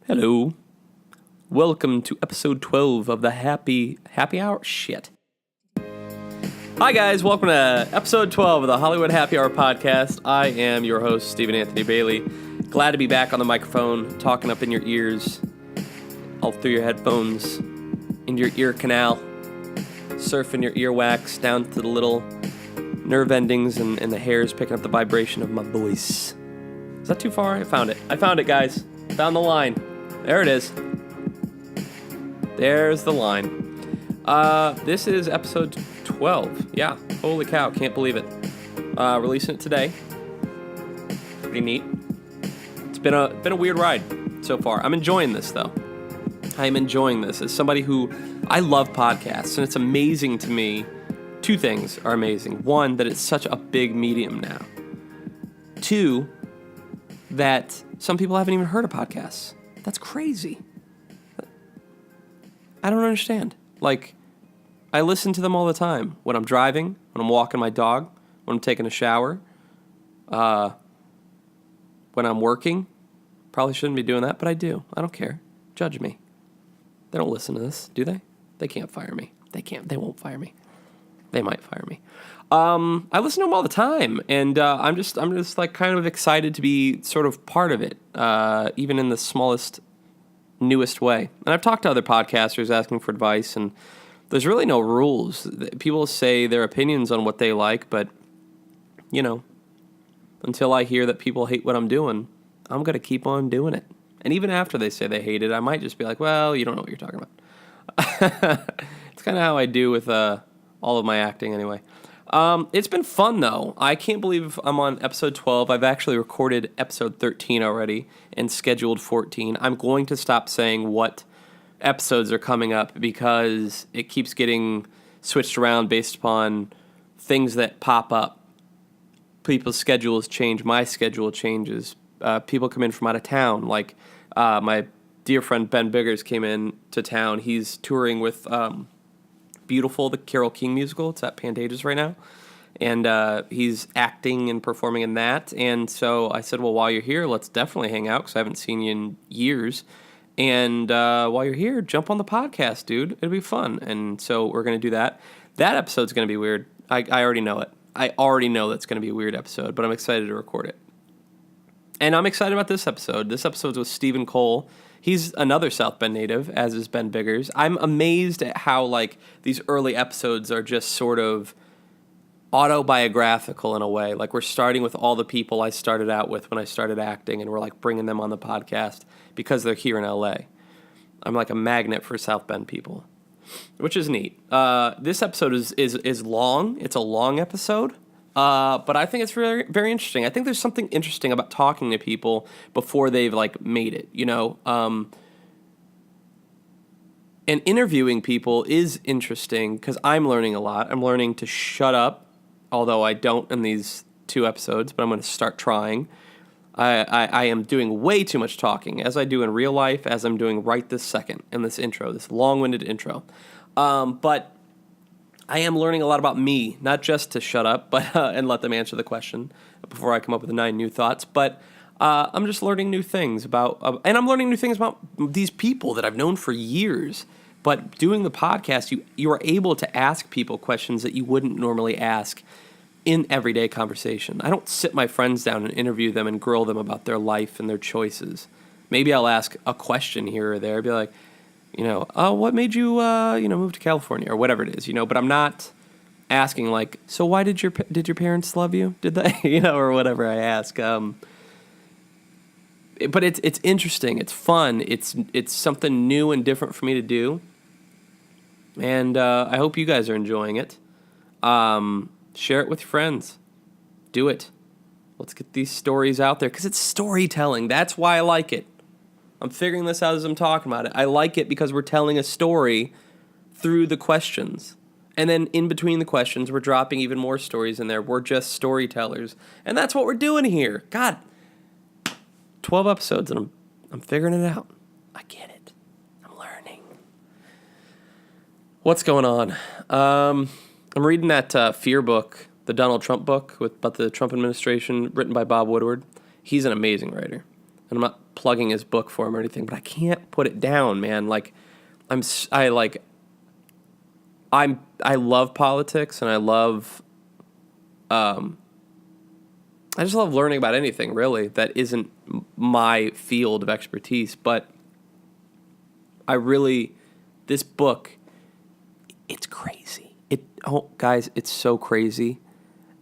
Hello. Welcome to episode 12 of the Happy Hour? Shit. Hi guys, welcome to episode 12 of the Hollywood Happy Hour podcast. I am your host, Stephen Anthony Bailey. Glad to be back on the microphone, talking up in your ears, all through your headphones, into your ear canal, surfing your earwax down to the little nerve endings and the hairs, picking up the vibration of my voice. Is that too far? I found it, guys. Found the line. There it is. There's the line. This is episode 12. Yeah, holy cow, can't believe it. Releasing it today. Pretty neat. It's been a weird ride so far. I'm enjoying this though. I am enjoying this as somebody who I love podcasts, and it's amazing to me. Two things are amazing. One, that it's such a big medium now. Two, that some people haven't even heard of podcasts. That's crazy. I don't understand. Like, I listen to them all the time. When I'm driving, when I'm walking my dog, when I'm taking a shower, when I'm working. Probably shouldn't be doing that, but I do. I don't care. Judge me. They don't listen to this, do they? They can't fire me. They can't. They won't fire me. They might fire me. I listen to them all the time, and I'm just like kind of excited to be sort of part of it, even in the smallest, newest way. And I've talked to other podcasters asking for advice, and there's really no rules. People say their opinions on what they like, but, you know, until I hear that people hate what I'm doing, I'm going to keep on doing it. And even after they say they hate it, I might just be like, well, you don't know what you're talking about. It's kind of how I do with all of my acting anyway. It's been fun, though. I can't believe I'm on episode 12. I've actually recorded episode 13 already and scheduled 14. I'm going to stop saying what episodes are coming up because it keeps getting switched around based upon things that pop up. People's schedules change. My schedule changes. People come in from out of town. Like my dear friend Ben Biggers came in to town. He's touring with Beautiful, the Carole King musical. It's at Pantages right now. And he's acting and performing in that. And so I said, well, while you're here, let's definitely hang out because I haven't seen you in years. And while you're here, jump on the podcast, dude. It'll be fun. And so we're going to do that. That episode's going to be weird. I already know it. I already know that's going to be a weird episode, but I'm excited to record it. And I'm excited about this episode. This episode's with Steven Cole. He's another South Bend native, as is Ben Biggers. I'm amazed at how, like, these early episodes are just sort of autobiographical in a way. Like, we're starting with all the people I started out with when I started acting, and we're, like, bringing them on the podcast because they're here in L.A. I'm like a magnet for South Bend people, which is neat. This episode is long. It's a long episode. But I think it's very, very interesting. I think there's something interesting about talking to people before they've, like, made it, you know? And interviewing people is interesting because I'm learning a lot. I'm learning to shut up, although I don't in these two episodes, but I'm going to start trying. I am doing way too much talking, as I do in real life, as I'm doing right this second in this intro, this long-winded intro. But I am learning a lot about me, not just to shut up but and let them answer the question before I come up with 9 new thoughts, but I'm just learning new things about, and I'm learning new things about these people that I've known for years. But doing the podcast, you are able to ask people questions that you wouldn't normally ask in everyday conversation. I don't sit my friends down and interview them and grill them about their life and their choices. Maybe I'll ask a question here or there, be like, you know, oh, what made you, move to California or whatever it is, you know, but I'm not asking like, so why did your parents love you? Did they, or whatever I ask. But it's interesting. It's fun. It's something new and different for me to do. And I hope you guys are enjoying it. Share it with your friends. Do it. Let's get these stories out there because it's storytelling. That's why I like it. I'm figuring this out as I'm talking about it. I like it because we're telling a story through the questions. And then in between the questions, we're dropping even more stories in there. We're just storytellers. And that's what we're doing here. God, 12 episodes and I'm figuring it out. I get it. I'm learning. What's going on? I'm reading that Fear book, the Donald Trump book about the Trump administration, written by Bob Woodward. He's an amazing writer. And plugging his book for him or anything, but I can't put it down, man. Like, I love politics, and I just love learning about anything, really, that isn't my field of expertise. But this book, it's crazy. Guys, it's so crazy.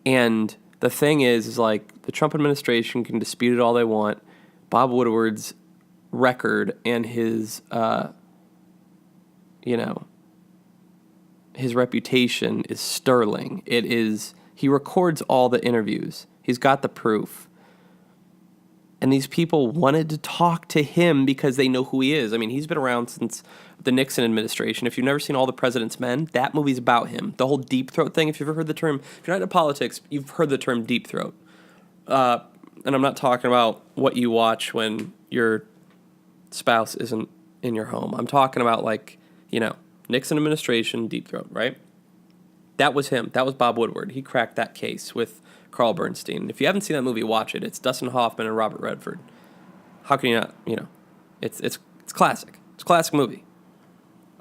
And the thing is like, the Trump administration can dispute it all they want. Bob Woodward's record and his reputation is sterling. He records all the interviews. He's got the proof. And these people wanted to talk to him because they know who he is. I mean, he's been around since the Nixon administration. If you've never seen All the President's Men, that movie's about him. The whole deep throat thing, if you've ever heard the term, if you're not into politics, you've heard the term deep throat. And I'm not talking about what you watch when your spouse isn't in your home. I'm talking about Nixon administration, deep throat, right? That was him. That was Bob Woodward. He cracked that case with Carl Bernstein. If you haven't seen that movie, watch it. It's Dustin Hoffman and Robert Redford. How can you not? It's classic. It's a classic movie.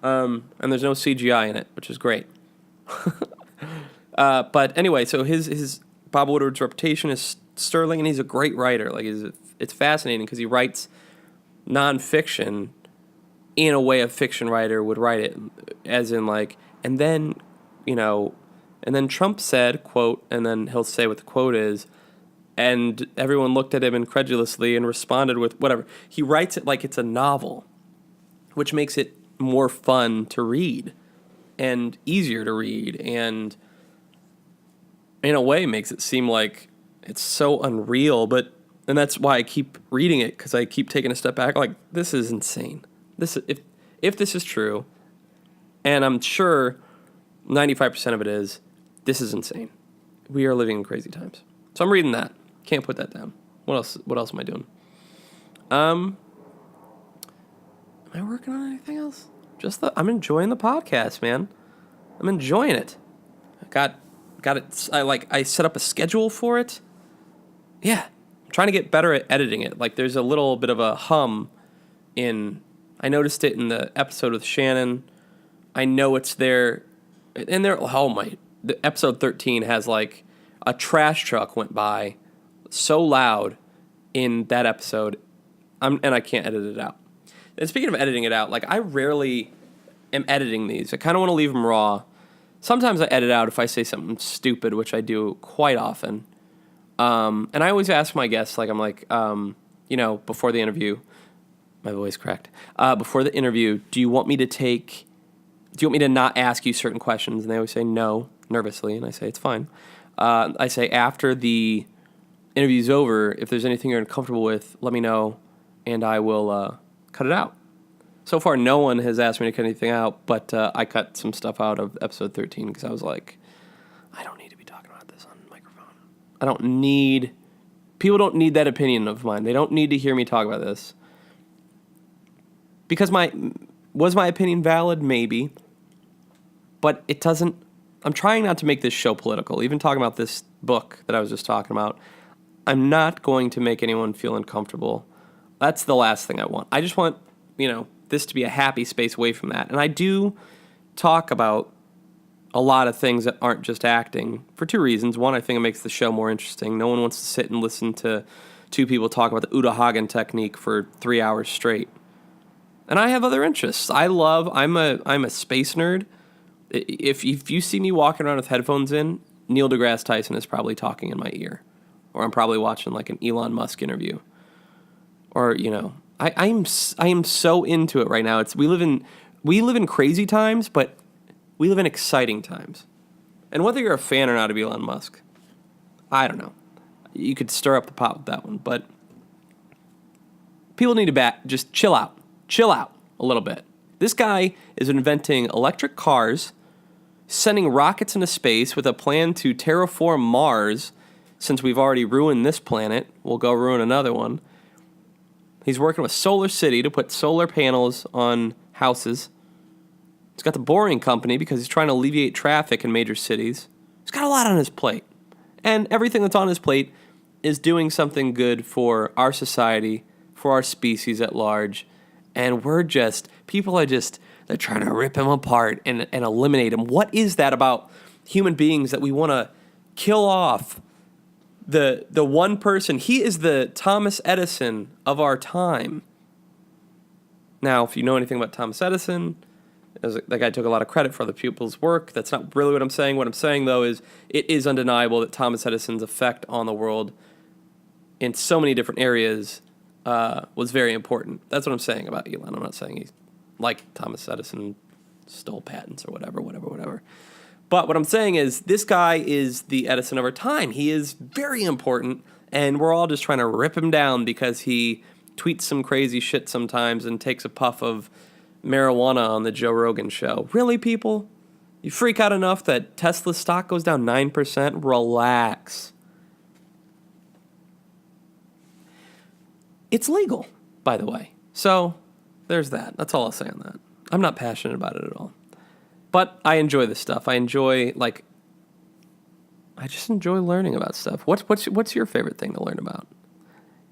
And there's no CGI in it, which is great. But anyway, so his Bob Woodward's reputation is sterling, and he's a great writer. It's fascinating because he writes nonfiction in a way a fiction writer would write it, as in and then Trump said, quote, and then he'll say what the quote is, and everyone looked at him incredulously and responded with whatever. He writes it like it's a novel, which makes it more fun to read and easier to read, and in a way makes it seem like it's so unreal, and that's why I keep reading it, because I keep taking a step back, like, this is insane. If this is true, and I'm sure 95% of it is, this is insane. We are living in crazy times. So I'm reading that. Can't put that down. What else am I doing? Am I working on anything else? I'm enjoying the podcast, man. I'm enjoying it. I got it. I set up a schedule for it. Yeah. I'm trying to get better at editing it. Like, there's a little bit of a hum I noticed it in the episode with Shannon. I know it's there. And the episode 13 has a trash truck went by so loud in that episode. And I can't edit it out. And speaking of editing it out, I rarely am editing these. I kind of want to leave them raw. Sometimes I edit out if I say something stupid, which I do quite often. And I always ask my guests, before the interview, my voice cracked. Before the interview, do you want me to not ask you certain questions? And they always say no, nervously, and I say it's fine. I say after the interview's over, if there's anything you're uncomfortable with, let me know, and I will cut it out. So far, no one has asked me to cut anything out, but I cut some stuff out of episode 13 because I was like, I don't need to be talking about this on the microphone. People don't need that opinion of mine. They don't need to hear me talk about this. Because was my opinion valid? Maybe. But it doesn't. I'm trying not to make this show political. Even talking about this book that I was just talking about, I'm not going to make anyone feel uncomfortable. That's the last thing I want. I just want, this to be a happy space away from that. And I do talk about a lot of things that aren't just acting for two reasons. One, I think it makes the show more interesting. No one wants to sit and listen to two people talk about the Uta Hagen technique for 3 hours straight. And I have other interests. I'm a space nerd. If you see me walking around with headphones in, Neil deGrasse Tyson is probably talking in my ear. Or I'm probably watching an Elon Musk interview. Or, I am so into it right now. We live in crazy times, but we live in exciting times. And whether you're a fan or not of Elon Musk, I don't know. You could stir up the pot with that one, but people need to just chill out. Chill out a little bit. This guy is inventing electric cars, sending rockets into space with a plan to terraform Mars. Since we've already ruined this planet, we'll go ruin another one. He's working with Solar City to put solar panels on houses. He's got the Boring Company because he's trying to alleviate traffic in major cities. He's got a lot on his plate. And everything that's on his plate is doing something good for our society, for our species at large. And people are they're trying to rip him apart and eliminate him. What is that about human beings that we want to kill off the one person? He is the Thomas Edison of our time. Now, if you know anything about Thomas Edison, that guy took a lot of credit for other people's work. That's not really what I'm saying. What I'm saying, though, is it is undeniable that Thomas Edison's effect on the world in so many different areas was very important. That's what I'm saying about Elon. I'm not saying he's like Thomas Edison stole patents or whatever. But what I'm saying is this guy is the Edison of our time. He is very important, and we're all just trying to rip him down because he tweets some crazy shit sometimes and takes a puff of marijuana on the Joe Rogan show. Really, people? You freak out enough that Tesla stock goes down 9%? Relax. It's legal, by the way. So, there's that. That's all I'll say on that. I'm not passionate about it at all. But I enjoy this stuff. I just enjoy learning about stuff. What's your favorite thing to learn about?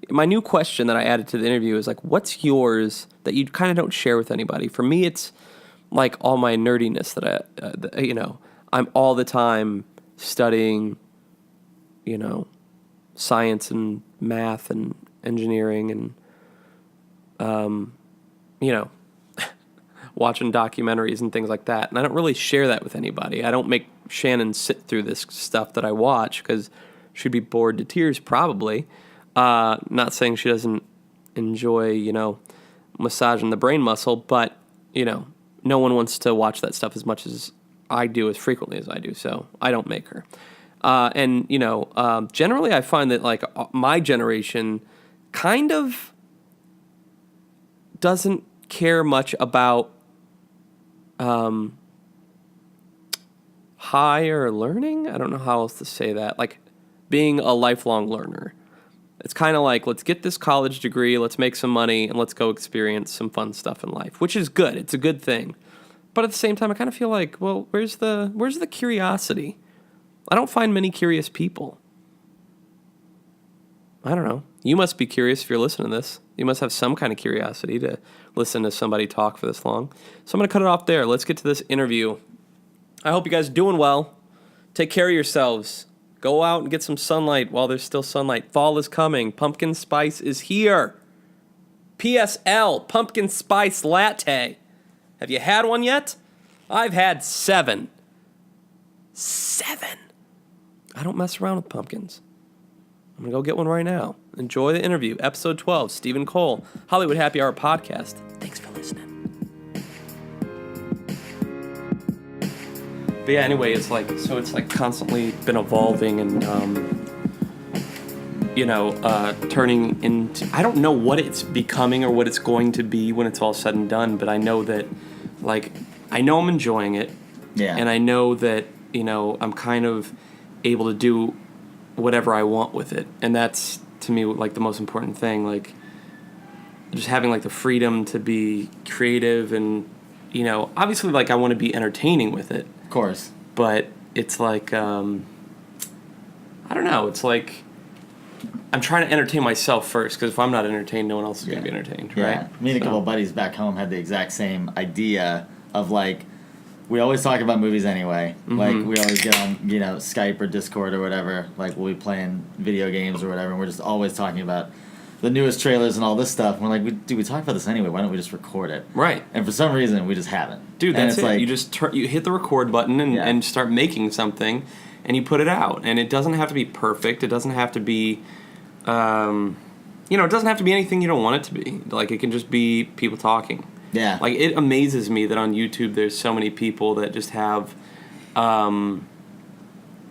My new question that I added to the interview is like, what's yours that you kind of don't share with anybody? For me, it's like all my nerdiness that I'm all the time studying, science and math and engineering and, watching documentaries and things like that. And I don't really share that with anybody. I don't make Shannon sit through this stuff that I watch because she'd be bored to tears probably. Not saying she doesn't enjoy, massaging the brain muscle, but, no one wants to watch that stuff as much as I do, as frequently as I do, so I don't make her. Generally I find that, like, my generation kind of doesn't care much about higher learning. I don't know how else to say that. Like, being a lifelong learner. It's kind of like, let's get this college degree, let's make some money, and let's go experience some fun stuff in life, which is good. It's a good thing. But at the same time, I kind of feel like, well, where's the curiosity? I don't find many curious people. I don't know. You must be curious if you're listening to this. You must have some kind of curiosity to listen to somebody talk for this long. So I'm going to cut it off there. Let's get to this interview. I hope you guys are doing well. Take care of yourselves. Go out and get some sunlight while there's still sunlight. Fall is coming. Pumpkin spice is here. PSL, pumpkin spice latte. Have you had one yet? I've had 7. 7. I don't mess around with pumpkins. I'm going to go get one right now. Enjoy the interview. Episode 12, Steven Cole, Hollywood Happy Hour podcast. Thanks for listening. But yeah, anyway, it's like constantly been evolving and, turning into, I don't know what it's becoming or what it's going to be when it's all said and done, but I know that, I know I'm enjoying it. Yeah. And I know that, I'm kind of able to do whatever I want with it. And that's, to me, the most important thing, just having, the freedom to be creative and, obviously, I want to be entertaining with it. Of course. But it's I don't know, it's I'm trying to entertain myself first, because if I'm not entertained, no one else is going to be entertained, right? Yeah. Me and a couple of buddies back home had the exact same idea of, we always talk about movies anyway. Mm-hmm. We always get on, Skype or Discord or whatever. We'll be playing video games or whatever, and we're just always talking about the newest trailers and all this stuff. And we're like, we talk about this anyway. Why don't we just record it? Right. And for some reason, we just haven't. Dude, that's it. You just you hit the record button and start making something, and you put it out. And it doesn't have to be perfect. It doesn't have to be, it doesn't have to be anything you don't want it to be. It can just be people talking. Yeah. It amazes me that on YouTube there's so many people that just have, like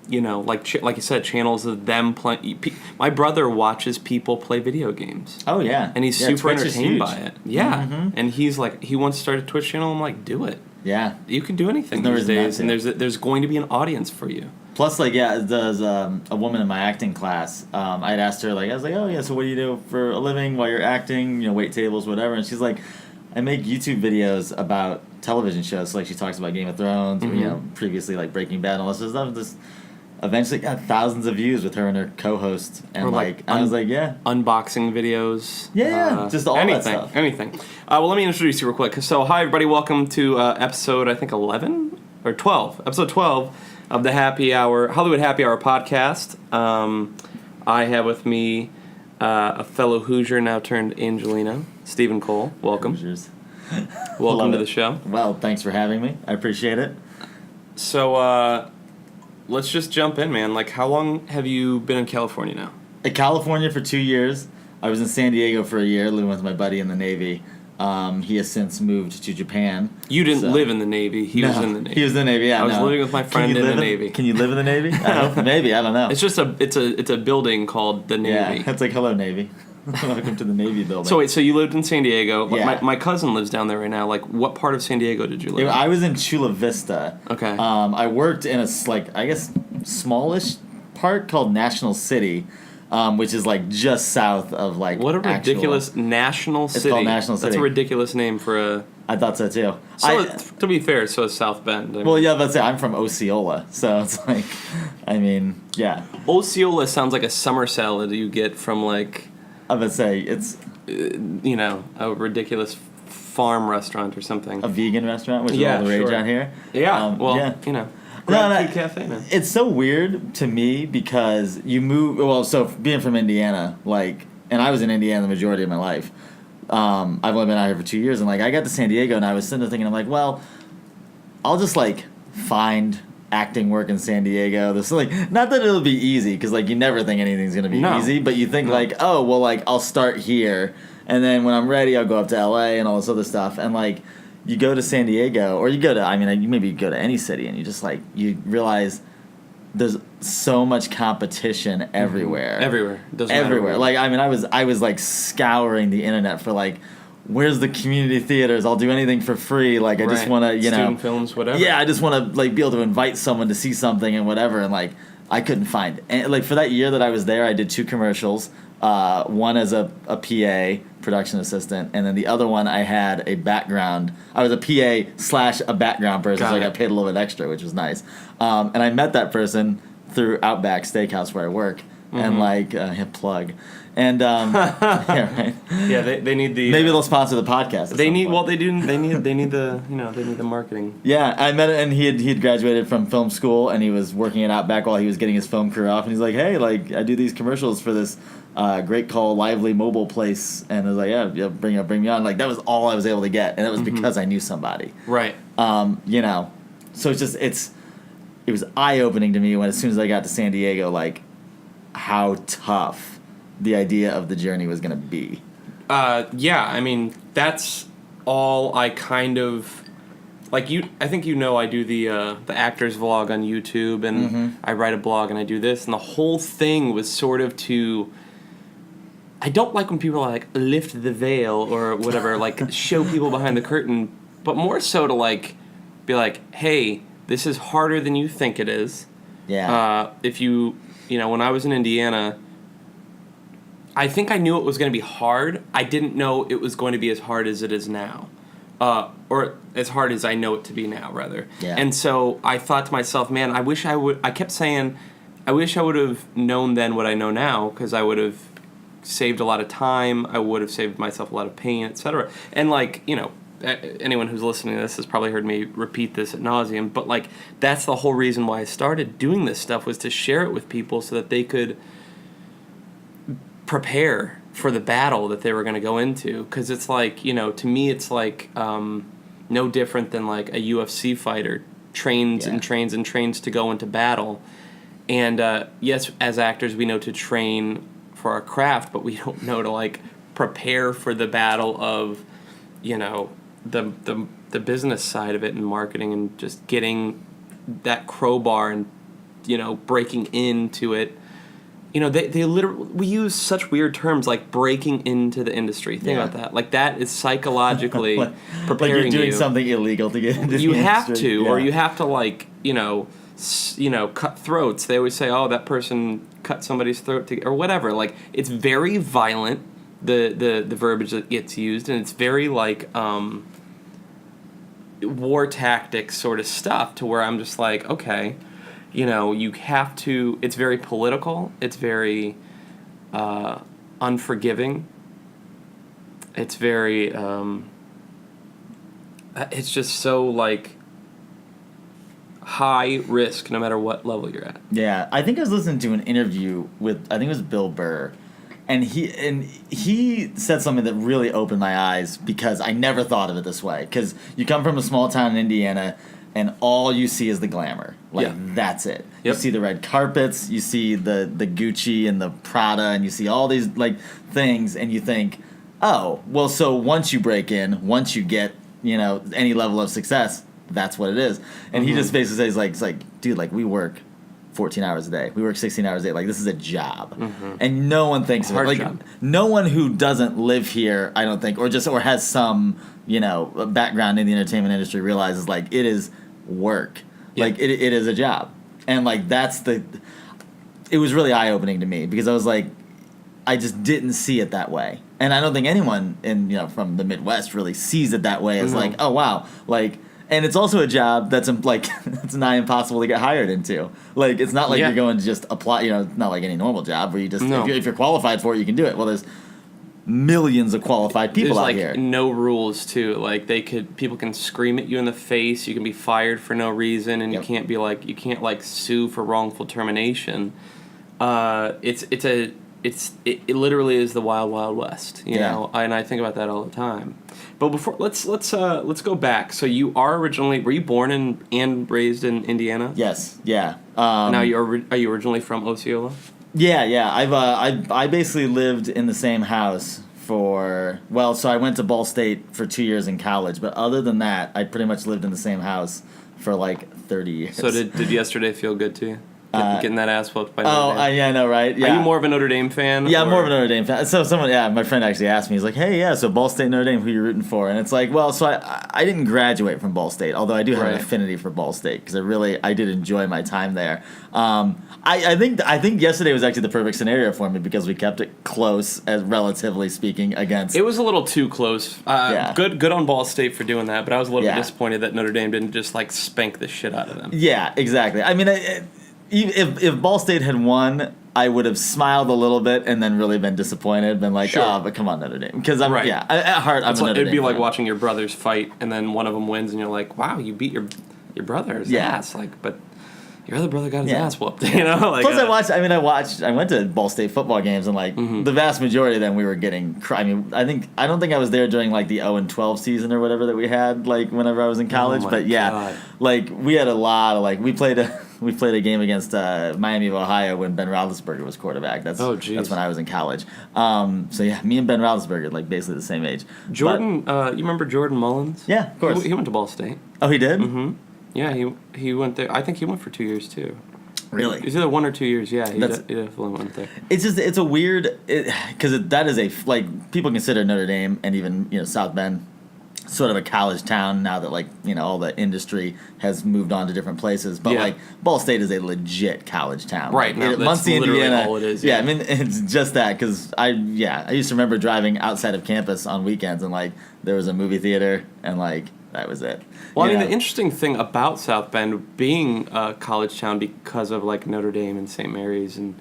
you said, channels of them playing. My brother watches people play video games. Oh, yeah. And he's super entertained by it. Yeah. Mm-hmm. And he's he wants to start a Twitch channel. I'm like, do it. Yeah. You can do anything these days, and there's going to be an audience for you. Plus, there's a woman in my acting class. I'd asked her, I was like, oh, yeah, so what do you do for a living while you're acting? Wait tables, whatever. And she's like, I make YouTube videos about television shows. So, she talks about Game of Thrones, mm-hmm. or, previously, Breaking Bad and all this stuff. eventually got thousands of views with her and her co-host, and Or, I was like, yeah, unboxing videos. yeah, just all anything, that stuff. Anything. Well, let me introduce you real quick. So, hi everybody, welcome to episode, I think 11 or 12, episode 12 of the Hollywood Happy Hour podcast. I have with me a fellow Hoosier, now turned Angelino, Steven Cole. Welcome. Hoosiers. Welcome to the show. Well, thanks for having me. I appreciate it. So, let's just jump in, man. Like, how long have you been in California now? In California for 2 years. I was in San Diego for a year, living with my buddy in the Navy. He has since moved to Japan. You didn't live in the Navy. He was in the Navy. He was in the Navy, yeah. I was living with my friend in the Navy. Can you live in the Navy? Maybe, I don't know. It's just it's a building called the Navy. Yeah, it's like, hello, Navy. Welcome to the Navy building. So wait, so you lived in San Diego. Yeah. My cousin lives down there right now. Like, what part of San Diego did you live in? I was in Chula Vista. Okay. I worked in a, smallish part called National City, which is, just south of, what a ridiculous National City. It's called National City. That's a ridiculous name for a... I thought so, too. So, to be fair, so is South Bend. Well, yeah, but I'm from Osceola, so it's yeah. Osceola sounds like a summer salad you get from, it's a ridiculous farm restaurant or something. a vegan restaurant, which is all the rage out here. Yeah, Gratitude Cafe, man. It's so weird to me because you move. Well, so being from Indiana, and I was in Indiana the majority of my life. I've only been out here for 2 years, and I got to San Diego, and I was sitting there thinking, I'm like, well, I'll just find acting work in San Diego. This not that it'll be easy, because you never think anything's gonna be easy, but you think I'll start here, and then when I'm ready, I'll go up to LA and all this other stuff, and you go to San Diego, or you go to maybe you go to any city, and you just you realize there's so much competition everywhere. Everywhere. Doesn't everywhere. Matter. I was scouring the internet for where's the community theaters? I'll do anything for free. I just want to, student films, whatever. Yeah, I just want to be able to invite someone to see something and whatever. And I couldn't find. And for that year that I was there, I did 2 commercials. One as a PA, production assistant, and then the other one I had a background. I was a PA / a background person, so I got paid a little bit extra, which was nice. And I met that person through Outback Steakhouse where I work, and plug. And yeah, right. Yeah, they need the maybe they'll sponsor the podcast. They need they need the marketing. Yeah, I met him, and he had graduated from film school, and he was working at Outback while he was getting his film career off, and he's like, hey, I do these commercials for this great call Lively mobile place, and I was like, yeah, bring me on. That was all I was able to get, and it was because I knew somebody. Right. So it was eye opening to me as soon as I got to San Diego, how tough the idea of the journey was going to be. Yeah, that's all I kind of I think I do the actors vlog on YouTube, and I write a blog and I do this, and the whole thing was sort of to, I don't like when people are lift the veil or whatever, show people behind the curtain, but more so to be hey, this is harder than you think it is. Yeah. If when I was in Indiana, I think I knew it was going to be hard. I didn't know it was going to be as hard as it is now. Or as hard as I know it to be now, rather. Yeah. And so I thought to myself, man, I kept saying, I wish I would have known then what I know now, because I would have saved a lot of time, I would have saved myself a lot of pain, etc. And anyone who's listening to this has probably heard me repeat this ad nauseum, but that's the whole reason why I started doing this stuff, was to share it with people so that they could prepare for the battle that they were going to go into, because it's to me it's no different than a UFC fighter trains and trains and trains to go into battle, and yes, as actors we know to train for our craft, but we don't know to prepare for the battle of the business side of it and marketing and just getting that crowbar and breaking into it. They literally, we use such weird terms like breaking into the industry. Think about that. That is psychologically preparing you're doing something illegal to get into the industry. You have to, or you have to cut throats. They always say, oh, that person cut somebody's throat or whatever. It's very violent, the verbiage that gets used, and it's very war tactics sort of stuff, to where I'm just okay, you have to. It's very political. It's very unforgiving. It's very. It's just so like high risk, no matter what level you're at. Yeah, I think I was listening to an interview with I think it was Bill Burr, and he said something that really opened my eyes because I never thought of it this way. Because you come from a small town in Indiana, and all you see is the glamour. Like that's it. Yep. You see the red carpets, you see the Gucci and the Prada, and you see all these like things, and you think, oh, well, so once you break in, once you get any level of success, that's what it is. And he just basically says it's like, dude, like we work 14 hours a day. We work 16 hours a day. Like this is a job. And no one thinks of it. Like job. No one who doesn't live here, I don't think, or has some, background in the entertainment industry realizes like it is work. Yeah. Like it is a job. And like it was really eye-opening to me because I was like, I just didn't see it that way. And I don't think anyone from the Midwest really sees it that way as like, oh wow, like. And it's also a job that's like it's nigh impossible to get hired into. Like it's not like you're going to just apply. It's not like any normal job where you just if you're qualified for it, you can do it. Well, there's millions of qualified people out here. There's no rules too. Like people can scream at you in the face. You can be fired for no reason, and you can't sue for wrongful termination. It literally is the wild, wild west. You know, and I think about that all the time. But before let's go back. So were you born and raised in Indiana? Yes. Yeah. Now are you originally from Osceola? Yeah. I basically lived in the same house so I went to Ball State for 2 years in college, but other than that, I pretty much lived in the same house for like 30 years. So did yesterday feel good to you? Getting that ass whooped by Notre Dame. Yeah, I know, right? Yeah. Are you more of a Notre Dame fan? Yeah, I'm more of a Notre Dame fan. So my friend actually asked me, he's like, hey, so Ball State, Notre Dame, who you rooting for? And it's like, well, so I didn't graduate from Ball State, although I do have an affinity for Ball State because I did enjoy my time there. I think yesterday was actually the perfect scenario for me because we kept it close, as relatively speaking, against. It was a little too close. Good on Ball State for doing that, but I was a little bit disappointed that Notre Dame didn't just like spank the shit out of them. Yeah, exactly. I mean, if Ball State had won, I would have smiled a little bit and then really been disappointed, been like, oh, but come on, Notre Dame. Because at heart, I'm a Notre Dame It'd be like fan. watching your brothers fight, and then one of them wins, and you're like, wow, you beat your brother's ass. Like, but your other brother got his ass whooped. Like, plus, I went to Ball State football games, and like the vast majority of them we were getting. I mean, I don't think I was there during like the 0-12 season or whatever that we had like whenever I was in college. But God. Like we had a lot of like we played a game against Miami of Ohio when Ben Roethlisberger was quarterback. That's when I was in college. So yeah, me and Ben Roethlisberger like basically the same age. Jordan, you remember Jordan Mullins? Yeah, of course. He went to Ball State. Oh, he did? Mm-hmm. Yeah, he went there. I think he went for 2 years too. Really? It was either 1 or 2 years. Yeah, he definitely went there. It's a weird because that is people consider Notre Dame and even South Bend sort of a college town now that all the industry has moved on to different places. But like Ball State is a legit college town. Right. Like, that's Muncie, literally Indiana. all it is. Yeah, I mean it's just that because I used to remember driving outside of campus on weekends and like there was a movie theater and like that was it. Well, the interesting thing about South Bend being a college town because of like Notre Dame and St. Mary's and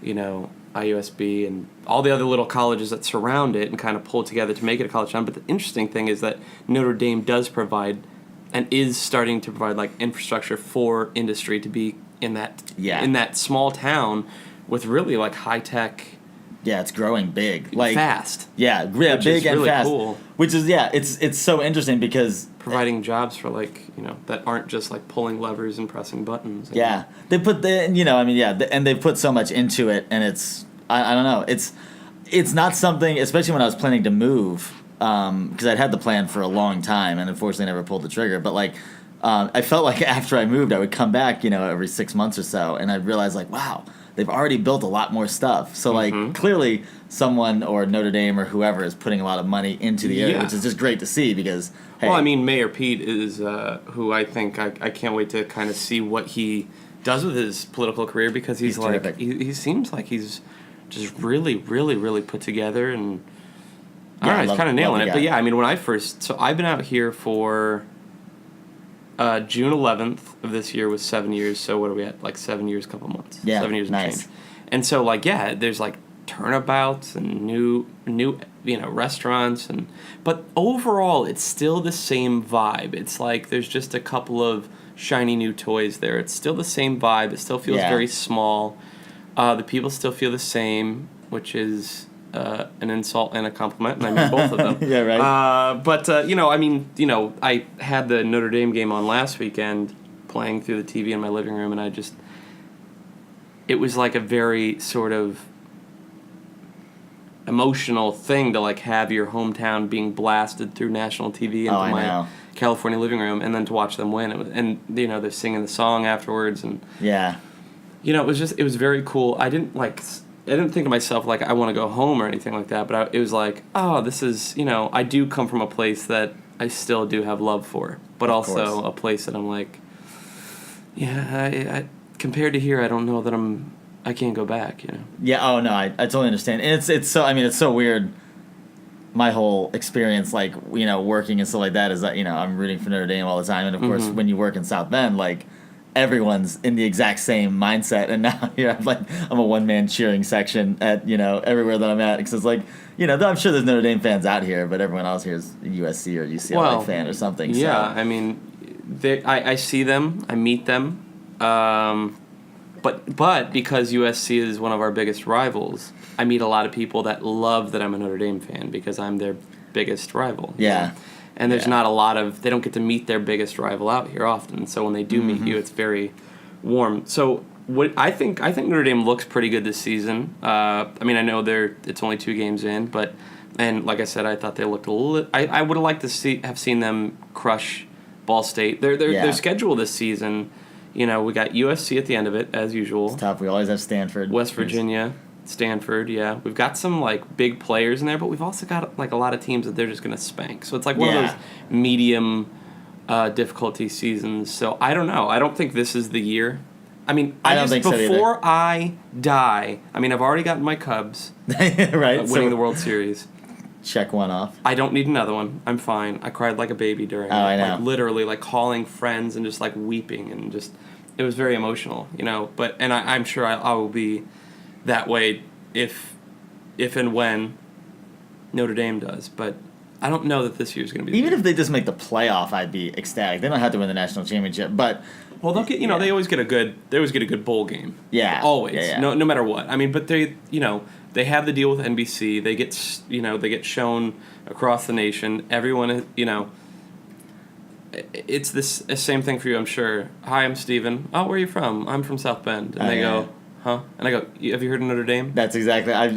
IUSB and all the other little colleges that surround it and kind of pull together to make it a college town. But the interesting thing is that Notre Dame does provide and is starting to provide like infrastructure for industry to be in that small town with really like high tech. Yeah, it's growing big, like fast. Yeah, big and really fast. Cool. Which is it's so interesting because providing jobs for that aren't just like pulling levers and pressing buttons. Yeah, they put and they put so much into it, and it's I don't know, it's not something, especially when I was planning to move, because I'd had the plan for a long time, and unfortunately never pulled the trigger. But like, I felt like after I moved, I would come back, every 6 months or so, and I'd realize like, wow, they've already built a lot more stuff. So like clearly someone or Notre Dame or whoever is putting a lot of money into the area, which is just great to see because. Hey, well, I mean, Mayor Pete is who I think I can't wait to kind of see what he does with his political career because he's like terrific. He seems like he's just really, really, really put together and I don't know, he's kind of nailing it. But yeah, I mean, when I've been out here for June 11th of this year was 7 years. So what are we at? Like 7 years, couple months. Yeah, 7 years and nice. change. And so like there's like turnabouts and new restaurants but overall it's still the same vibe. It's like there's just a couple of shiny new toys there. It's still the same vibe. It still feels very small. The people still feel the same, which is an insult and a compliment, and I mean both of them. Yeah, right. I had the Notre Dame game on last weekend, playing through the TV in my living room, and it was like a very sort of emotional thing to like have your hometown being blasted through national TV into my California living room, and then to watch them win. They're singing the song afterwards, and it was very cool. I didn't think to myself like I want to go home or anything like that, but it was like, oh, this is, I do come from a place that I still do have love for, but also a place that I'm like, I compared to here, I don't know that I can't go back, Yeah, oh no, I totally understand. And it's so weird. My whole experience, like, working and stuff like that is that, I'm rooting for Notre Dame all the time. And of course, when you work in South Bend, like, everyone's in the exact same mindset. And now here I'm a one-man cheering section at, everywhere that I'm at. Because it's like, I'm sure there's Notre Dame fans out here, but everyone else here is a USC or UCLA fan or something. Yeah, so. I mean, I see them, I meet them. But because USC is one of our biggest rivals, I meet a lot of people that love that I'm a Notre Dame fan because I'm their biggest rival. Yeah. And there's not a lot of, they don't get to meet their biggest rival out here often. So when they do meet you, it's very warm. So I think Notre Dame looks pretty good this season. I know it's only 2 games in, and like I said, I thought they looked a little. I would have liked to have seen them crush Ball State. Their schedule this season. We got USC at the end of it, as usual. It's tough. We always have Stanford. West Virginia, Stanford, yeah. We've got some, like, big players in there, but we've also got, like, a lot of teams that they're just going to spank. So it's, like, one of those medium difficulty seasons. So I don't know. I don't think this is the year. I mean, before I die, I've already gotten my Cubs right, winning the World Series. Check one off. I don't need another one. I'm fine. I cried like a baby during it. I know. Like, literally, like, calling friends and just, like, weeping and just... It was very emotional, But I'm sure I will be that way if and when Notre Dame does. But I don't know that this year's going to be. Even if they just make the playoff, I'd be ecstatic. They don't have to win the national championship, but they'll get. They always get a good bowl game. Yeah, always. Yeah. No matter what. But they they have the deal with NBC. They get shown across the nation. Everyone It's this same thing for you, I'm sure. Hi, I'm Steven. Oh, where are you from? I'm from South Bend. And they go, huh? And I go, have you heard of Notre Dame? That's exactly, I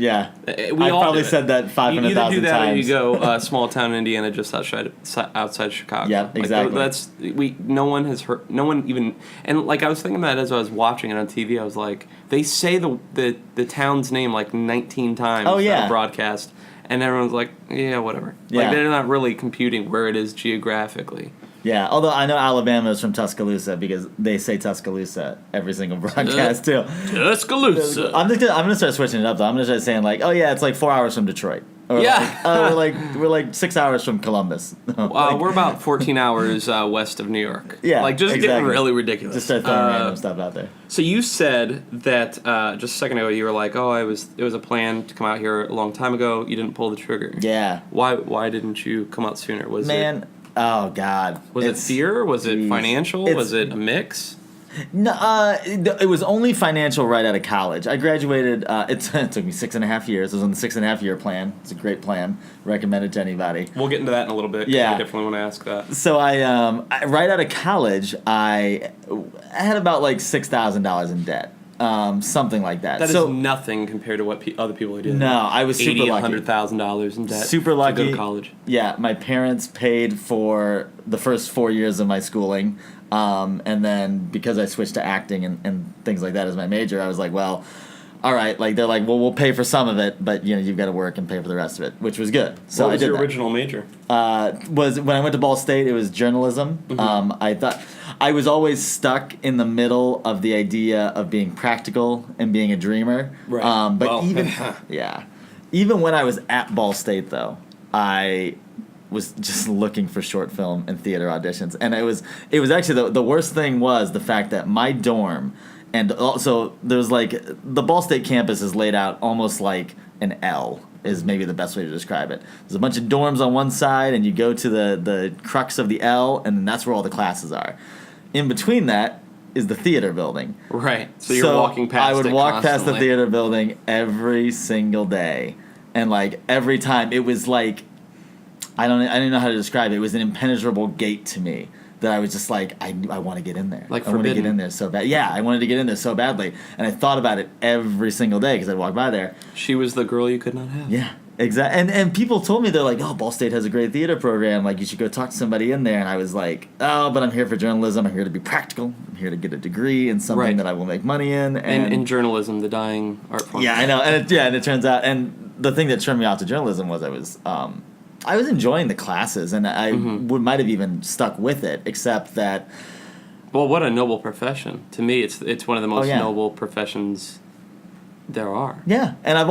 all probably said that 500,000 times. You either do that or you go small town Indiana just outside Chicago. Yeah, exactly. No one has heard, no one even, and like I was thinking that as I was watching it on TV, I was like, they say the town's name like 19 times on the broadcast, and everyone's like, yeah, whatever. Yeah. Like they're not really computing where it is geographically. Yeah, although I know Alabama is from Tuscaloosa because they say Tuscaloosa every single broadcast too. Tuscaloosa. I'm gonna start switching it up though. I'm gonna start saying like, oh yeah, it's like 4 hours from Detroit. Or we're like 6 hours from Columbus. We're about 14 hours west of New York. Yeah, getting really ridiculous. Just start throwing random stuff out there. So you said that just a second ago you were like, oh, it was a plan to come out here a long time ago. You didn't pull the trigger. Yeah. Why didn't you come out sooner? Oh, God. Was it fear? Was it financial? Was it a mix? No, it was only financial right out of college. I graduated, it took me 6.5 years. It was on the 6.5-year plan. It's a great plan. Recommended to anybody. We'll get into that in a little bit. Yeah. I definitely want to ask that. So I right out of college, I had about like $6,000 in debt. Something like that. That is nothing compared to what other people are doing. No, I was super lucky. $100,000 in debt. Super lucky. To go to college. Yeah, my parents paid for the first 4 years of my schooling, and then because I switched to acting and things like that as my major, I was like, well, all right. Like they're like, well, we'll pay for some of it, but you've got to work and pay for the rest of it, which was good. So what was I did your that. original major? Was when I went to Ball State, it was journalism. Mm-hmm. I thought I was always stuck in the middle of the idea of being practical and being a dreamer. Right. Even when I was at Ball State, though, was just looking for short film and theater auditions, and it was actually the worst thing was the fact that my dorm, and also there's like the Ball State campus is laid out almost like an L is maybe the best way to describe it. There's a bunch of dorms on one side, and you go to the crux of the L, and then that's where all the classes are. In between that is the theater building. Right. So you're walking past I would it walk past the constantly. theater building every single day. And like every time it was like I don't know how to describe it. It was an impenetrable gate to me that I was just like I want to get in there. Like I want to get forbidden. in there so bad. Yeah, I wanted to get in there so badly. And I thought about it every single day because I'd walk by there. She was the girl you could not have. Yeah. Exactly, and people told me, they're like, oh, Ball State has a great theater program, like you should go talk to somebody in there. And I was like, oh, but I'm here for journalism. I'm here to be practical. I'm here to get a degree in something Right. that I will make money in. And in journalism, the dying art form. Yeah, I know, and it turns out, and the thing that turned me off to journalism was I was enjoying the classes, and I might have even stuck with it, except that. Well, what a noble profession. To me, it's one of the most yeah. noble professions there are. Yeah, and I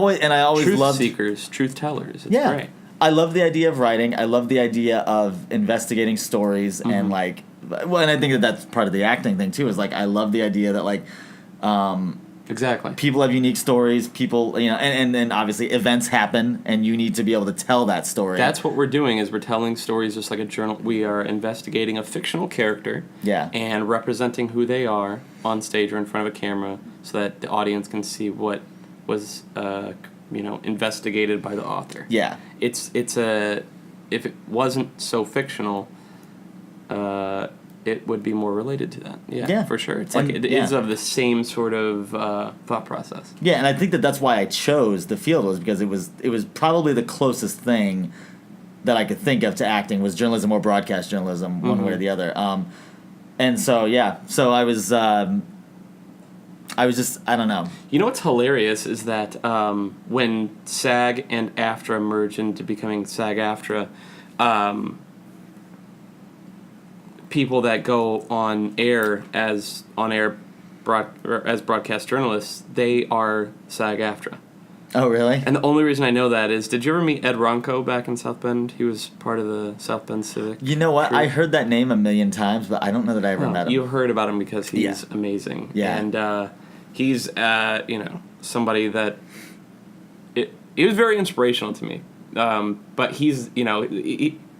always Truth loved seekers, truth tellers. It's yeah. great. I love the idea of writing. I love the idea of investigating stories and like, well, and I think that's part of the acting thing too. Is like I love the idea that like, Exactly. people have unique stories. People, and then obviously events happen, and you need to be able to tell that story. That's what we're doing. Is we're telling stories just like a journal. We are investigating a fictional character. Yeah. And representing who they are on stage or in front of a camera, so that the audience can see what was investigated by the author. Yeah. It's a if it wasn't so fictional, it would be more related to that. Yeah, for sure. It's like And- it is of the same sort of thought process. Yeah, and I think that's why I chose the field, was because it was probably the closest thing that I could think of to acting was journalism or broadcast journalism, one way or the other. And so I was just, I don't know. You know what's hilarious is that when SAG and AFTRA merged into becoming SAG-AFTRA, people that go on air as broadcast journalists, they are SAG-AFTRA. Oh, really? And the only reason I know that is, did you ever meet Ed Ronco back in South Bend? He was part of the South Bend Civic. You know what? crew. I heard that name a million times, but I don't know that I ever met him. You heard about him because he's Yeah. amazing. Yeah. And he's, somebody that... He was very inspirational to me. But he's,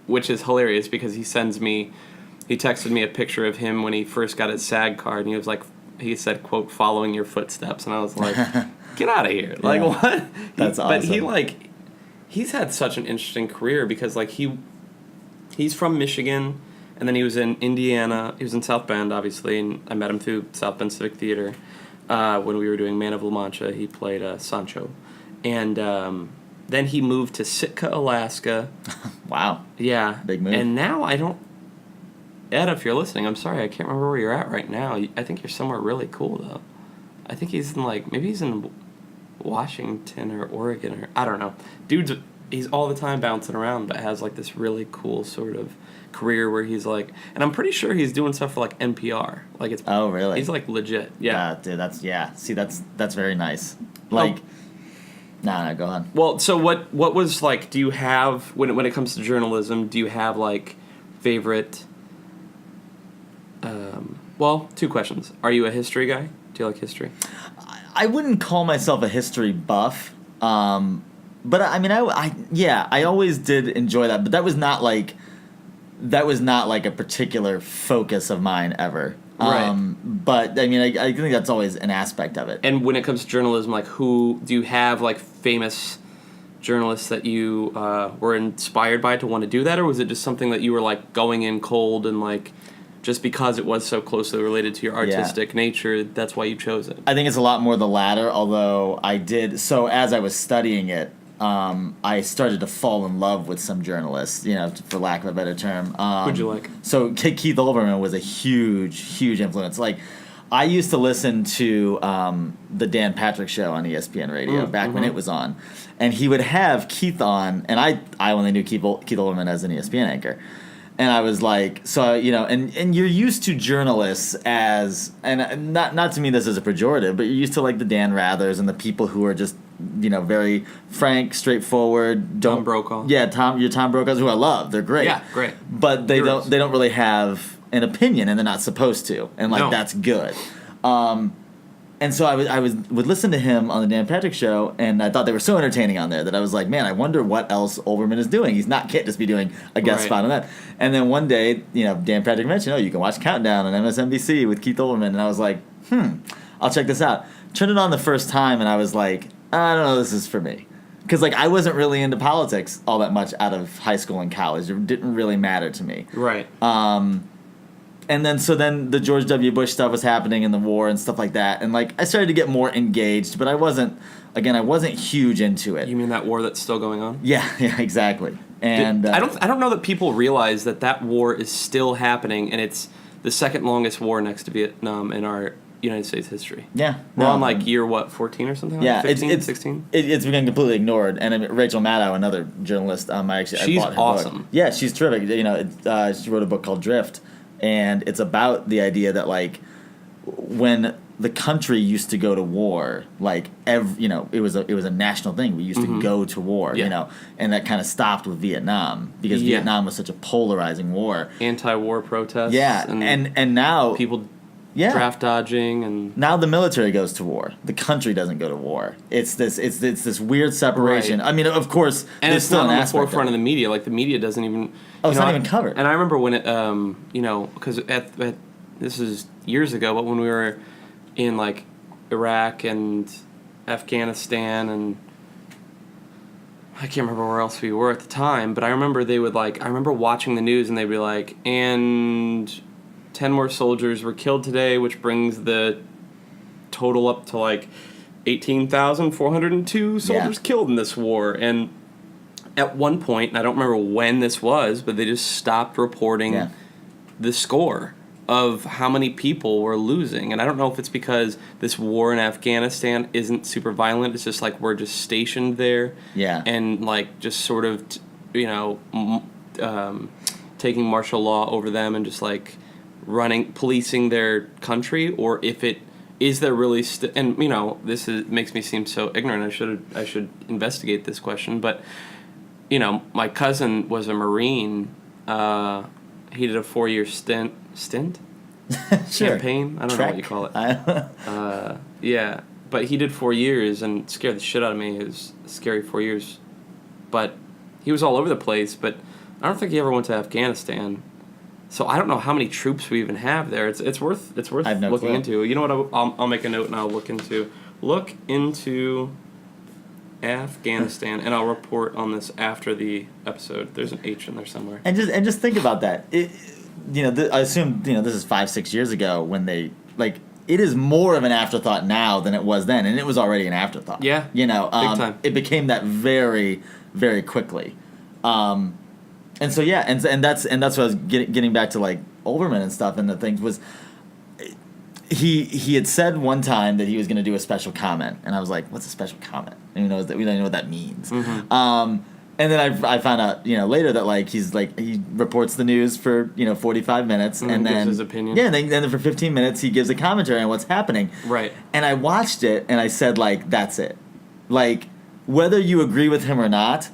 which is hilarious because he texted me a picture of him when he first got his SAG card, and he said, quote, "following your footsteps," and I was like, get out of here. Like, Yeah. what? That's awesome. But he's had such an interesting career because, like, he's from Michigan, and then he was in Indiana. He was in South Bend, obviously, and I met him through South Bend Civic Theater when we were doing Man of La Mancha. He played Sancho. And then he moved to Sitka, Alaska. Wow. Yeah. Big move. And now Ed, if you're listening, I'm sorry, I can't remember where you're at right now. I think you're somewhere really cool, though. I think he's in, maybe he's in Washington or Oregon, or I don't know. He's all the time bouncing around, but has, this really cool sort of career where he's, and I'm pretty sure he's doing stuff for, NPR. Oh, really? He's, legit. Yeah. Dude, see, that's very nice. No, go on. Well, so what was, do you have, when it comes to journalism, do you have, favorite... well, two questions. Are you a history guy? Do you like history? I wouldn't call myself a history buff, but I mean, I always did enjoy that. But that was not like a particular focus of mine ever. Right. But I mean, I think that's always an aspect of it. And when it comes to journalism, who do you have famous journalists that you were inspired by to want to do that, or was it just something that you were going in cold and just because it was so closely related to your artistic nature, that's why you chose it? I think it's a lot more the latter, although as I was studying it, I started to fall in love with some journalists, for lack of a better term. Who'd you like? So Keith Olbermann was a huge, huge influence. I used to listen to the Dan Patrick Show on ESPN Radio back when it was on, and he would have Keith on, and I only knew Keith Olbermann as an ESPN anchor. And I was like, so, and you're used to journalists as, and not to mean this as a pejorative, but you're used to the Dan Rathers and the people who are just very frank, straightforward. Tom Brokaw. Yeah, your Tom Brokaw's, who I love. They're great. Yeah, great. But they Heroes. don't really have an opinion, and they're not supposed to, and No. that's good. And so I would listen to him on the Dan Patrick Show, and I thought they were so entertaining on there that I was like, man, I wonder what else Olbermann is doing. Can't just be doing a guest Right. spot on that. And then one day, Dan Patrick mentioned, you can watch Countdown on MSNBC with Keith Olbermann, and I was like, I'll check this out. Turned it on the first time, and I was like, I don't know, this is for me. Because I wasn't really into politics all that much out of high school and college. It didn't really matter to me. Right. And then the George W. Bush stuff was happening in the war and stuff like that. And I started to get more engaged, but I wasn't huge into it. You mean that war that's still going on? Yeah, exactly. And I don't know that people realize that war is still happening, and it's the second longest war next to Vietnam in our United States history. Yeah. We're on year 14 or something? Yeah, 15, 16? It's been completely ignored. And Rachel Maddow, another journalist, I She's bought her awesome. book. Yeah, she's terrific. She wrote a book called Drift, and it's about the idea that when the country used to go to war, it was a national thing. We used to go to war, and that kind of stopped with Vietnam because Vietnam was such a polarizing war. Anti-war protests. Yeah, and now people draft dodging and now the military goes to war. The country doesn't go to war. It's this weird separation. Right. I mean, of course, and there's it's still not an on the aspect forefront of the media. The media doesn't even. It's not even covered. And I remember when it, because at this is years ago, but when we were in Iraq and Afghanistan and I can't remember where else we were at the time, but I remember they would I remember watching the news and they'd be like, and 10 more soldiers were killed today, which brings the total up to 18,402 soldiers killed in this war. And at one point, and I don't remember when this was, but they just stopped reporting the score of how many people were losing. And I don't know if it's because this war in Afghanistan isn't super violent. It's just we're just stationed there. Yeah. And just sort of, taking martial law over them and just policing their country, or if it is there really and this makes me seem so ignorant. I should investigate this question, but my cousin was a Marine. He did a 4-year stint Sure. campaign. I don't know what you call it. Yeah, but he did 4 years and scared the shit out of me. It was a scary 4 years, but he was all over the place. But I don't think he ever went to Afghanistan. So I don't know how many troops we even have there. It's worth looking into. You know what? I'll make a note and I'll look into Afghanistan, and I'll report on this after the episode. There's an H in there somewhere. And just think about that. I assume this is 5-6 years ago when they it is more of an afterthought now than it was then, and it was already an afterthought. Yeah, big time. It became that very, very quickly. And so and that's what I was getting back to Olbermann and stuff, and the things was he had said one time that he was going to do a special comment, and I was like, what's a special comment? And we don't know what that means. Mm-hmm. And then I found out later that he reports the news for 45 minutes and then gives his opinion. Yeah, and then for 15 minutes he gives a commentary on what's happening. Right. And I watched it and I said that's it. Whether you agree with him or not,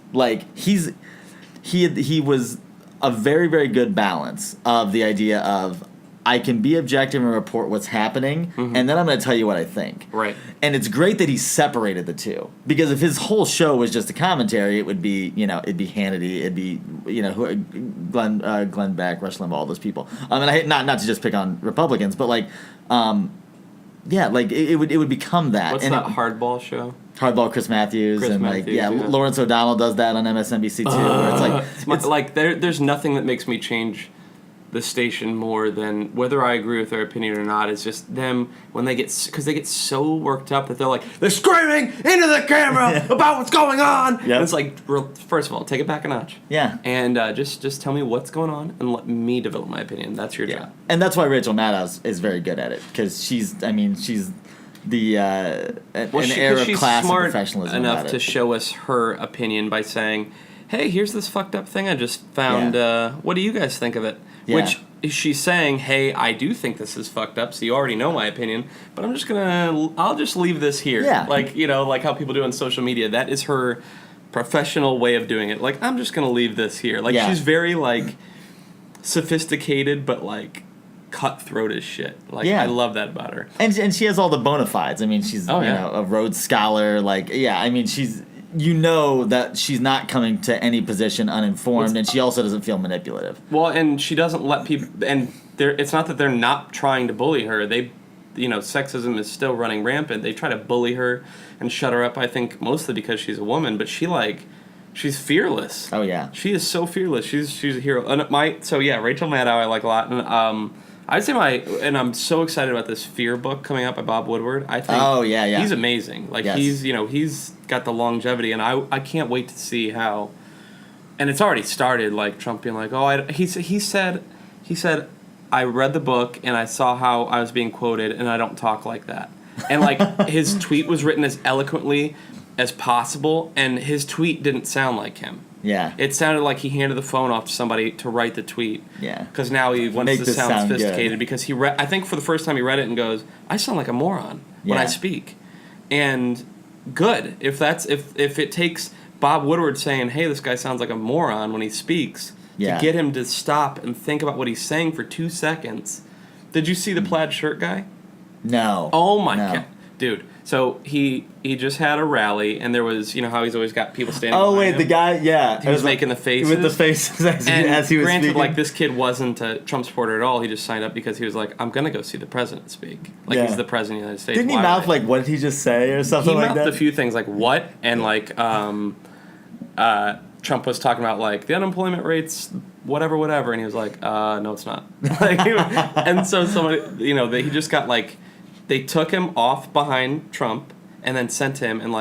he was a very, very good balance of the idea of I can be objective and report what's happening, and then I'm going to tell you what I think. Right. And it's great that he separated the two, because if his whole show was just a commentary, it would be it'd be Hannity, it'd be Glenn Beck, Rush Limbaugh, all those people. And I hate not to just pick on Republicans, but it would become that. What's that Hardball show? Hardball, Chris Matthews, yeah. Lawrence O'Donnell does that on MSNBC too. Where it's there's nothing that makes me change the station more than whether I agree with their opinion or not. It's just them when they get so worked up that they're screaming into the camera about what's going on. Yep. And it's first of all, take it back a notch. Yeah. And just tell me what's going on and let me develop my opinion. That's your job. And that's why Rachel Maddow is very good at it, because she's the an era of class and professionalism enough to show us her opinion by saying, hey, here's this fucked up thing I just found. What do you guys think of it? Yeah. Which she's saying, hey, I do think this is fucked up, so you already know my opinion, but I'll just leave this here. Yeah. Like, like how people do on social media. That is her professional way of doing it. Like, I'm just going to leave this here. Like, she's very, like, sophisticated, but, like, cutthroat as shit. Like, I love that about her. And she has all the bona fides. I mean, she's, a Rhodes Scholar. Like, I mean, she's... that she's not coming to any position uninformed, and she also doesn't feel manipulative. Well, and she doesn't let people... And it's not that they're not trying to bully her. They... sexism is still running rampant. They try to bully her and shut her up, I think, mostly because she's a woman. But she's fearless. Oh, yeah. She is so fearless. She's a hero. And Rachel Maddow I like a lot. And I'd say and I'm so excited about this Fear book coming up by Bob Woodward. I think he's amazing. Like, he's got the longevity, and I can't wait to see how... And it's already started, like, Trump being like, he said, I read the book, and I saw how I was being quoted, and I don't talk like that. And, like, his tweet was written as eloquently as possible, and his tweet didn't sound like him. Yeah. It sounded like he handed the phone off to somebody to write the tweet. Yeah. Because now he wants to sound sophisticated. Good. Because I think for the first time he read it and goes, I sound like a moron when I speak. And good. If it takes Bob Woodward saying, hey, this guy sounds like a moron when he speaks, to get him to stop and think about what he's saying for 2 seconds. Did you see the plaid shirt guy? No. Oh my God. Dude. So he just had a rally, and there was, how he's always got people standing behind him. The guy, He was making the faces. With the faces as he was granted, speaking. like, this kid wasn't a Trump supporter at all. He just signed up because he was like, I'm going to go see the president speak. Like, he's the president of the United States. Didn't he mouth, like, what did he just say or something like that? He mouthed a few things, like, what? And, like, Trump was talking about, like, the unemployment rate's whatever, and he was like, no, it's not. And so somebody, he just got, like... They took him off behind Trump and then sent him, and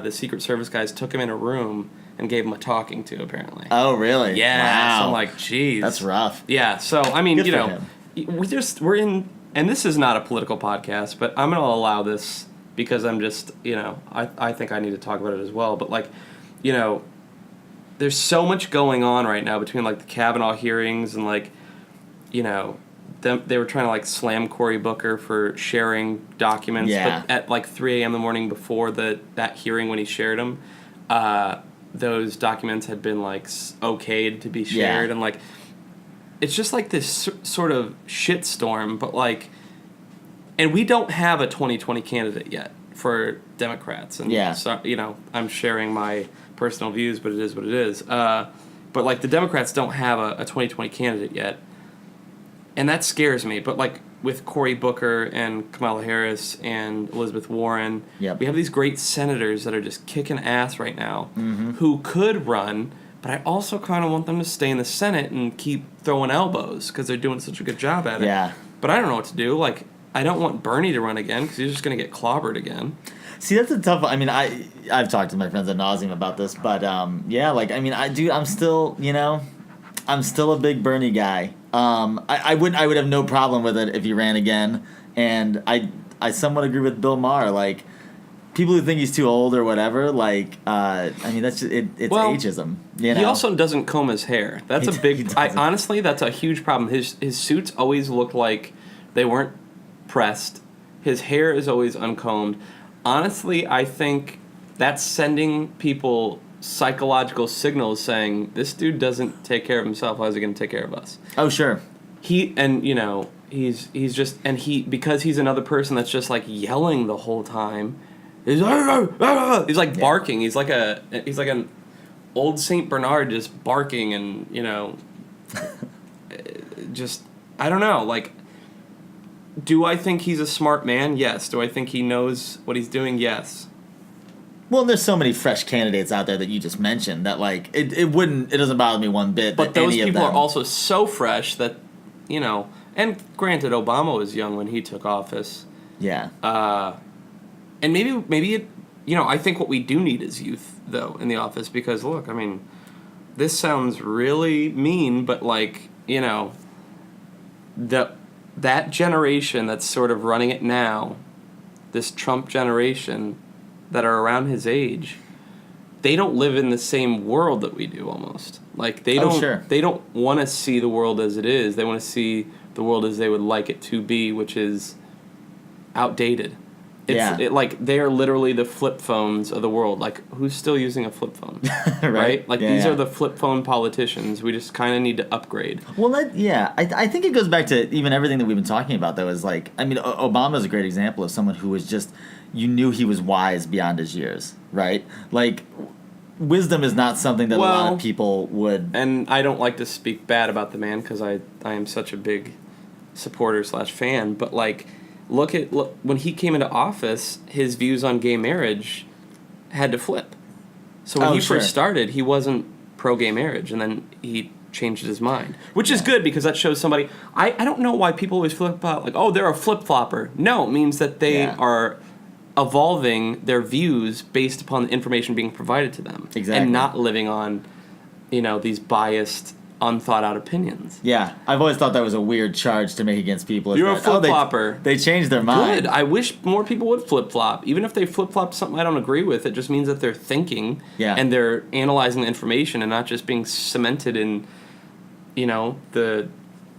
the Secret Service guys took him in a room and gave him a talking to, apparently. Oh, really? Yeah. Wow. So I'm like, geez. That's rough. Yeah. So, I mean, Good for we're in, and this is not a political podcast, but I'm going to allow this because I'm just, I think I need to talk about it as well. But, like, there's so much going on right now between, like, the Kavanaugh hearings and, like, they were trying to, like, slam Cory Booker for sharing documents, but at like 3 a.m. the morning before that hearing when he shared them, those documents had been, like, okayed to be shared, and, like, it's just like this sort of shitstorm, but, like, and we don't have a 2020 candidate yet for Democrats, and so, I'm sharing my personal views, but it is what it is. But, like, the Democrats don't have a 2020 candidate yet. And that scares me. But, like, with Cory Booker and Kamala Harris and Elizabeth Warren, we have these great senators that are just kicking ass right now who could run, but I also kind of want them to stay in the Senate and keep throwing elbows because they're doing such a good job at it. Yeah. But I don't know what to do. Like, I don't want Bernie to run again because he's just going to get clobbered again. See, that's a tough one. I mean, I've talked to my friends ad nauseum about this, but, I'm still, I'm still a big Bernie guy. I would have no problem with it if he ran again, and I somewhat agree with Bill Maher. Like, people who think he's too old or whatever, like, that's just, it's ageism. He also doesn't comb his hair. That's a big. Honestly, that's a huge problem. His suits always look like they weren't pressed. His hair is always uncombed. Honestly, I think that's sending people psychological signals saying this dude doesn't take care of himself. How is he going to take care of us? Oh, sure. He's just, and because he's another person that's just, like, yelling the whole time. He's like barking. He's like an old Saint Bernard just barking, and just, I don't know. Like, do I think he's a smart man? Yes. Do I think he knows what he's doing? Yes. Well, there's so many fresh candidates out there that you just mentioned that, like, it doesn't bother me one bit. But those people are also so fresh that, and granted, Obama was young when he took office. Yeah. And maybe it, I think what we do need is youth, though, in the office, because, look, I mean, this sounds really mean, but, like, that generation that's sort of running it now, this Trump generation that are around his age, they don't live in the same world that we do almost. Like they Oh, don't sure. they don't want to see the world as it is. They want to see the world as they would like it to be, which is outdated. Like they are literally the flip phones of the world. Like who's still using a flip phone? Right? Like these are the flip phone politicians. We just kind of need to upgrade. Well, I think it goes back to even everything that we've been talking about, though, is like, I mean, Obama's a great example of someone who was just, you knew he was wise beyond his years, right? Like, wisdom is not something that a lot of people would... And I don't like to speak bad about the man because I am such a big supporter / fan, but like... Look when he came into office, his views on gay marriage had to flip. So when he first started, he wasn't pro-gay marriage, and then he changed his mind, which is good because that shows somebody. I don't know why people always flip out like, oh, they're a flip-flopper. No, it means that they are evolving their views based upon the information being provided to them, and not living on, these biased, unthought out opinions. Yeah, I've always thought that was a weird charge to make against people. You're a flip-flopper. They changed their mind. Good. I wish more people would flip-flop. Even if they flip-flop something I don't agree with, it just means that they're thinking and they're analyzing the information and not just being cemented in, the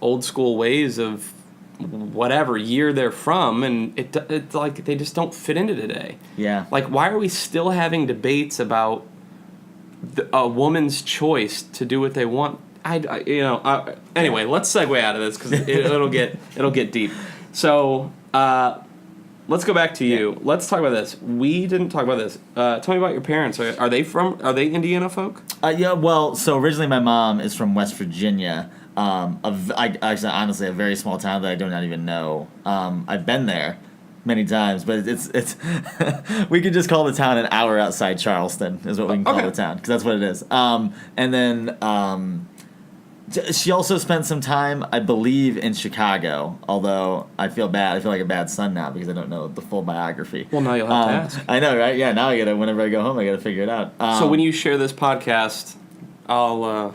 old school ways of whatever year they're from, and it's like they just don't fit into today. Yeah. Like, why are we still having debates about a woman's choice to do what they want? Anyway, let's segue out of this because it'll get deep. So let's go back to you. Yeah. Let's talk about this. We didn't talk about this. Tell me about your parents. Are they Indiana folk? Yeah. Well, so originally my mom is from West Virginia. Honestly, a very small town that I do not even know. I've been there many times, but it's we could just call the town an hour outside Charleston is what we can call the town because that's what it is. And then. She also spent some time, I believe, in Chicago, although I feel bad. I feel like a bad son now because I don't know the full biography. Well, now you'll have to ask. I know, right? Yeah, now whenever I go home, I gotta figure it out. So when you share this podcast, I'll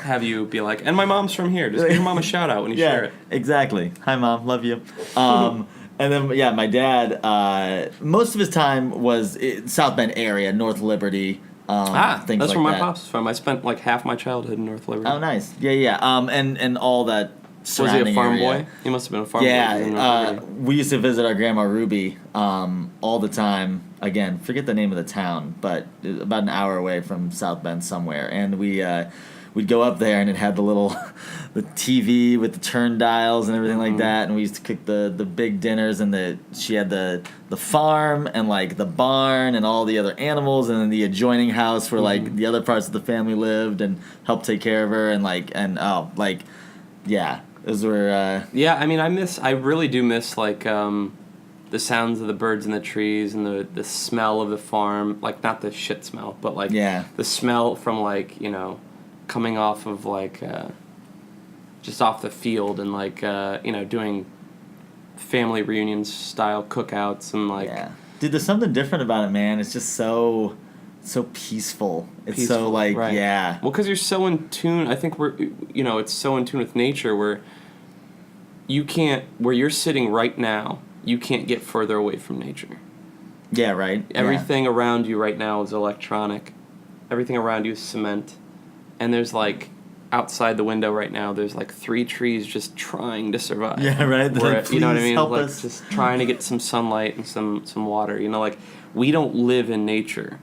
have you be like, and my mom's from here. Just give your mom a shout out when you share it. Exactly. Hi, Mom. Love you. And then, my dad, most of his time was South Bend area, North Liberty, that's like where my pops is from. I spent like half my childhood in North Liberty. Oh, nice. Yeah. And all that surrounding Was he a farm area. boy? He must have been a farm boy. Yeah. We used to visit our grandma Ruby all the time. Again, forget the name of the town, but about an hour away from South Bend somewhere. And we'd go up there, and it had the TV with the turn dials and everything like that. And we used to cook the big dinners, and she had the farm and like the barn and all the other animals, and then the adjoining house where like the other parts of the family lived and helped take care of her, and those were. I mean, I really do miss like the sounds of the birds in the trees and the smell of the farm, like not the shit smell, but like the smell from like coming off of like just off the field and like doing family reunion style cookouts and like dude, there's something different about it, man. It's just so peaceful. It's so like well, because you're so in tune. I think it's so in tune with nature where you're sitting right now, you can't get further away from nature. Yeah, right. Everything around you right now is electronic. Everything around you is cement. And there's like outside the window right now, there's like 3 trees just trying to survive. Yeah, right. Like, you know what I mean? Help like us. Just trying to get some sunlight and some water. Like we don't live in nature.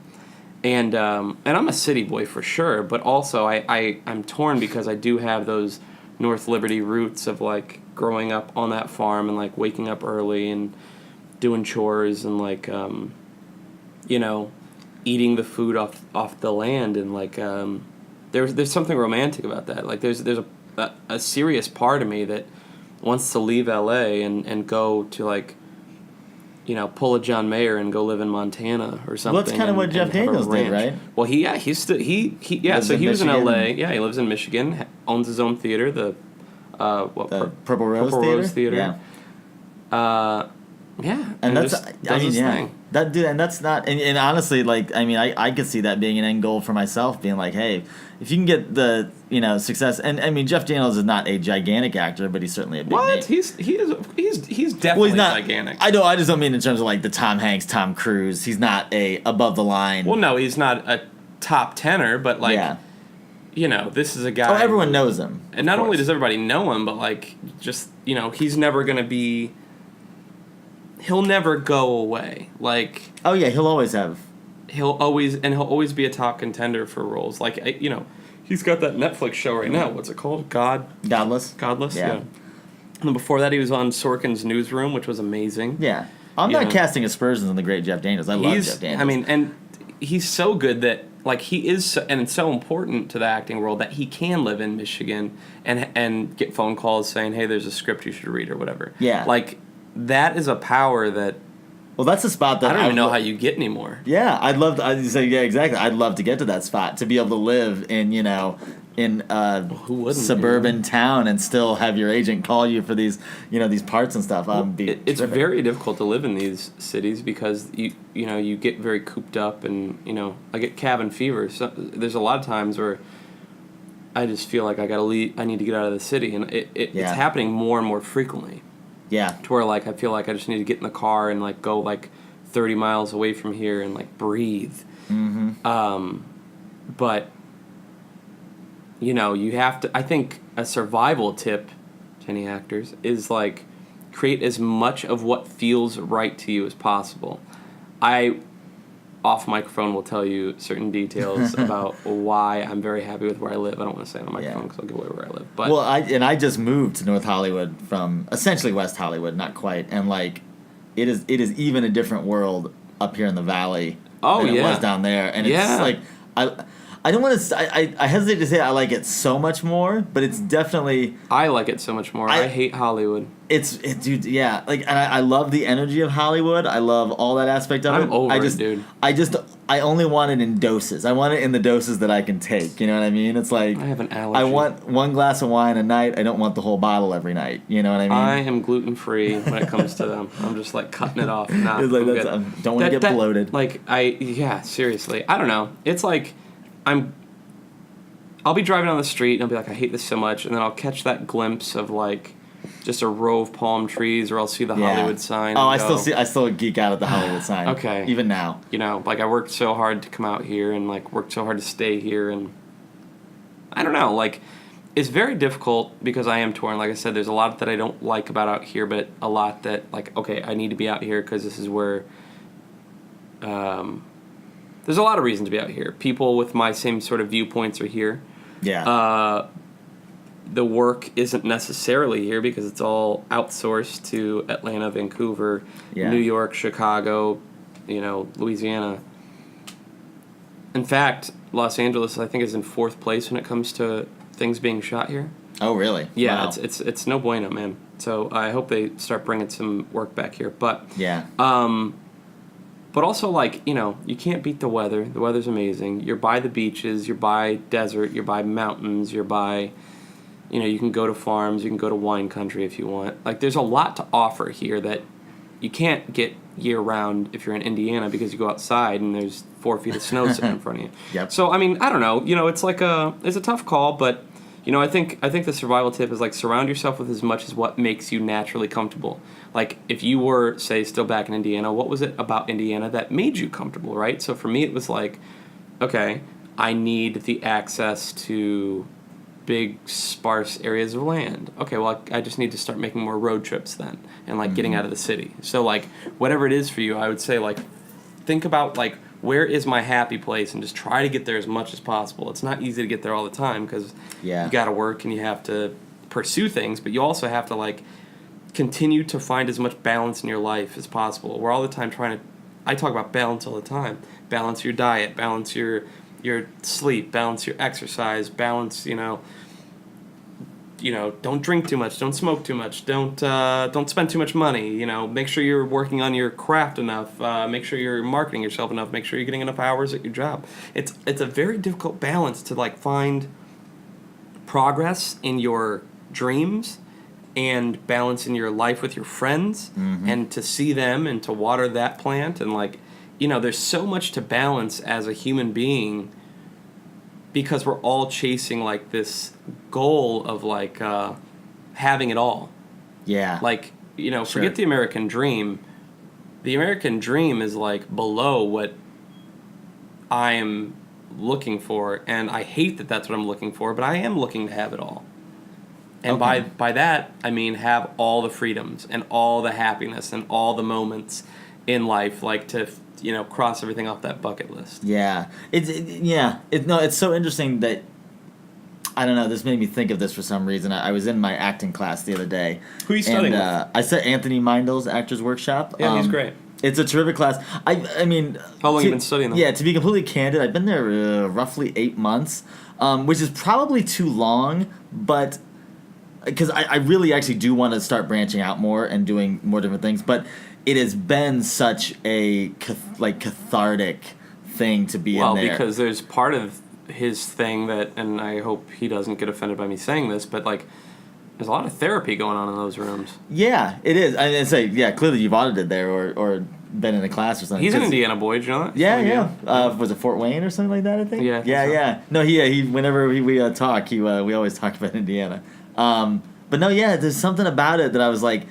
And I'm a city boy for sure, but also I'm torn because I do have those North Liberty roots of like growing up on that farm and like waking up early and doing chores and like eating the food off the land and like there's something romantic about that. Like there's a serious part of me that wants to leave LA and go to like pull a John Mayer and go live in Montana or something. Well, that's kind of what Jeff Daniels did, right? Well, he was in LA. Yeah, he lives in Michigan, owns his own theater, the Purple Rose Theater. Yeah. And that's his thing. And that's not, and honestly, like, I mean, I could see that being an end goal for myself, being like, hey, if you can get the, success, and I mean, Jeff Daniels is not a gigantic actor, but he's certainly a big name. He's definitely he's not gigantic. I just don't mean in terms of like the Tom Hanks, Tom Cruise. He's not a above the line. Well, no, he's not a top tenor, but like, this is a guy. Oh, everyone knows him. And not only does everybody know him, but like, just, he's never gonna be. He'll never go away. Like, oh yeah, he'll always be a top contender for roles. Like, he's got that Netflix show right now. What's it called? Godless. Yeah. And before that, he was on Sorkin's Newsroom, which was amazing. Yeah, I'm not casting aspersions on the great Jeff Daniels. I love Jeff Daniels. I mean, and he's so good that like he is, and it's so important to the acting world that he can live in Michigan and get phone calls saying, "Hey, there's a script you should read" or whatever. Yeah, like. That is a power that. Well, that's a spot that I don't even know how you get anymore. Yeah, I'd love to. I'd say, yeah, exactly. I'd love to get to that spot, to be able to live in suburban town and still have your agent call you for these these parts and stuff. It's very difficult to live in these cities because you get very cooped up and I get cabin fever. So there's a lot of times where I just feel like I gotta leave. I need to get out of the city, and it's happening more and more frequently. Yeah. To where, like, I feel like I just need to get in the car and, like, go, like, 30 miles away from here and, like, breathe. Mm-hmm. But, you have to... I think a survival tip to any actors is, like, create as much of what feels right to you as possible. I, off microphone, will tell you certain details about why I'm very happy with where I live. I don't want to say it on the microphone because I'll give away where I live. But I just moved to North Hollywood from essentially West Hollywood, not quite, and like it is even a different world up here in the valley than it was down there, and it's like I don't want to. I hesitate to say I like it so much more, but it's definitely. I like it so much more. I hate Hollywood. Dude, yeah. Like, and I love the energy of Hollywood. I love all that aspect of it. I'm over it, dude. I only want it in doses. I want it in the doses that I can take. You know what I mean? It's like I have an allergy. I want one glass of wine a night. I don't want the whole bottle every night. You know what I mean? I am gluten free when it comes to them. I'm just like cutting it off. Nah, it's like don't want to get bloated. Like seriously. I don't know. It's like I'll be driving down the street and I'll be like, I hate this so much, and then I'll catch that glimpse of like just a row of palm trees, or I'll see the Hollywood sign. Oh, I still geek out at the Hollywood sign. Okay. Even now. Like I worked so hard to come out here and like worked so hard to stay here, and I don't know, like it's very difficult because I am torn. Like I said, there's a lot that I don't like about out here, but a lot that like, okay, I need to be out here because this is where there's a lot of reason to be out here. People with my same sort of viewpoints are here. Yeah. The work isn't necessarily here because it's all outsourced to Atlanta, Vancouver, New York, Chicago, Louisiana. In fact, Los Angeles, I think, is in 4th place when it comes to things being shot here. Oh, really? Yeah, wow. it's no bueno, man. So I hope they start bringing some work back here. But yeah. But also, like, you can't beat the weather. The weather's amazing. You're by the beaches. You're by desert. You're by mountains. You're by, you can go to farms. You can go to wine country if you want. Like, there's a lot to offer here that you can't get year-round if you're in Indiana because you go outside and there's 4 feet of snow sitting in front of you. Yep. So, I mean, I don't know. It's like it's a tough call, but, I think the survival tip is, like, surround yourself with as much as what makes you naturally comfortable. Like, if you were, say, still back in Indiana, what was it about Indiana that made you comfortable, right? So for me, it was like, okay, I need the access to big, sparse areas of land. Okay, well, I just need to start making more road trips then and, like, getting out of the city. So, like, whatever it is for you, I would say, like, think about, like, where is my happy place and just try to get there as much as possible. It's not easy to get there all the time because you got to work and you have to pursue things, but you also have to, like, continue to find as much balance in your life as possible. We're all the time I talk about balance all the time. Balance your diet, balance your sleep, balance your exercise, balance, don't drink too much, don't smoke too much, don't spend too much money, make sure you're working on your craft enough, make sure you're marketing yourself enough, make sure you're getting enough hours at your job. It's a very difficult balance to like find progress in your dreams and balance in your life with your friends and to see them and to water that plant and like there's so much to balance as a human being because we're all chasing, like, this goal of, like, having it all. Yeah. Like, Sure. forget the American dream. The American dream is, like, below what I am looking for, and I hate that that's what I'm looking for, but I am looking to have it all. And Okay. by that, I mean have all the freedoms and all the happiness and all the moments in life, like to, cross everything off that bucket list. Yeah. It's so interesting that, I don't know, this made me think of this for some reason. I was in my acting class the other day. Who are you studying with? I said Anthony Mindel's Actors Workshop. Yeah, he's great. It's a terrific class. I mean... How long have you been studying them? Yeah, to be completely candid, I've been there roughly 8 months, which is probably too long, but... Because I really actually do want to start branching out more and doing more different things, but it has been such a cathartic thing to be in there. Well, because there's part of his thing that, and I hope he doesn't get offended by me saying this, but, like, there's a lot of therapy going on in those rooms. Yeah, it is. I say, clearly you've audited there or been in a class or something. He's an Indiana boy, do you know that? Yeah. Was it Fort Wayne or something like that, I think? Yeah. Yeah. No, he whenever we talk, we always talk about Indiana. But no, there's something about it that I was like,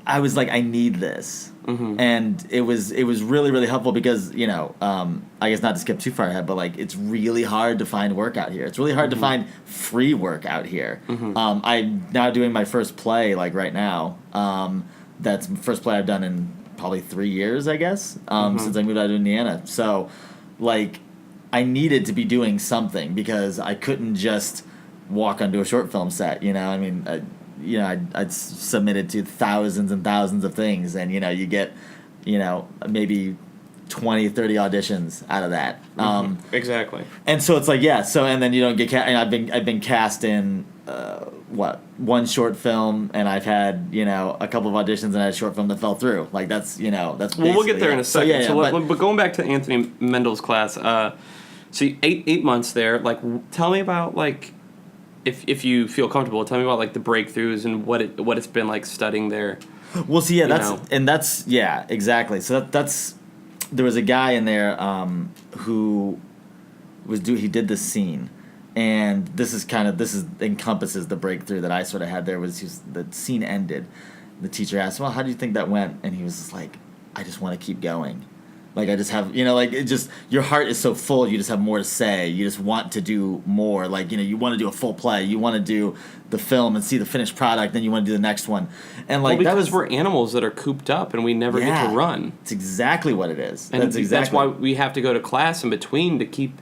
I need this. Mm-hmm. And it was really, really helpful because, I guess not to skip too far ahead, but, like, it's really hard to find work out here. It's really hard to find free work out here. Mm-hmm. I'm now doing my first play, like, right now. That's the first play I've done in probably 3 years, I guess, since I moved out of Indiana. So, like, I needed to be doing something because I couldn't just walk onto a short film set, I mean, I'd submitted to thousands and thousands of things, and, you get, maybe 20, 30 auditions out of that. Exactly. And so it's like, and then you don't get cast, and I've been cast in, one short film, and I've had, a couple of auditions, and I had a short film that fell through. Like, that's Well, we'll get there in a second. But going back to Anthony Mendel's class, so 8 months there, like, tell me about, like, if you feel comfortable, tell me about, like, the breakthroughs and what it's been like studying there. Well, see, that's exactly. So that's there was a guy in there who he did this scene, and this encompasses the breakthrough that I sort of had there. The scene ended, the teacher asked, "Well, how do you think that went?" And he was just like, "I just want to keep going." Like, I just have, like, it just, your heart is so full, you just have more to say. You just want to do more. Like, you want to do a full play. You want to do the film and see the finished product, then you want to do the next one. And, like, because we're animals that are cooped up and we never get to run. It's exactly what it is. And that's why we have to go to class in between to keep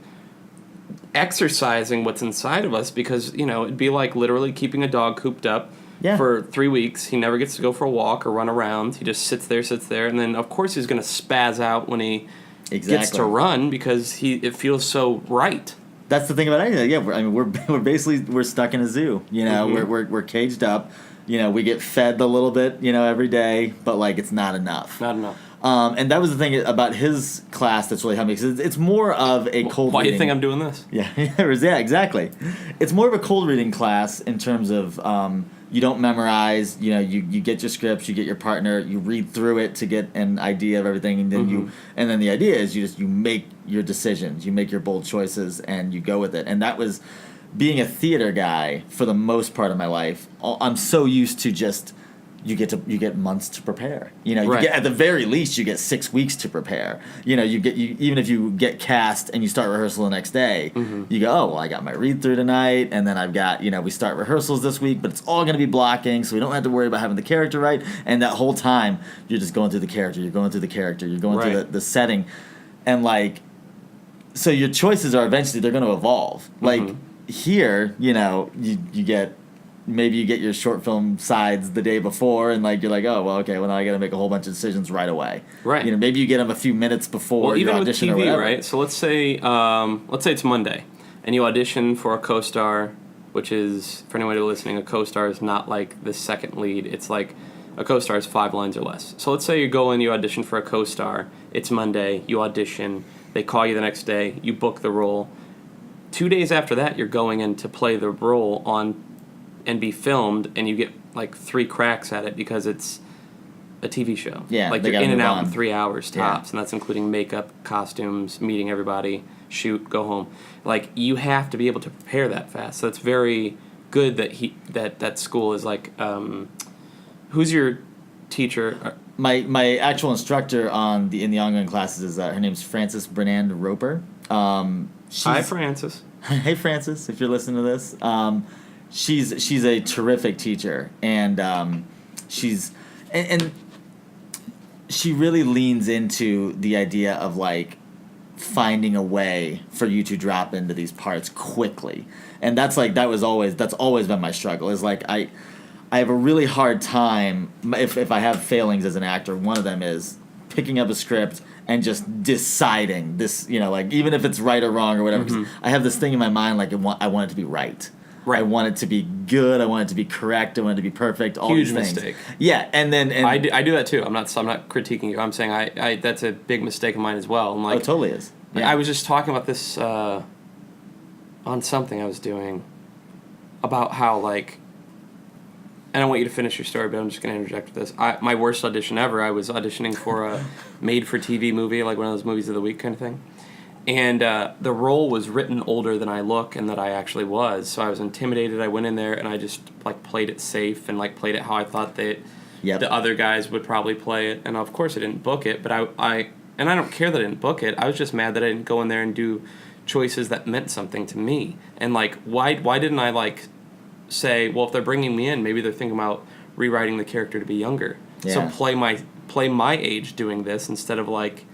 exercising what's inside of us because, it'd be like literally keeping a dog cooped up. Yeah. For 3 weeks, he never gets to go for a walk or run around. He just sits there, and then of course he's going to spaz out when he gets to run because it feels so right. That's the thing about anything. Yeah, we're basically stuck in a zoo. We're caged up. We get fed a little bit, every day, but, like, it's not enough. Not enough. And that was the thing about his class that's really helped me because it's more of a cold. Why reading. do you think I'm doing this? Yeah, exactly. It's more of a cold reading class in terms of. You don't memorize, you get your scripts, you get your partner, you read through it to get an idea of everything, and then then the idea is you make your decisions, you make your bold choices, and you go with it. And that was being a theater guy for the most part of my life. I'm so used to just you get months to prepare. You get, at the very least you get 6 weeks to prepare. Even if you get cast and you start rehearsal the next day, you go, oh well, I got my read through tonight, and then I've got we start rehearsals this week, but it's all going to be blocking, so we don't have to worry about having the character right. And that whole time you're just going through the character, you're going through through the setting, and like, so your choices are eventually they're going to evolve. Like here, you get. Maybe you get your short film sides the day before, and like you're like, oh well, okay, well now I got to make a whole bunch of decisions right away. Right. Maybe you get them a few minutes before your audition with TV, or whatever. right? So let's say it's Monday, and you audition for a co-star, which is for anybody listening, a co-star is not like the second lead. It's like a co-star is 5 lines or less. So let's say you go in, you audition for a co-star. It's Monday, you audition. They call you the next day. You book the role. 2 days after that, you're going in to play the role and be filmed, and you get like 3 cracks at it because it's a TV show. Yeah, like they you're gotta in and move out on. in 3 hours tops, Yeah. and that's including makeup, costumes, meeting everybody, shoot, go home. Like you have to be able to prepare that fast. So it's very good that that school is like. Who's your teacher? My actual instructor in the ongoing classes is her name's Frances Bernand Roper. Hi, Francis. Hey Frances, if you're listening to this, she's a terrific teacher, and she's and she really leans into the idea of like finding a way for you to drop into these parts quickly, and that's always been my struggle. Is like I have a really hard time if I have failings as an actor. One of them is picking up a script and just deciding this, like even if it's right or wrong or whatever. 'Cause I have this thing in my mind like I want it to be right. Right. I want it to be good. I want it to be correct. I want it to be perfect. All Huge these things. mistake. Yeah, and I do that too. I'm not critiquing you. I'm saying I that's a big mistake of mine as well. And like, it totally is. Yeah. I was just talking about this on something I was doing about how like. And I want you to finish your story, but I'm just going to interject with this. My worst audition ever, I was auditioning for a made-for-TV movie, like one of those movies of the week kind of thing. And the role was written older than I look and that I actually was. So I was intimidated. I went in there and I just like played it safe and like played it how I thought that the other guys would probably play it. And of course I didn't book it, but I don't care that I didn't book it. I was just mad that I didn't go in there and do choices that meant something to me. And like, why didn't I like... say, well, if they're bringing me in, maybe they're thinking about rewriting the character to be younger. Yeah. So play my age doing this instead of like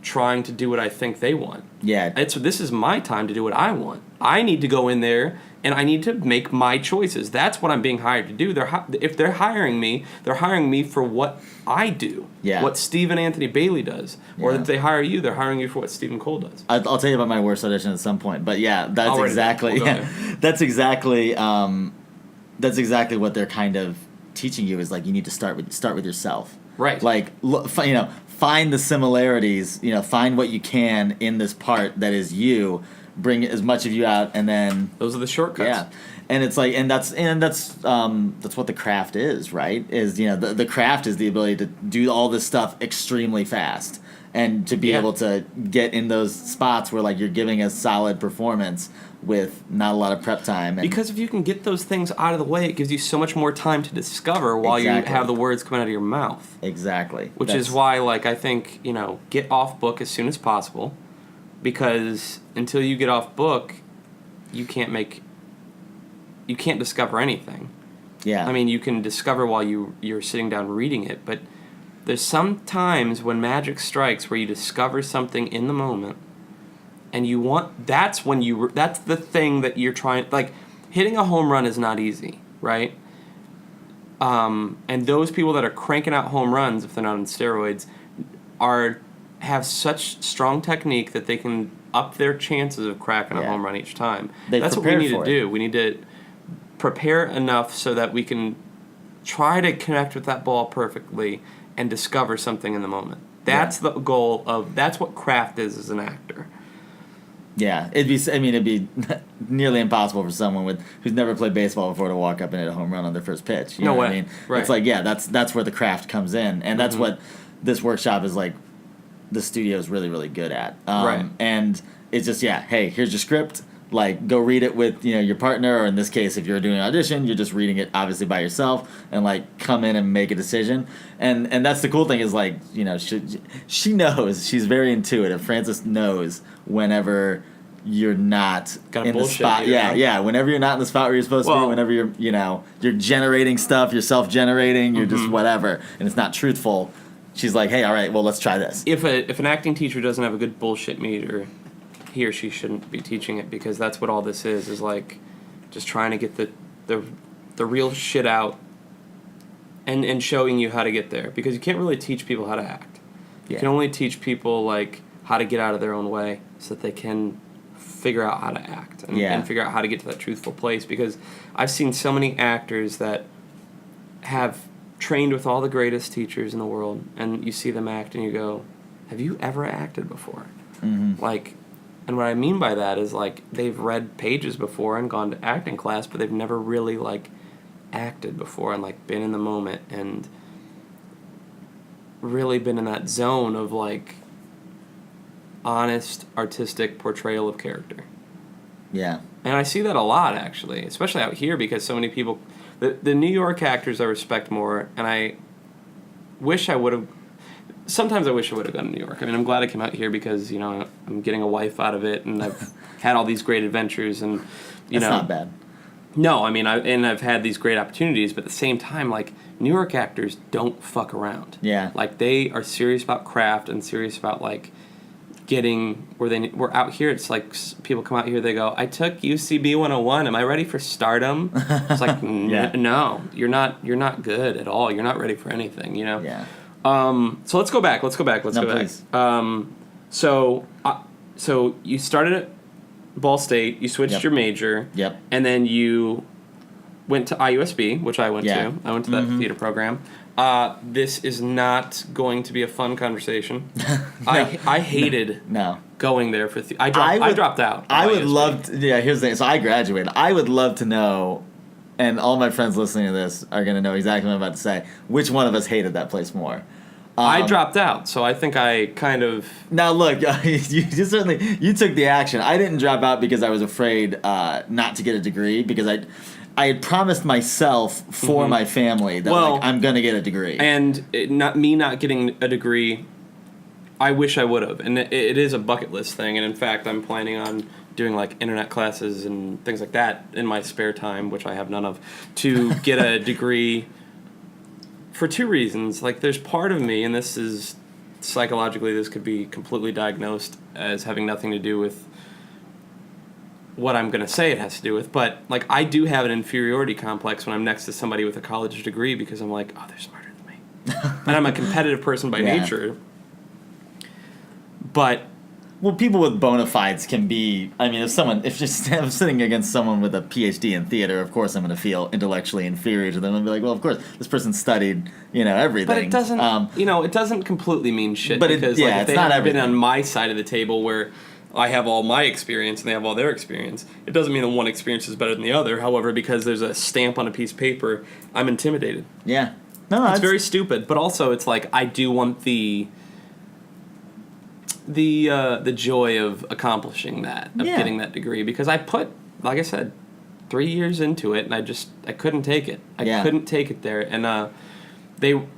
trying to do what I think they want. Yeah. This is my time to do what I want. I need to go in there and I need to make my choices. That's what I'm being hired to do. If they're hiring me for what I do. Yeah. What Stephen Anthony Bailey does. Or if they hire you, they're hiring you for what Stephen Cole does. I'll tell you about my worst audition at some point, but yeah, that's exactly that's exactly what they're kind of teaching you is like you need to start with yourself. Right. Like find the similarities, find what you can in this part that is you, bring as much of you out, and then those are the shortcuts. Yeah. And it's like, and that's what the craft is, right? Is the craft is the ability to do all this stuff extremely fast and to be able to get in those spots where like you're giving a solid performance with not a lot of prep time. Because if you can get those things out of the way, it gives you so much more time to discover while you have the words coming out of your mouth. Exactly. Which is why, like, I think get off book as soon as possible, because until you get off book, you can't discover anything. Yeah. I mean, you can discover while you're sitting down reading it, but there's some times when magic strikes where you discover something in the moment, and that's the thing that you're trying, like, hitting a home run is not easy, right? And those people that are cranking out home runs, if they're not on steroids, have such strong technique that they can up their chances of cracking a home run each time. That's what we need to do. We need to prepare enough so that we can try to connect with that ball perfectly and discover something in the moment. That's the goal that's what craft is as an actor. Yeah, it'd be nearly impossible for someone who's never played baseball before to walk up and hit a home run on their first pitch. You know what I mean? Right. It's like, that's where the craft comes in, and that's what this workshop is like. The studio is really, really good at. Right. And it's just, hey, here's your script. Like, go read it with your partner, or in this case, if you're doing an audition, you're just reading it obviously by yourself, and like come in and make a decision. And that's the cool thing is like she knows, she's very intuitive. Frances knows whenever you're not in the spot. Whenever you're not in the spot where you're supposed to be, whenever you're generating stuff, you're self-generating, you're just whatever, and it's not truthful. She's like, hey, all right, well, let's try this. If an acting teacher doesn't have a good bullshit meter, he or she shouldn't be teaching it, because that's what all this is like just trying to get the real shit out and showing you how to get there, because you can't really teach people how to act. You can only teach people like how to get out of their own way so that they can figure out how to act and figure out how to get to that truthful place, because I've seen so many actors that have trained with all the greatest teachers in the world, and you see them act and you go, have you ever acted before? Like, and what I mean by that is like they've read pages before and gone to acting class, but they've never really like acted before and like been in the moment, and really been in that zone of like honest artistic portrayal of character. Yeah. And I see that a lot, actually, especially out here, because so many people... The New York actors I respect more, and I wish I would have... Sometimes I wish I would have gone to New York. I mean, I'm glad I came out here because, you know, I'm getting a wife out of it, and I've had all these great adventures, and, you know... That's not bad. No, I mean, I've had these great opportunities, but at the same time, like, New York actors don't fuck around. Yeah. Like, they are serious about craft and serious about, like... getting we're out here, it's like people come out here, they go, I took UCB 101, am I ready for stardom? It's like, no, you're not good at all, you're not ready for anything, you know? Yeah. So let's go back. Please. So you started at Ball State, you switched your major, and then you went to IUSB, which I went to. I went to that theater program. This is not going to be a fun conversation. No. I hated going there for I dropped out. I would love to, here's the thing. So I graduated. I would love to know, and all my friends listening to this are going to know exactly what I'm about to say, which one of us hated that place more. I dropped out, so I think I kind of... Now look, you took the action. I didn't drop out because I was afraid not to get a degree, because I had promised myself for my family that I'm going to get a degree. And not getting a degree, I wish I would have. And it is a bucket list thing. And in fact, I'm planning on doing like internet classes and things like that in my spare time, which I have none of, to get a degree for two reasons. Like, there's part of me, and this is psychologically, this could be completely diagnosed as having nothing to do with what I'm going to say it has to do with, but like, I do have an inferiority complex when I'm next to somebody with a college degree, because I'm like, oh, they're smarter than me. And I'm a competitive person by nature. But people with bona fides can be, I mean, if I'm sitting against someone with a PhD in theater, of course I'm going to feel intellectually inferior to them and be like, well, of course, this person studied, everything. But it doesn't, it doesn't completely mean shit, but because if they haven't been on my side of the table where I have all my experience and they have all their experience, it doesn't mean that one experience is better than the other. However, because there's a stamp on a piece of paper, I'm intimidated. Yeah. No, it's very stupid, but also it's like, I do want the joy of accomplishing that, of getting that degree, because I put, like I said, 3 years into it, and I couldn't take it. I couldn't take it there, and they were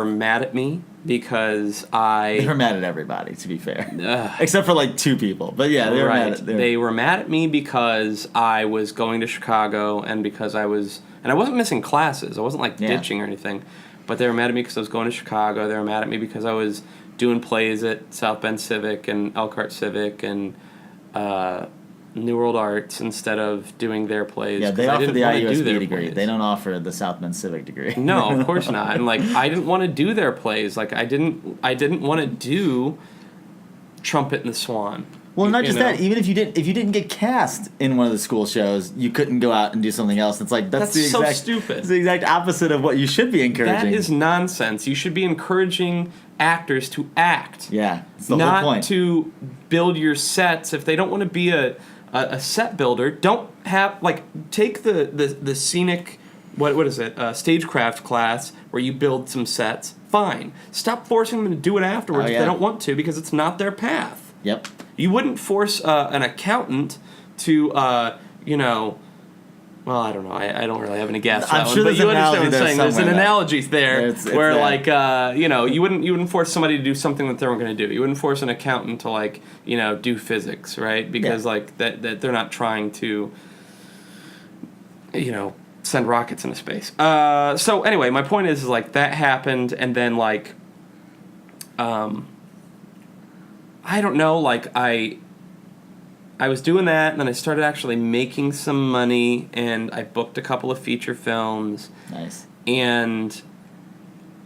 mad at me because they were mad at everybody, to be fair, except for like two people. But yeah, they were mad at they were mad at me because I was going to Chicago, and because I wasn't missing classes. I wasn't like ditching or anything. But they were mad at me because I was going to Chicago. They were mad at me because I was doing plays at South Bend Civic and Elkhart Civic and New World Arts instead of doing their plays. Yeah, they offer the IUSB degree. Plays. They don't offer the South Bend Civic degree. No, of course not. And like, I didn't want to do their plays. Like, I didn't want to do Trumpet and the Swan. Well, not just that. Even if you didn't get cast in one of the school shows, you couldn't go out and do something else. It's like that's so stupid. It's the exact opposite of what you should be encouraging. That is nonsense. You should be encouraging actors to act. Yeah, it's the whole point. Not to build your sets. If they don't want to be a set builder, don't have take the scenic what is it, stagecraft class where you build some sets. Fine. Stop forcing them to do it afterwards if they don't want to, because it's not their path. Yep. You wouldn't force an accountant to, well, I don't know. I don't really have any guess. I'm sure but you understand what I'm saying. There's an analogy there where, you wouldn't force somebody to do something that they weren't going to do. You wouldn't force an accountant to, do physics, right? Because, that they're not trying to, send rockets into space. So, anyway, my point is that happened, and then, I don't know, I was doing that, and then I started actually making some money, and I booked a couple of feature films. Nice. And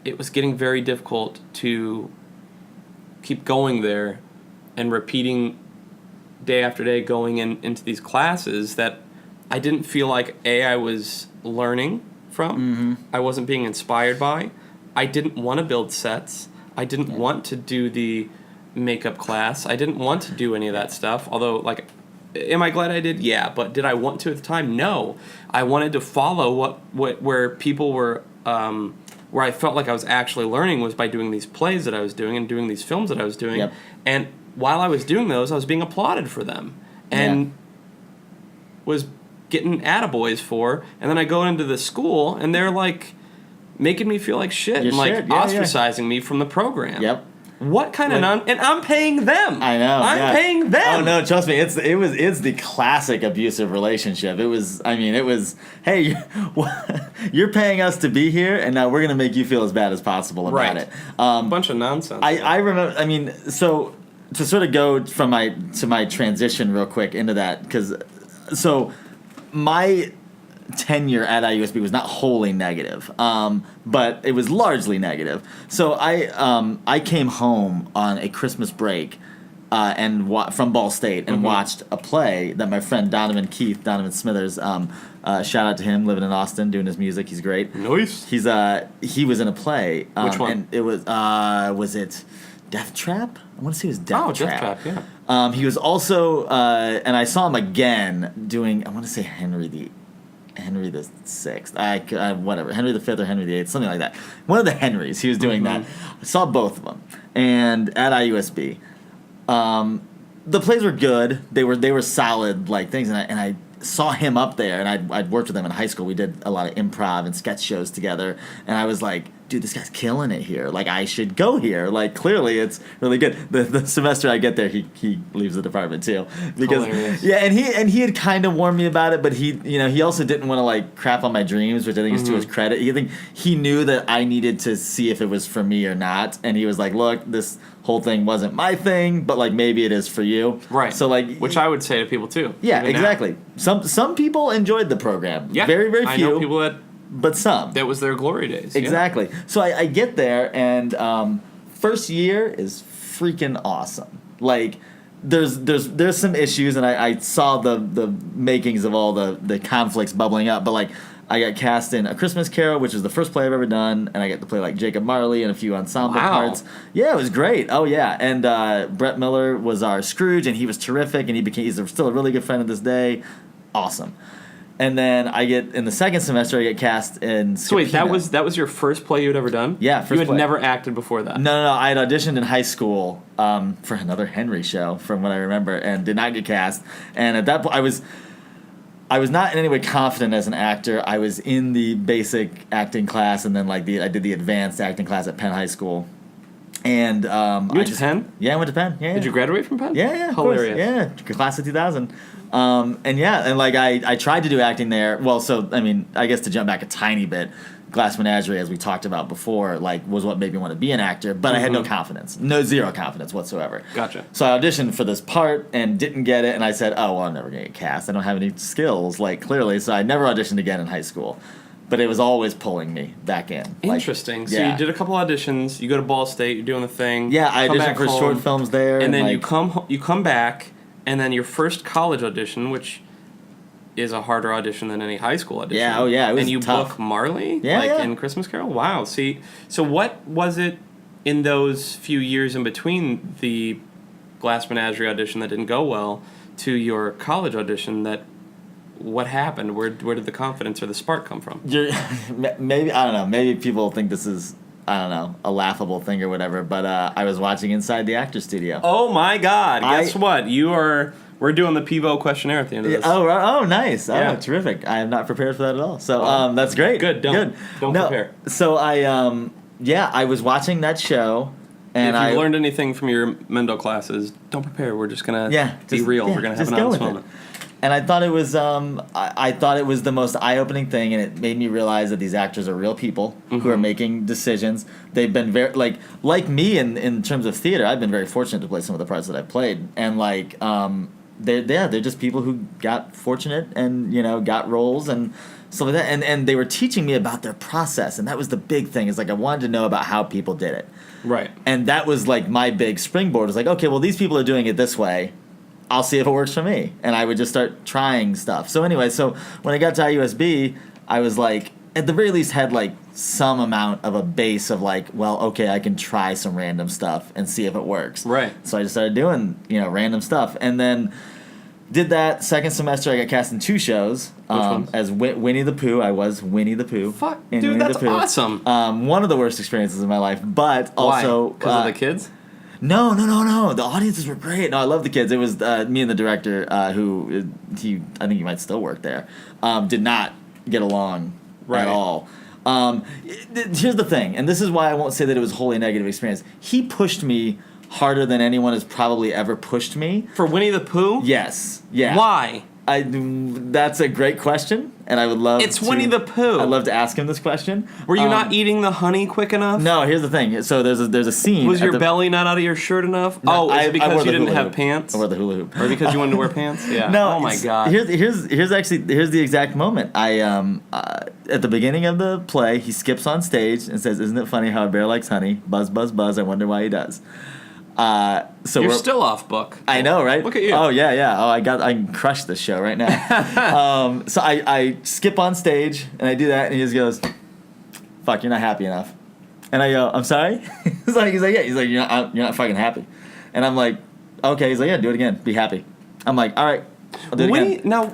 it was getting very difficult to keep going there and repeating day after day, going into these classes that I didn't feel like, I was learning from. Mm-hmm. I wasn't being inspired by. I didn't want to build sets. I didn't want to do the makeup class. I didn't want to do any of that stuff, although am I glad I did? Yeah, but did I want to at the time? No. I wanted to follow where people were where I felt like I was actually learning was by doing these plays that I was doing and doing these films that I was doing. Yep. And while I was doing those, I was being applauded for them. And was getting attaboys for. And then I go into the school, and they're, like, making me feel like shit. You're and, like, shit. Yeah, ostracizing me from the program. Yep. What kind of and I'm paying them. I know. I'm paying them. Oh no, trust me, it's the classic abusive relationship. It was, hey, you're paying us to be here, and now we're gonna make you feel as bad as possible about it. A bunch of nonsense. I remember. So to sort of go from my transition real quick into that, because my tenure at IUSB was not wholly negative, but it was largely negative. So I came home on a Christmas break and from Ball State and watched a play that my friend Donovan Smithers, shout out to him, living in Austin, doing his music. He's great. Nice. He was in a play. Which one? And it was it Death Trap? I want to say it was Death Trap. Death Trap, yeah. He was also, and I saw him again doing, I want to say Henry the Sixth, whatever, Henry the Fifth or Henry the Eighth, something like that. One of the Henrys, he was doing that. I saw both of them, and at IUSB, the plays were good. They were solid like things, and I saw him up there, and I'd worked with him in high school. We did a lot of improv and sketch shows together, and I was like, dude, this guy's killing it here. Like, I should go here. Like, clearly it's really good. The semester I get there, he leaves the department too. Because hilarious. Yeah, and he had kind of warned me about it, but he also didn't want to like crap on my dreams, which I think is to his credit. I think he knew that I needed to see if it was for me or not, and he was like, look, this whole thing wasn't my thing, but like maybe it is for you. Right. So like, which I would say to people too. Yeah, even exactly. Now. Some people enjoyed the program. Yeah. Very, very few. I know people but some. that was their glory days. Exactly. Yeah. So I get there, and first year is freaking awesome. Like, there's some issues, and I saw the makings of all the conflicts bubbling up, but like, I got cast in A Christmas Carol, which is the first play I've ever done, and I get to play like Jacob Marley and a few ensemble parts. Yeah, it was great. Oh yeah, and Brett Miller was our Scrooge, and he was terrific, and he's still a really good friend to this day. Awesome. And then I get in the second semester, I get cast in. So wait, that was your first play you had ever done? Yeah, first You had play. never acted before that. No. I had auditioned in high school for another Henry show, from what I remember, and did not get cast. And at that point, I was not in any way confident as an actor. I was in the basic acting class, and then I did the advanced acting class at Penn High School. And you went to Penn? Yeah, I went to Penn. Yeah. Did you graduate from Penn? Yeah, hilarious. Yeah, class of 2000. I tried to do acting there. Well, so I mean, I guess to jump back a tiny bit, Glass Menagerie, as we talked about before, like was what made me want to be an actor. But I had no confidence, zero confidence whatsoever. Gotcha. So I auditioned for this part and didn't get it, and I said, "Oh well, I'm never gonna get cast. I don't have any skills, like clearly." So I never auditioned again in high school. But it was always pulling me back in. Interesting. So you did a couple auditions. You go to Ball State. You're doing the thing. Yeah, I auditioned for short films there. And then you come back, and then your first college audition, which is a harder audition than any high school audition. Yeah, it was and you tough. book Marley, Yeah. in Christmas Carol. Wow. See, so what was it in those few years in between the Glass Menagerie audition that didn't go well to your college audition that? What happened? Where did the confidence or the spark come from? Maybe, I don't know. Maybe people think this is, I don't know, a laughable thing or whatever. But I was watching Inside the Actors Studio. Oh my God! Guess what? We're doing the Pivo questionnaire at the end of this. Oh, nice! Yeah. Oh, terrific! I am not prepared for that at all. So that's great. Good. Don't prepare. So I was watching that show. And if you learned anything from your Mendel classes, don't prepare. We're just gonna be real. We're gonna have an honest moment. And I thought it was I thought it was the most eye-opening thing, and it made me realize that these actors are real people who are making decisions. They've been very like me in terms of theater. I've been very fortunate to play some of the parts that I've played, and they're just people who got fortunate and got roles and stuff like that. And they were teaching me about their process, and that was the big thing. Is I wanted to know about how people did it. Right. And that was my big springboard. It was okay, well, these people are doing it this way. I'll see if it works for me. And I would just start trying stuff. So anyway, when I got to IUSB, I was at the very least had some amount of a base of okay, I can try some random stuff and see if it works. Right. So I just started doing, random stuff. And then Did that second semester. I got cast in 2 shows. ones? As Winnie the Pooh. I was Winnie the Pooh. Fuck, in dude, Winnie that's the Pooh. awesome. One of the worst experiences in my life, but also Why? Because of the kids? No. The audiences were great. No, I love the kids. It was me and the director, who I think he might still work there, did not get along Right. at all. Here's the thing, and this is why I won't say that it was a wholly negative experience. He pushed me harder than anyone has probably ever pushed me. For Winnie the Pooh? Yes. Yeah. Why? That's a great question, and I would love. It's Winnie the Pooh. I'd love to ask him this question. Were you not eating the honey quick enough? No. Here's the thing. So there's a scene. Was your belly not out of your shirt enough? No, is it I because wore you the didn't hula have hoop. pants? I wore the hula hoop. Or because you wanted to wear pants? Yeah. No. Oh my god. Here's the exact moment. At the beginning of the play, he skips on stage and says, "Isn't it funny how a bear likes honey? Buzz, buzz, buzz. I wonder why he does." So You're we're still off book. I know, right? Look at you. Oh yeah. Oh, I can crush this show right now. So I skip on stage and I do that, and he just goes, "Fuck, you're not happy enough." And I go, "I'm sorry." He's like, "Yeah." He's like, "You're not fucking happy." And I'm like, "Okay." He's like, "Yeah, do it again. Be happy." I'm like, "All right, I'll do it again." Now,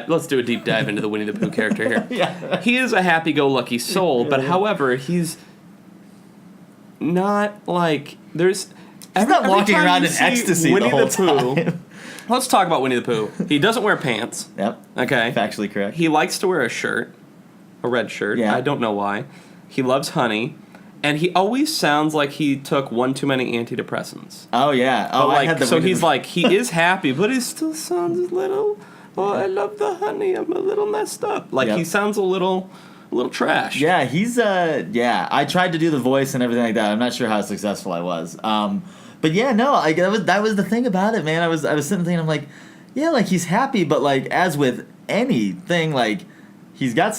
let's do a deep dive into the Winnie the Pooh character here. Yeah. He is a happy-go-lucky soul, but however, he's not like there's. He's not walking around in ecstasy the whole time. Let's talk about Winnie the Pooh. He doesn't wear pants. Yep. Okay. Factually correct. He likes to wear a shirt, a red shirt. Yeah. I don't know why. He loves honey, and he always sounds like he took one too many antidepressants. Oh yeah. Oh, But I had the so Winnie he's the- like he is happy, but he still sounds a little. Oh, I love the honey. I'm a little messed up. Like Yep. he sounds a little trash. Yeah, he's yeah. I tried to do the voice and everything like that. I'm not sure how successful I was. But yeah, no, that was the thing about it, man. I was sitting thinking, I'm like, yeah, like he's happy, but like as with anything, like he's got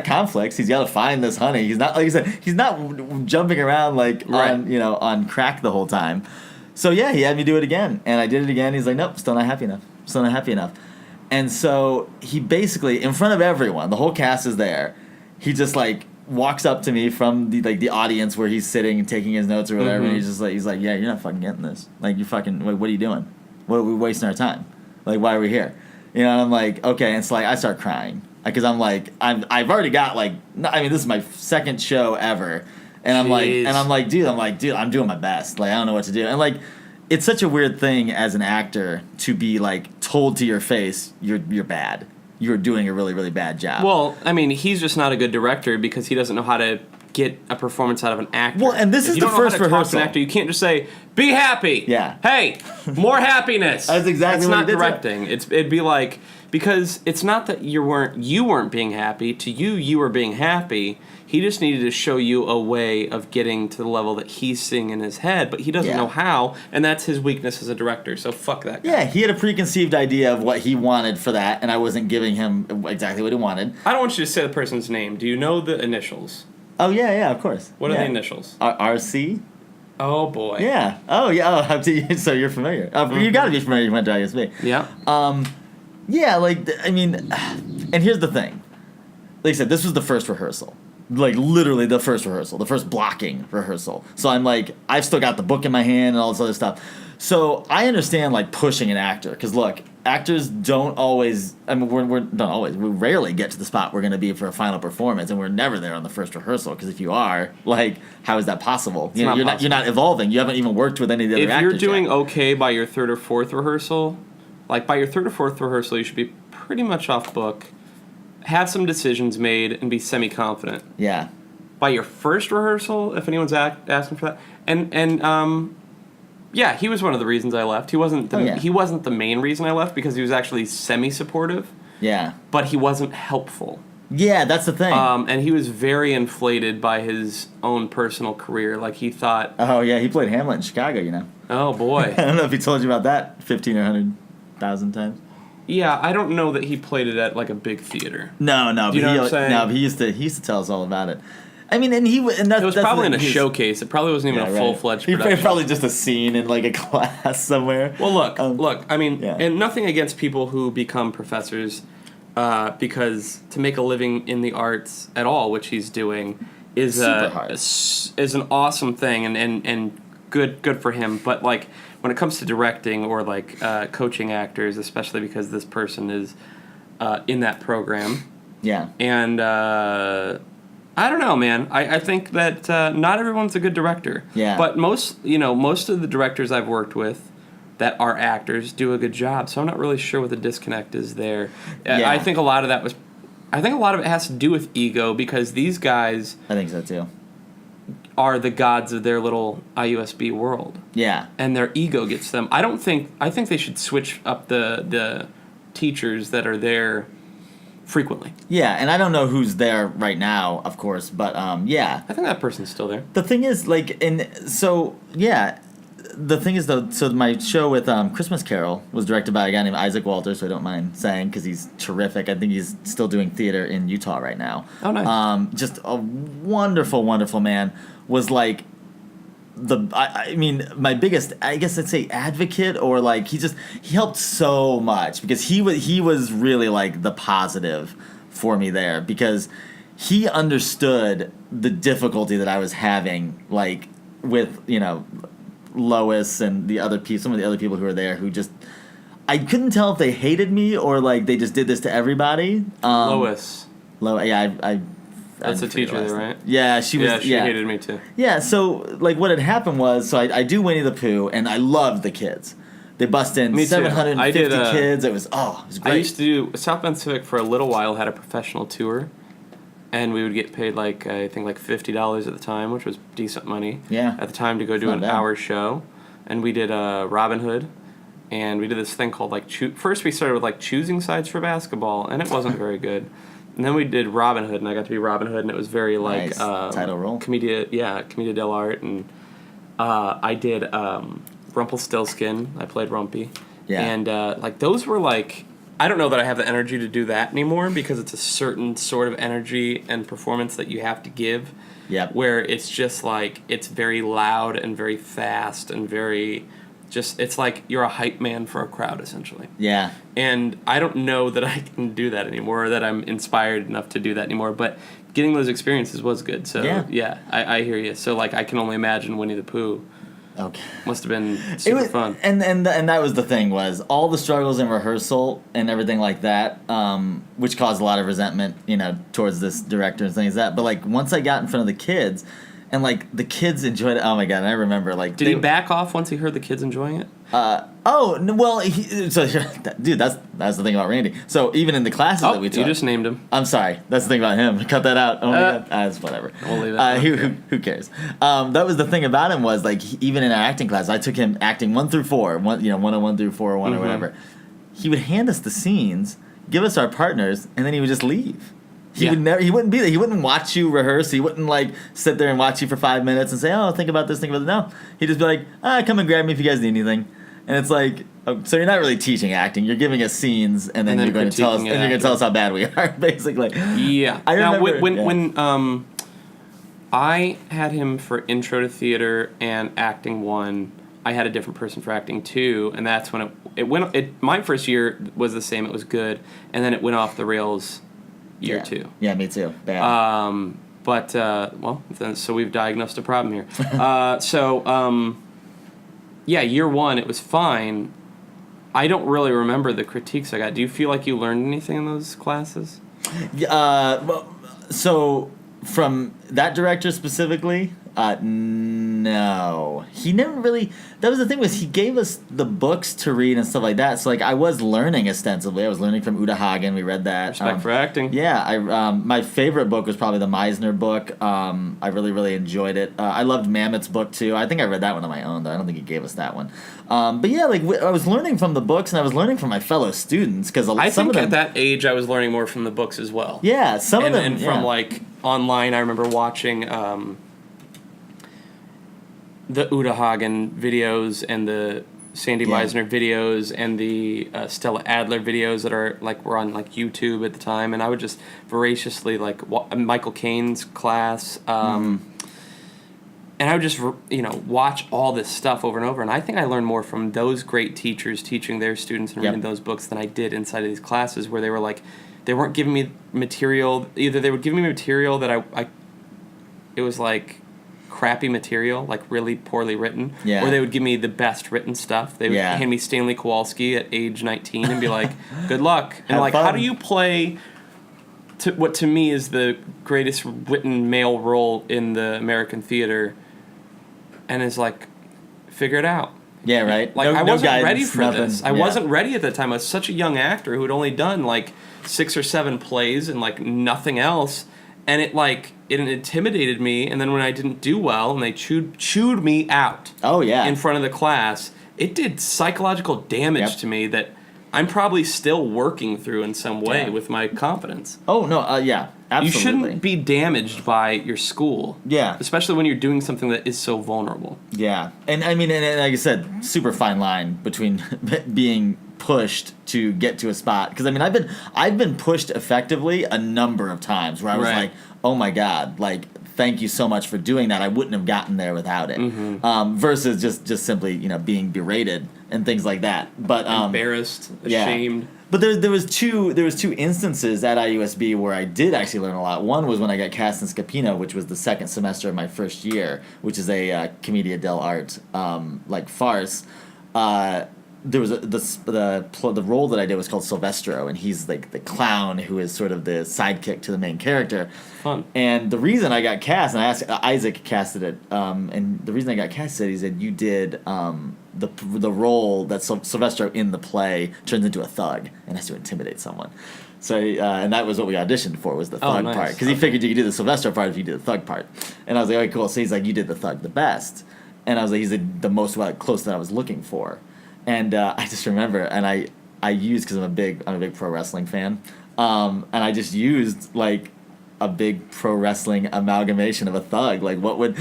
conflicts. He's got to find this honey. He's not, like you said, he's not jumping around like Right. on crack the whole time. So yeah, he had me do it again, and I did it again. He's like, nope, still not happy enough. And so he basically, in front of everyone, the whole cast is there. He just like walks up to me from the audience where he's sitting and taking his notes or whatever, Mm-hmm. and he's like, yeah, you're not fucking getting this. Like you fucking, what are you doing? What are we wasting our time? Like why are we here? You know, and I'm like, okay, and it's like I start crying because I'm like, I've already got like, I mean, this is my second show ever, and I'm like, dude, I'm doing my best. Like I don't know what to do, and like. It's such a weird thing as an actor to be like told to your face you're bad. You're doing a really, really bad job. Well, I mean, he's just not a good director because he doesn't know how to get a performance out of an actor. Well, and this If is you the don't know first how to talk to rehearsal. an actor, you can't just say, "Be happy." Yeah. Hey, more happiness. That's exactly That's what not he did. directing. It'd be like because it's not that you weren't being happy. To you were being happy. He just needed to show you a way of getting to the level that he's seeing in his head, but he doesn't Yeah. know how, and that's his weakness as a director. So fuck that guy. Yeah, he had a preconceived idea of what he wanted for that, and I wasn't giving him exactly what he wanted. I don't want you to say the person's name. Do you know the initials? Oh yeah, of course. What are Yeah. the initials? RC? Oh boy. Yeah. Oh yeah. Oh, so you're familiar. You got to be familiar. You went to ISB. Yeah. Yeah, like I mean, and here's the thing. Like I said, this was the first rehearsal. Like literally the first rehearsal, the first blocking rehearsal. So I'm like, I've still got the book in my hand and all this other stuff. So I understand like pushing an actor because look, actors don't always. I mean, we're not always. We rarely get to the spot we're going to be for a final performance, and we're never there on the first rehearsal. Because if you are, like, how is that possible? You know, you're not evolving. You haven't even worked with any of the other actors. If you're doing yet. okay by your third or fourth rehearsal, like by your third or fourth rehearsal, you should be pretty much off book, have some decisions made, and be semi-confident. Yeah. By your first rehearsal, if anyone's asking for that, and yeah, he was one of the reasons I left. He wasn't he wasn't the main reason I left because he was actually semi-supportive. Yeah. But he wasn't helpful. Yeah, that's the thing. And he was very inflated by his own personal career. Like he thought. Oh yeah, he played Hamlet in Chicago. You know. Oh boy. I don't know if he told you about that 15 or 100,000 times. Yeah, I don't know that he played it at like a big theater. No, Do you know what I'm saying? No, but he used to tell us all about it. I mean, and that's It was that's probably in the a thing, showcase. It probably wasn't even a full-fledged production. Probably just a scene in like a class somewhere. Well, look. I mean, Yeah. and nothing against people who become professors, because to make a living in the arts at all, which he's doing, is Super hard. is an awesome thing, and good for him. But like when it comes to directing or like coaching actors, especially because this person is in that program. Yeah. And I don't know, man. I think that not everyone's a good director. Yeah. But most of the directors I've worked with that are actors do a good job. So I'm not really sure what the disconnect is there. Yeah. I think a lot of it has to do with ego because these guys I think so too. are the gods of their little IUSB world. Yeah. And their ego gets them. I think they should switch up the teachers that are there frequently. Yeah, and I don't know who's there right now, of course, but yeah. I think that person's still there. The thing is, like, the thing is, though, so my show with Christmas Carol was directed by a guy named Isaac Walters, so I don't mind saying, because he's terrific. I think he's still doing theater in Utah right now. Oh, nice. Just a wonderful, wonderful man. Was like I mean, my biggest, I guess I'd say advocate, or like he helped so much because he was really like the positive for me there, because he understood the difficulty that I was having, like with, Lois and some of the other people who were there, who just, I couldn't tell if they hated me or like they just did this to everybody. Lois. Yeah, That's a teacher there, right? Yeah, she was. Yeah, she hated me too. Yeah, so like what had happened was, so I do Winnie the Pooh, and I loved the kids. They bust in 750 kids. It was great. I used to do South Bend Civic for a little while. Had a professional tour, and we would get paid like I think like $50 at the time, which was decent money. Yeah. At the time to go do an hour show, and we did Robin Hood, and we did this thing called like first we started with like choosing sides for basketball, and it wasn't very good. And then we did Robin Hood, and I got to be Robin Hood, and it was very like nice. Title role. Commedia dell'arte, and I did Rumpelstiltskin. I played Rumpy. Yeah. And like those were like, I don't know that I have the energy to do that anymore, because it's a certain sort of energy and performance that you have to give. Yep. Where it's just like it's very loud and very fast and very. It's like you're a hype man for a crowd, essentially. Yeah. And I don't know that I can do that anymore, or that I'm inspired enough to do that anymore, but getting those experiences was good. So, yeah I hear you. So, like, I can only imagine Winnie the Pooh. Okay. Must have been super fun. And that was the thing, was all the struggles in rehearsal and everything like that, which caused a lot of resentment, towards this director and things like that. But, like, once I got in front of the kids... And, like, the kids enjoyed it. Oh, my God. And I remember, like... Did he back off once he heard the kids enjoying it? Dude, that's the thing about Randy. So, even in the classes that we took... you just named him. I'm sorry. That's the thing about him. Cut that out. Oh, my God. That's whatever. We'll leave that. Who cares? That was the thing about him, was, like, even in our acting class, I took him acting 1 through 4, 101 through 401 or whatever. He would hand us the scenes, give us our partners, and then he would just leave. He wouldn't be there. He wouldn't watch you rehearse. He wouldn't like sit there and watch you for 5 minutes and say, "Oh, think about this, think about that." No, he'd just be like, "Come and grab me if you guys need anything." And it's like, so you're not really teaching acting. You're giving us scenes, and then you're going to tell us how bad we are, basically. Yeah. I remember when I had him for Intro to Theater and Acting 1. I had a different person for Acting 2, and that's when it went. My first year was the same. It was good, and then it went off the rails. Year 2. Yeah, me too. Bad. So we've diagnosed a problem here. Year 1, it was fine. I don't really remember the critiques I got. Do you feel like you learned anything in those classes? So from that director specifically, no. He never really... That was the thing, was he gave us the books to read and stuff like that. So, like, I was learning ostensibly. I was learning from Uta Hagen. We read that. Respect for acting. Yeah. My favorite book was probably the Meisner book. I really, really enjoyed it. I loved Mamet's book, too. I think I read that one on my own, though. I don't think he gave us that one. But, yeah, like, I was learning from the books, and I was learning from my fellow students. Because I think at that age, I was learning more from the books as well. Yeah, some of them. And from, like, online, I remember watching... the Uta Hagen videos and the Sandy Meisner videos and the Stella Adler videos that were on like YouTube at the time, and I would just voraciously like Michael Caine's class, and I would just watch all this stuff over and over, and I think I learned more from those great teachers teaching their students and reading those books than I did inside of these classes where they were like, they weren't giving me material. Either they would give me material that I it was like crappy material, like really poorly written, Yeah. or they would give me the best written stuff. They would Yeah. hand me Stanley Kowalski at age 19 and be like, "Good luck." And Have like, how fun. do you play what to me is the greatest written male role in the American theater? And is like, figure it out. Yeah, right. Like, I wasn't guidance, ready for nothing. this. I Yeah. wasn't ready at the time. I was such a young actor who had only done like 6 or 7 plays and like nothing else, and it intimidated me. And then when I didn't do well and they chewed me out Oh yeah. in front of the class, it did psychological damage Yep. to me that I'm probably still working through in some way Yeah. with my confidence. Oh no. Yeah. Absolutely. You shouldn't be damaged by your school. Yeah. Especially when you're doing something that is so vulnerable. Yeah, and I mean, and like I said, super fine line between being pushed to get to a spot. Because I mean, I've been pushed effectively a number of times where I was Right. like, oh my god, like thank you so much for doing that. I wouldn't have gotten there without it. Versus just simply being berated and things like that. But Embarrassed, ashamed. But there was two instances at IUSB where I did actually learn a lot. One was when I got cast in Scapino, which was the second semester of my first year, which is a commedia dell'arte like farce. There was the role that I did was called Silvestro, and he's like the clown who is sort of the sidekick to the main character. Fun. And the reason I got cast, and I asked Isaac casted it, and the reason I got casted, he said you did the role that Silvestro in the play turns into a thug and has to intimidate someone. So and that was what we auditioned for, was the thug nice. part, because he figured you could do the Silvestro part if you did the thug part. And I was like, okay, cool. So he's like, you did the thug the best, and I was like, he's the most close that I was looking for. And I just remember, and I used, because I'm a big pro wrestling fan, and I just used like a big pro wrestling amalgamation of a thug. Like what would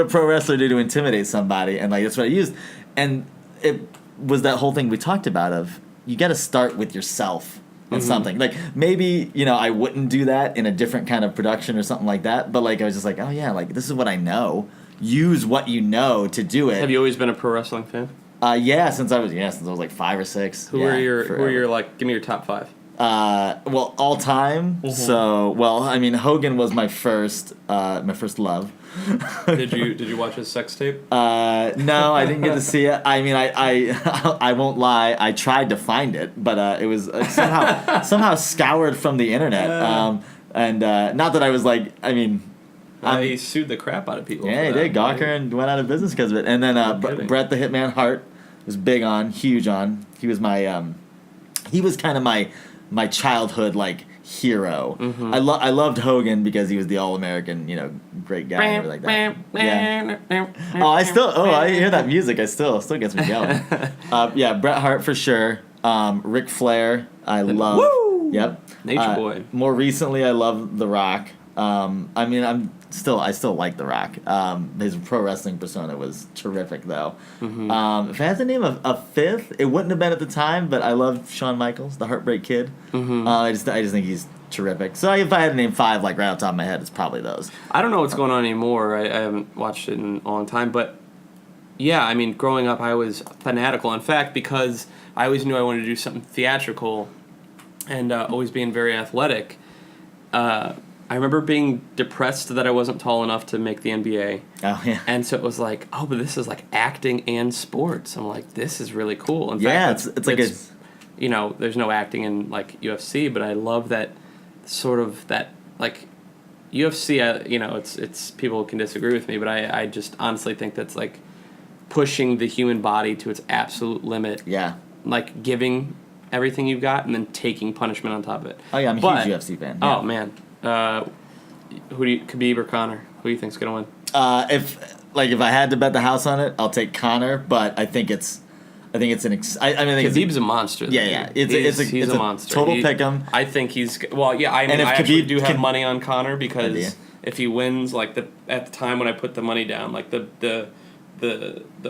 a pro wrestler do to intimidate somebody? And like that's what I used. And it was that whole thing we talked about of you got to start with yourself in something. Like maybe I wouldn't do that in a different kind of production or something like that. But like I was just like, oh yeah, like this is what I know. Use what you know to do it. Have you always been a pro wrestling fan? Yeah, since I was like 5 or 6. Who are your like? Give me your top 5. Well, all time. So, well, I mean, Hogan was my first love. Did you watch his sex tape? No, I didn't get to see it. I mean, I won't lie. I tried to find it, but it was somehow scoured from the internet. And not that I was like, I mean. He sued the crap out of people. Yeah, he did. Gawker and went out of business because of it. And then Bret the Hitman Hart was huge on. He was he was kind of my childhood like hero. I loved Hogan because he was the all-American, great guy and everything like that. Yeah. I hear that music. It still gets me going. Yeah, Bret Hart for sure. Ric Flair, I love. Woo! Yep. Nature Boy. More recently, I love The Rock. I mean, I still like The Rock. His pro wrestling persona was terrific, though. If I had to name a fifth, it wouldn't have been at the time, but I love Shawn Michaels, the Heartbreak Kid. I just think he's terrific. So if I had to name 5, like right off the top of my head, it's probably those. I don't know what's going on anymore. I haven't watched it in a long time, but yeah, I mean, growing up, I was fanatical. In fact, because I always knew I wanted to do something theatrical, and always being very athletic. I remember being depressed that I wasn't tall enough to make the NBA. Oh, yeah. And so it was like, oh, but this is like acting and sports. I'm like, this is really cool. In Yeah, fact, it's like there's no acting in like UFC, but I love that sort of that like UFC. It's people can disagree with me, but I just honestly think that's like pushing the human body to its absolute limit. Yeah. Like giving everything you've got and then taking punishment on top of it. Oh, yeah, I'm a huge UFC fan. Yeah. Oh, man. Khabib or Conor? Who do you think's gonna win? If I had to bet the house on it, I'll take Conor, but I think it's Khabib's a monster. Yeah. He's a a monster. Total pick'em. I think he's well. Yeah, I actually do have money on Conor because if he wins, like at the time when I put the money down, like the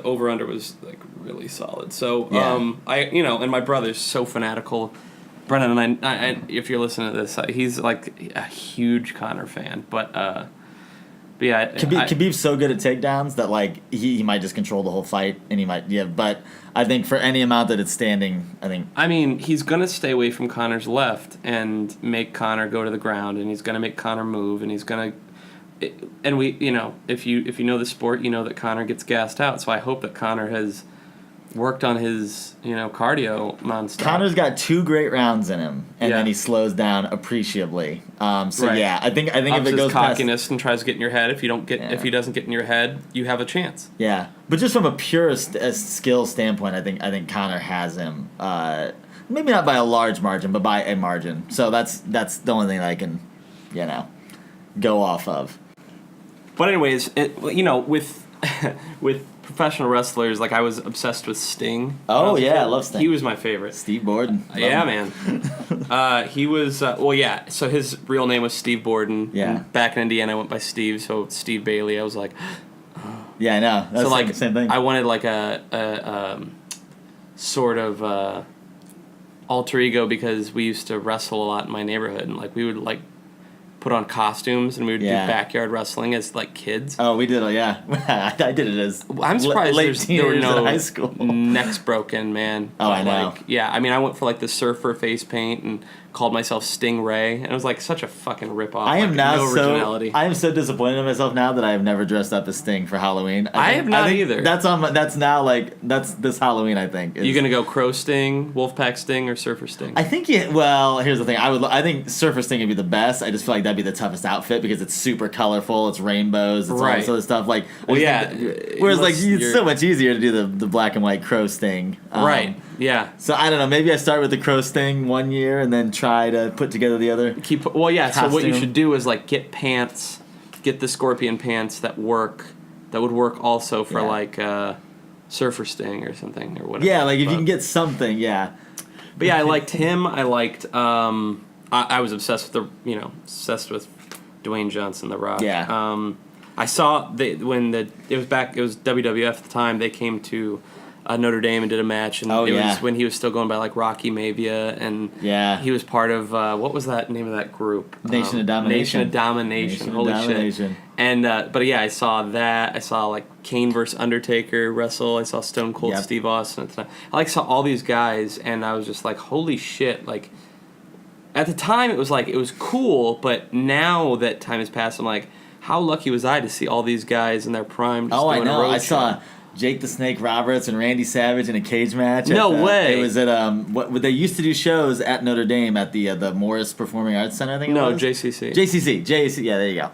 over under was like really solid. So and my brother's so fanatical. Brennan and I, if you're listening to this, he's like a huge Conor fan, but yeah. Khabib's so good at takedowns that like he might just control the whole fight, and he might but I think for any amount that it's standing, I mean he's gonna stay away from Conor's left and make Conor go to the ground, and he's gonna make Conor move, and he's gonna and we, if you know the sport, you know that Connor gets gassed out. So I hope that Connor has worked on his, cardio nonstop. Connor's got 2 great rounds in him, and Yeah. then he slows down appreciably. Right. Yeah, I think if it his goes cockiness and tries to get in your head. If Yeah. he doesn't get in your head, you have a chance. Yeah, but just from a pure skill standpoint, I think Connor has him. Maybe not by a large margin, but by a margin. So that's the only thing that I can, go off of. But anyways, with with professional wrestlers, like I was obsessed with Sting. Oh yeah, I love Sting. He was my favorite. Steve Borden. Yeah, man. He was so his real name was Steve Borden. Yeah. And back in Indiana, I went by Steve. So Steve Bailey. I was like, Yeah, I know. That's so like same thing. I wanted like a sort of alter ego because we used to wrestle a lot in my neighborhood, and like we would like put on costumes and we would do backyard wrestling as like kids. Oh, we did. Yeah, I did it as. I'm surprised late there were teenagers no in high school. necks broken, man. Oh, I know. Like, yeah, I mean, I went for like the surfer face paint and called myself Stingray, and it was like such a fucking ripoff. I am no originality. I am so disappointed in myself now that I have never dressed up as Sting for Halloween. I have not either. That's now like that's this Halloween. I think. You gonna go Crow Sting, Wolfpack Sting, or Surfer Sting? I think well, here's the thing. I think Surfer Sting would be the best. I just feel like that'd be the toughest outfit because it's super colorful. It's rainbows. It's all this other stuff. Like, well, whereas like it's so much easier to do the black and white Crow Sting. Right. Yeah. So I don't know. Maybe I start with the Crow Sting one year and then try to put together the other. So what you should do is like get the scorpion pants that would work also for like Surfer Sting or something or whatever. Yeah, like if you can get something, yeah. But yeah, I liked him. I liked. I was obsessed with Dwayne Johnson, The Rock. Yeah. I saw it was WWF at the time. They came to Notre Dame and did a match, and it was when he was still going by like Rocky Mavia, and he was part of what was that name of that group? Nation of Domination. Nation of Domination. Holy shit! And but yeah, I saw that. I saw like Kane versus Undertaker wrestle. I saw Stone Cold Steve Austin. I saw all these guys, and I was just like, holy shit! Like at the time, it was cool, but now that time has passed, I'm like, how lucky was I to see all these guys in their prime? Just I doing know. A road I show. saw Jake the Snake Roberts and Randy Savage in a cage match. No way. It was at what they used to do shows at Notre Dame at the Morris Performing Arts Center. I think. No, it was? JCC. JCC. Yeah, there you go.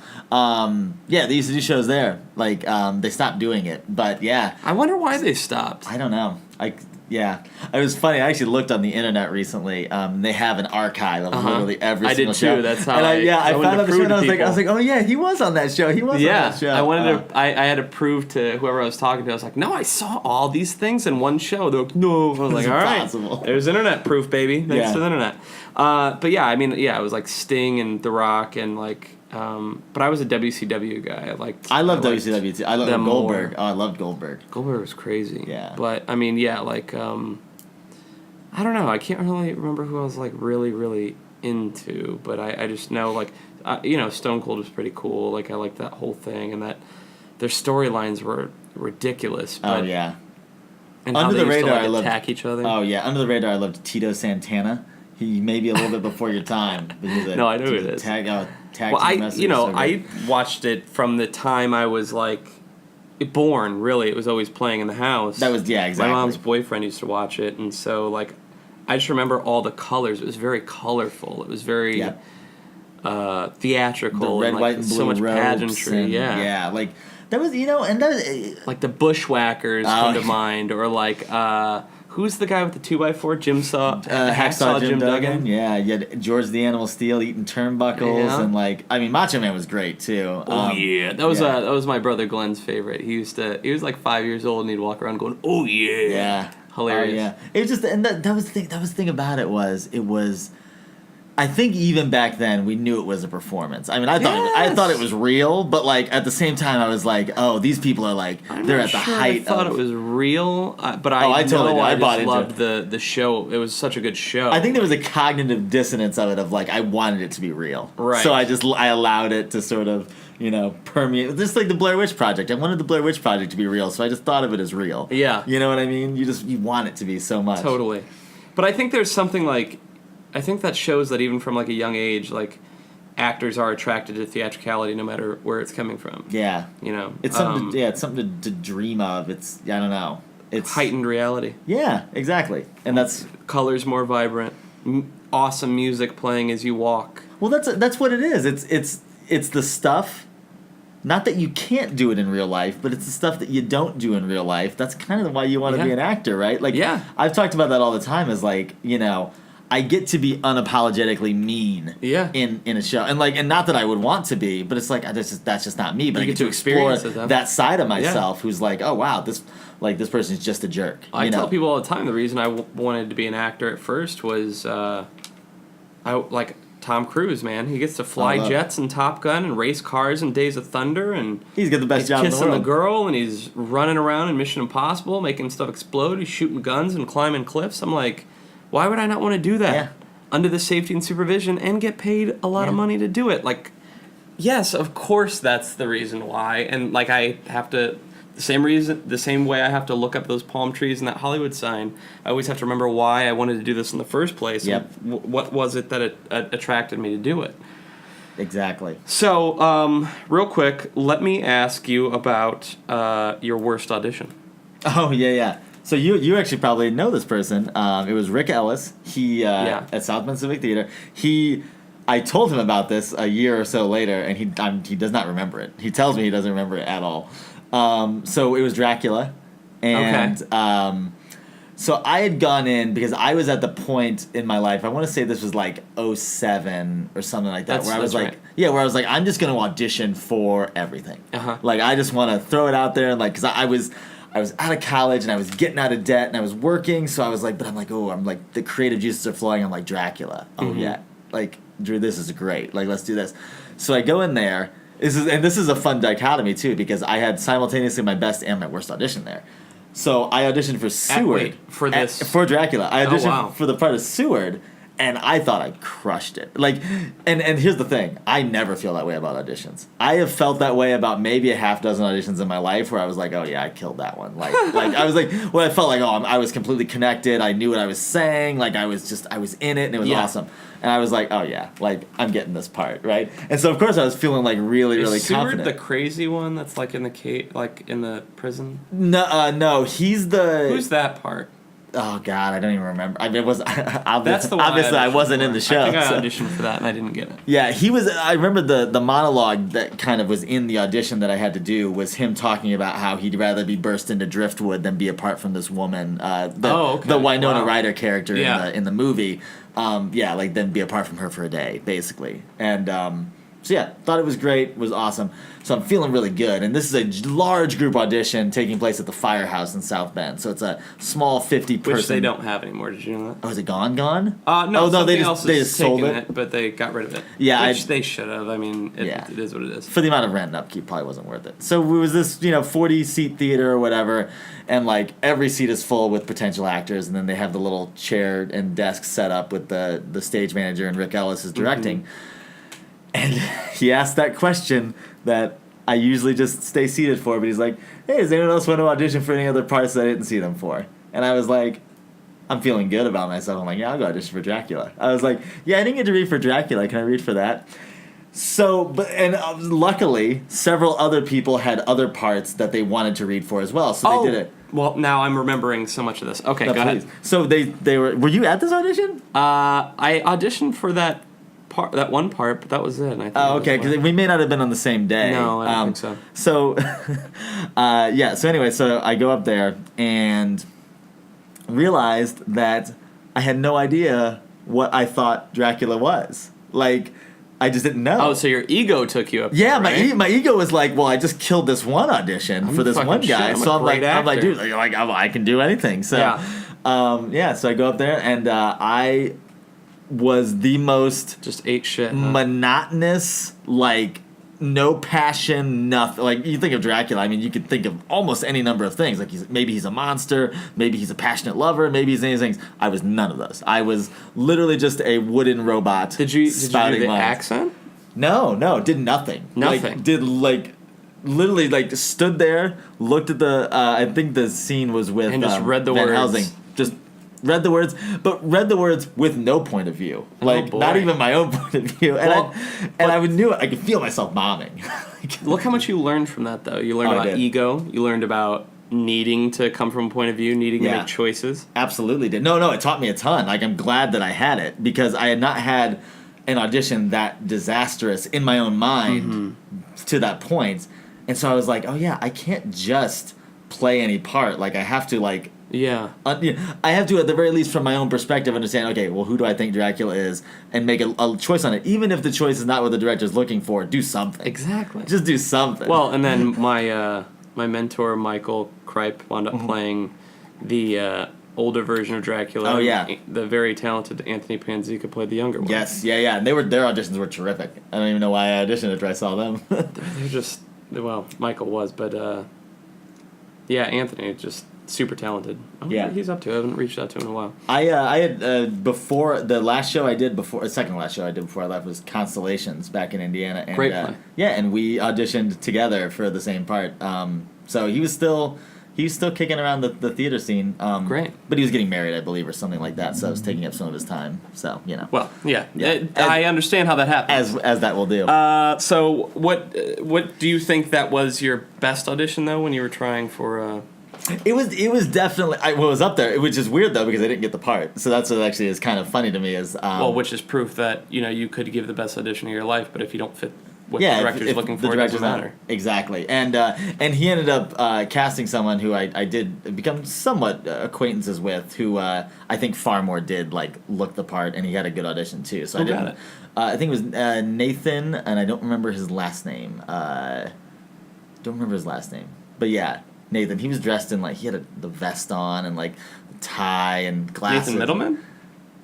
They used to do shows there. Like they stopped doing it, but yeah. I wonder why they stopped. I don't know. It was funny. I actually looked on the internet recently. They have an archive of literally every single show. I did too. That's how. And I found out the show, and I was like, oh yeah, he was on that show. He was on that show. I wanted to. I had to prove to whoever I was talking to. I was like, no, I saw all these things in one show. They're like, no. I was like, all right, there's internet proof, baby. Thanks to the internet. But yeah, I mean, it was like Sting and The Rock and like. But I was a WCW guy. I loved WCW too. I loved Goldberg. More. Oh, I loved Goldberg. Goldberg was crazy. Yeah. But I mean, I don't know. I can't really remember who I was like really, really into. But I just know like, Stone Cold was pretty cool. Like I liked that whole thing, and that their storylines were ridiculous. But, and Under the radar, I loved attack each other. Oh yeah, Under the Radar, I loved Tito Santana. He may be a little bit before your time. No, I know who it is. I watched it from the time I was like born. Really, it was always playing in the house. That was exactly. My mom's boyfriend used to watch it, and so like, I just remember all the colors. It was very colorful. It was very theatrical. The red, and, white, and blue so much ropes pageantry. And, like that was and that was like the Bushwhackers come to mind, or like. Who's the guy with the 2x4? Hacksaw Jim Duggan? Yeah, you had George the Animal Steel eating turnbuckles, and Macho Man was great too. That was my brother Glenn's favorite. He was like 5 years old and he'd walk around going, oh yeah. Yeah. Hilarious. Yeah. It was just, and that was the thing. That was the thing about it was. I think even back then we knew it was a performance. I mean, I thought it was real, but like at the same time, I was like, oh, these people are like they're at the height. I thought it was real, but I loved the show. It was such a good show. I think there was a cognitive dissonance of it, of like I wanted it to be real, right? So I allowed it to sort of permeate. Just like the Blair Witch Project. I wanted the Blair Witch Project to be real, so I just thought of it as real. Yeah, you know what I mean. You want it to be so much. Totally, but I think there's something like. I think that shows that even from like a young age, like actors are attracted to theatricality no matter where it's coming from. Yeah. You know, It's something. It's something to dream of. It's I don't know. It's heightened reality. Yeah, exactly. And that's colors more vibrant. Awesome music playing as you walk. well. That's what it is. It's the stuff. Not that you can't do it in real life, but it's the stuff that you don't do in real life. That's kind of why you want to be an actor, right? Like, I've talked about that all the time. Is like, I get to be unapologetically mean. In a show, and not that I would want to be, but it's like that's just not me. But I get to explore that side of myself, who's like, oh wow, this person is just a jerk. I tell people all the time the reason I wanted to be an actor at first was, Tom Cruise, man. He gets to fly jets in Top Gun and race cars in Days of Thunder, and he's got the best job in the world. He's kissing the girl, and he's running around in Mission Impossible, making stuff explode. He's shooting guns and climbing cliffs. I'm like, why would I not want to do that under the safety and supervision and get paid a lot of money to do it? Like, yes, of course that's the reason why, and like I have to. The same way I have to look up those palm trees and that Hollywood sign, I always have to remember why I wanted to do this in the first place. Yep. And what was it that attracted me to do it? Exactly. So, real quick, let me ask you about your worst audition. Oh, yeah. So you actually probably know this person. It was Rick Ellis. He at South Bend Civic Theater. I told him about this a year or so later, and he does not remember it. He tells me he doesn't remember it at all. So it was Dracula, and so I had gone in because I was at the point in my life. I want to say this was like 2007 or something like that, where I was like, where I was like, I'm just gonna audition for everything. Like I just want to throw it out there, and like, because I was out of college and I was getting out of debt and I was working, so I was like, but I'm like the creative juices are flowing. I'm like Dracula. Oh yeah, like Drew, this is great. Like let's do this. So I go in there. This is a fun dichotomy too, because I had simultaneously my best and my worst audition there. So I auditioned for Seward for Dracula. I auditioned for the part of Seward, and I thought I crushed it. Like, and here's the thing: I never feel that way about auditions. I have felt that way about maybe a half dozen auditions in my life, where I was like, oh yeah, I killed that one. Like I was like, well, I felt like I was completely connected. I knew what I was saying. Like I was in it, and it was awesome. And I was like, oh yeah, like I'm getting this part, right? And so of course I was feeling like really confident. Is Seward the crazy one that's like in the like in the prison? No, he's the. Who's that part? Oh God, I don't even remember. I mean, it was that's the one obviously I wasn't in the show. I think I auditioned for that and I didn't get it. Yeah, he was. I remember the monologue that kind of was in the audition that I had to do was him talking about how he'd rather be burst into driftwood than be apart from this woman. The Winona Ryder character in the movie. Like then be apart from her for a day, basically. And so yeah, thought it was great, was awesome. So I'm feeling really good. And this is a large group audition taking place at the Firehouse in South Bend. So it's a small 50-person. Which they don't have anymore. Did you know that? Oh, is it gone? No, they just sold it, but they got rid of it. Yeah, which they should have. I mean, it is what it is. For the amount of rent and upkeep, probably wasn't worth it. So it was this 40-seat theater or whatever, and like every seat is full with potential actors, and then they have the little chair and desk set up with the stage manager, and Rick Ellis is directing. And he asked that question that I usually just stay seated for, but he's like, hey, does anyone else want to audition for any other parts that I didn't see them for? And I was like, I'm feeling good about myself. I'm like, yeah, I'll go audition for Dracula. I was like, yeah, I didn't get to read for Dracula. Can I read for that? So, luckily, several other people had other parts that they wanted to read for as well, so they did it. Well, now I'm remembering so much of this. Okay, go ahead. So they were you at this audition? I auditioned for that one part, but that was it. Okay, because we may not have been on the same day. No, I don't think So, so. so anyway, so I go up there and realized that I had no idea what I thought Dracula was. Like, I just didn't know. Oh, so your ego took you up there, yeah, right? my ego was like, well, I just killed this one audition for this one guy. So I'm like, dude, I can do anything. So, so I go up there and I was the most just ate shit, monotonous, like no passion, nothing. Like you think of Dracula, I mean, you could think of almost any number of things. Like maybe he's a monster, maybe he's a passionate lover, maybe he's any of these things. I was none of those. I was literally just a wooden robot. Did you do the accent? No, did nothing. Nothing. Literally stood there, looked at the. I think the scene was with and just read the Van words. Helsing. Just read the words, but read the words with no point of view. Like, not even my own point of view. And I knew it. I could feel myself bombing. Look how much you learned from that, though. You learned about ego. You learned about needing to come from a point of view, needing to make choices. Absolutely did. No, it taught me a ton. Like, I'm glad that I had it, because I had not had an audition that disastrous in my own mind to that point. And so I was like, oh yeah, I can't just play any part. Like, I have to, like... Yeah. I have to, at the very least, from my own perspective, understand, okay, well, who do I think Dracula is, and make a choice on it. Even if the choice is not what the director's looking for, do something. Exactly. Just do something. Well, and then my mentor, Michael Kripe, wound up playing the older version of Dracula. Oh, yeah. The very talented Anthony Panzica played the younger one. Yes, yeah. And their auditions were terrific. I don't even know why I auditioned after I saw them. They're just... Well, Michael was, but... yeah, Anthony just... super talented. I don't know what he's up to. I haven't reached out to him in a while. I had before the last show I did second last show I did before I left was Constellations back in Indiana. And, great play. Yeah, and we auditioned together for the same part. So he was still kicking around the theater scene. Great. But he was getting married, I believe, or something like that. So it was taking up some of his time. So Well, yeah. I understand how that happens. As that will do. So what do you think that was your best audition though when you were trying for? It was definitely it was up there. It was just weird though because I didn't get the part. So that's what actually is kind of funny to me is which is proof that you could give the best audition of your life, but if you don't fit what the director's looking for, it doesn't matter. Exactly. And he ended up casting someone who I did become somewhat acquaintances with, who I think far more did look the part, and he had a good audition too. So I think it was Nathan, and I don't remember his last name. But yeah. Nathan, he was dressed in he had the vest on and the tie and glasses. Nathan Middleman?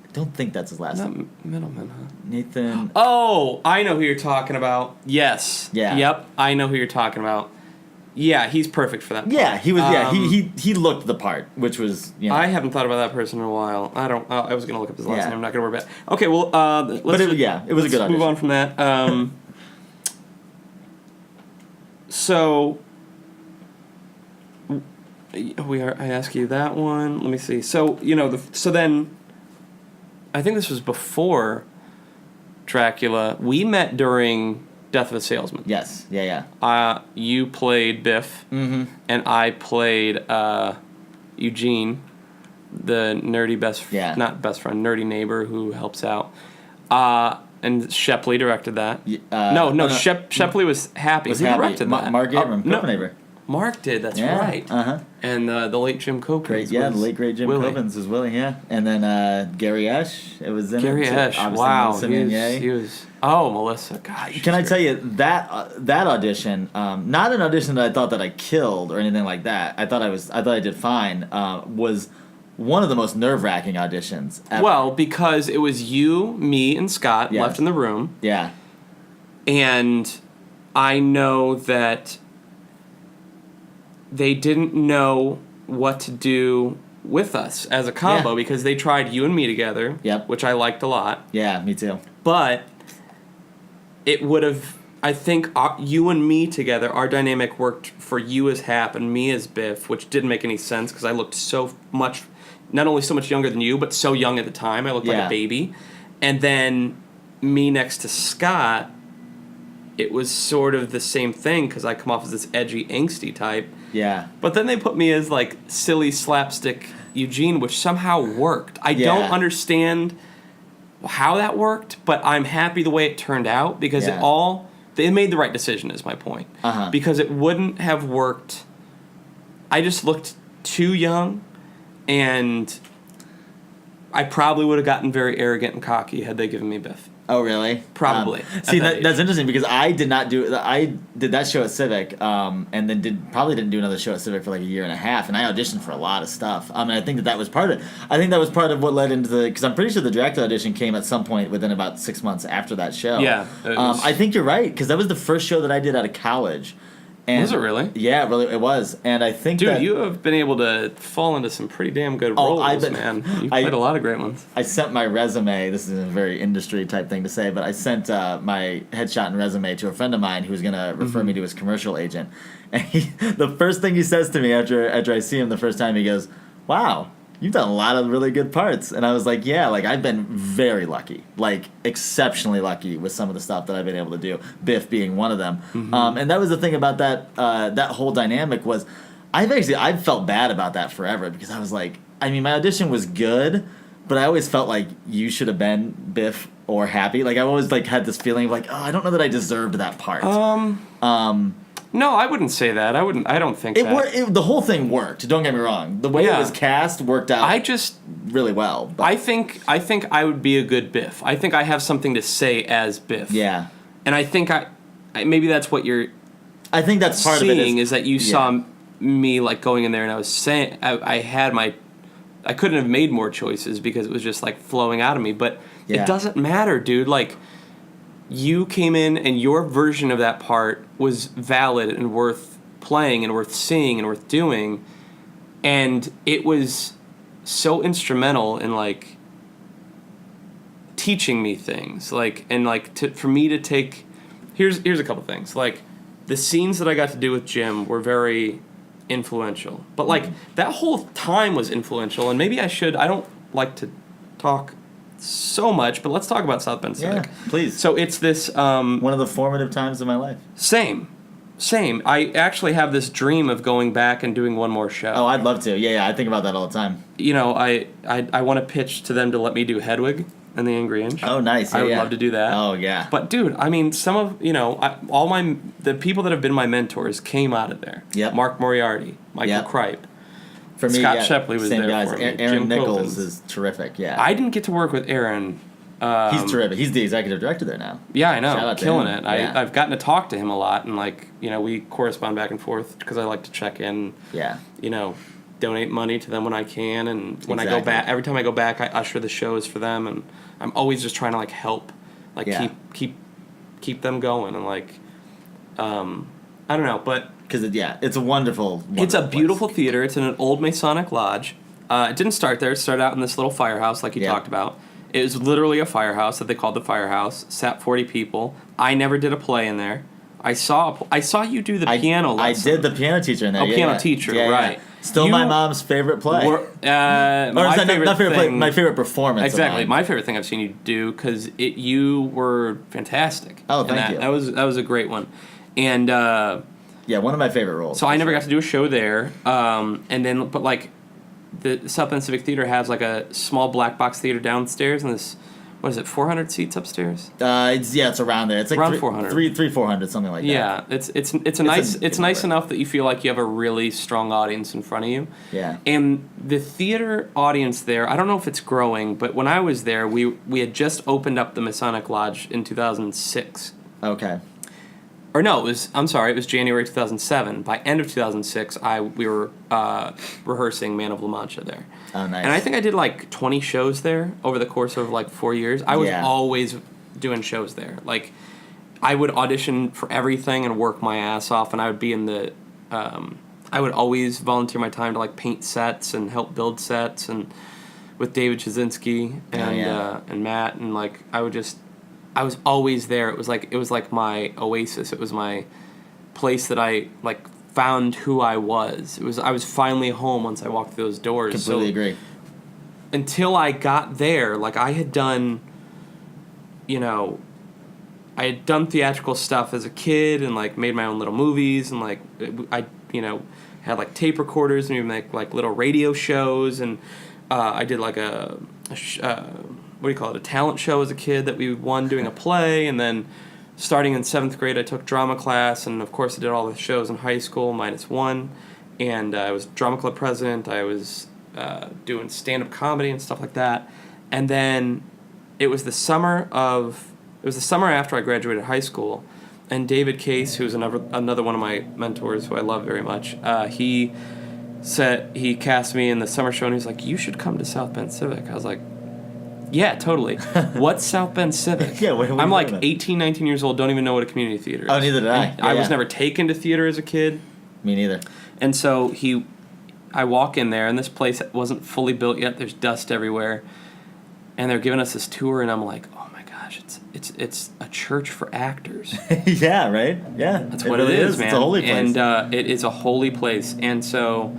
I don't think that's his last name. Middleman, huh? Nathan. Oh, I know who you're talking about. Yes. Yeah. Yep, I know who you're talking about. Yeah, he's perfect for that part. Yeah, he was. He looked the part, which was. I haven't thought about that person in a while. I don't. I was gonna look up his last name. I'm not gonna worry about it. Okay, well, it was a good audition. Move on from that. So. I ask you that one. Let me see. So so then, I think this was before Dracula. We met during Death of a Salesman. Yes. Yeah. You played Biff, and I played Eugene, the nerdy not best friend, nerdy neighbor who helps out. And Shepley directed that. Shepley was happy. Who directed that? Mark Abram, Copenhaver. Mark did, that's right. And the late Jim Copens. The late great Jim Copens was Willie, yeah. And then Gary Esch, it was in Gary Esch, wow. He was Melissa, gosh. Can I tell you, that audition, not an audition that I thought that I killed or anything like that, I thought I did fine, was one of the most nerve-wracking auditions ever. Well, because it was you, me, and Scott left in the room. Yeah. And I know that they didn't know what to do with us as a combo because they tried you and me together, which I liked a lot. Yeah, me too. But it would have, I think, you and me together, our dynamic worked for you as Hap and me as Biff, which didn't make any sense because I looked so much, not only so much younger than you, but so young at the time. I looked like a baby. And then me next to Scott, it was sort of the same thing because I come off as this edgy, angsty type. Yeah. But then they put me as silly slapstick Eugene, which somehow worked. I don't understand how that worked, but I'm happy the way it turned out because they made the right decision is my point. Because it wouldn't have worked. I just looked too young, and I probably would have gotten very arrogant and cocky had they given me Biff. Oh, really? Probably. See, that's interesting because I did not do... I did that show at Civic, and then probably didn't do another show at Civic for a year and a half, and I auditioned for a lot of stuff. And I think that was part of it. I think that was part of what led into the... Because I'm pretty sure the Dracula audition came at some point within about 6 months after that show. Yeah. I think you're right, because that was the first show that I did out of college. And was it really? Yeah, really, it was. And I think Dude, you have been able to fall into some pretty damn good roles, man. You've played a lot of great ones. I sent my resume. This is a very industry type thing to say, but I sent my headshot and resume to a friend of mine who was going to refer me to his commercial agent. And the first thing he says to me after I see him the first time, he goes, "Wow, you've done a lot of really good parts. And I was like, yeah, like I've been very lucky, like exceptionally lucky with some of the stuff that I've been able to do. Biff being one of them. And that was the thing about that whole dynamic was, I've felt bad about that forever because I was like, I mean, my audition was good, but I always felt like you should have been Biff or Happy. Like I always like had this feeling of like, oh, I don't know that I deserved that part. No, I wouldn't say that. I don't think the whole thing worked. Don't get me wrong. The way it was cast worked out. Really well. But. I think I would be a good Biff. I think I have something to say as Biff. Yeah. And I think maybe that's what you're. I think that's part of it. Is that you saw me like going in there and I was saying I couldn't have made more choices because it was just like flowing out of me. But it doesn't matter, dude. Like. You came in and your version of that part was valid and worth playing and worth seeing and worth doing, and it was so instrumental in like teaching me things, like and like for me to take. Here's a couple things. Like the scenes that I got to do with Jim were very influential, but like that whole time was influential, and maybe I don't like to talk so much, but let's talk about South Bend Civic. Yeah, please. So it's this one of the formative times of my life. Same. I actually have this dream of going back and doing one more show. Oh, I'd love to. Yeah, I think about that all the time. You know, I want to pitch to them to let me do Hedwig and the Angry Inch. Oh, nice. Yeah, I would love to do that. Oh, yeah. But dude, I mean, some of the people that have been my mentors came out of there. Yep. Mark Moriarty, Michael Kripe. For me, Scott Shepley was there guys. for me. Aaron Jim Nichols Quilkins. is terrific. Yeah, I didn't get to work with Aaron. He's terrific. He's the executive director there now. Yeah, I know. Shout out to Killing him. it. I've gotten to talk to him a lot, and like we correspond back and forth because I like to check in. Yeah. Donate money to them when I can, and when I go back, every time I go back, I usher the shows for them, and I'm always just trying to like help, like keep them going, and like I don't know, but. Because it's a wonderful It's a beautiful place. theater. It's in an old Masonic lodge. It didn't start there. It started out in this little firehouse like you talked about. It was literally a firehouse that they called the firehouse. Sat 40 people. I never did a play in there. I saw you do the piano lesson. I did the piano teacher in there. Piano teacher, right. Still my mom's favorite play. My favorite thing, my favorite performance. Exactly. My favorite thing I've seen you do because you were fantastic. Oh, thank you. That was a great one. And... one of my favorite roles. So I never got to do a show there, but like, the South Bend Civic Theater has like a small black box theater downstairs, and this, 400 seats upstairs? It's around there. It's like around 400, 400, something like that. Yeah, it's nice enough that you feel like you have a really strong audience in front of you. Yeah. And the theater audience there, I don't know if it's growing, but when I was there, we had just opened up the Masonic Lodge in 2006. Okay. Or no, it was January 2007. By end of 2006, we were rehearsing Man of La Mancha there. Oh, nice. And I think I did like 20 shows there over the course of like 4 years. I was always doing shows there. Like, I would audition for everything and work my ass off, and I would be in the... I would always volunteer my time to like paint sets and help build sets, and with David Chazinski and Matt, and like I was always there. It was like my oasis. It was my place that I like found who I was. I was finally home once I walked through those doors. Completely agree. Until I got there, like I had done theatrical stuff as a kid and like made my own little movies, and like I had like tape recorders and we make like little radio shows, and I did like a talent show as a kid that we won doing a play, and then starting in 7th grade I took drama class, and of course I did all the shows in high school minus one, and I was drama club president. I was doing stand-up comedy and stuff like that, and then it was the summer after I graduated high school, and David Case, who's another one of my mentors who I love very much, he cast me in the summer show, and he's like, you should come to South Bend Civic. I was like, yeah, totally. What's South Bend Civic? I'm like 18, 19 years old, don't even know what a community theater is. Oh, neither did I. I was never taken to theater as a kid. Me neither. And so I walk in there, and this place wasn't fully built yet. There's dust everywhere. And they're giving us this tour, and I'm like, oh my gosh, it's a church for actors. Yeah, right? Yeah. That's what it is, man. It's a holy place. And it is a holy place. And so,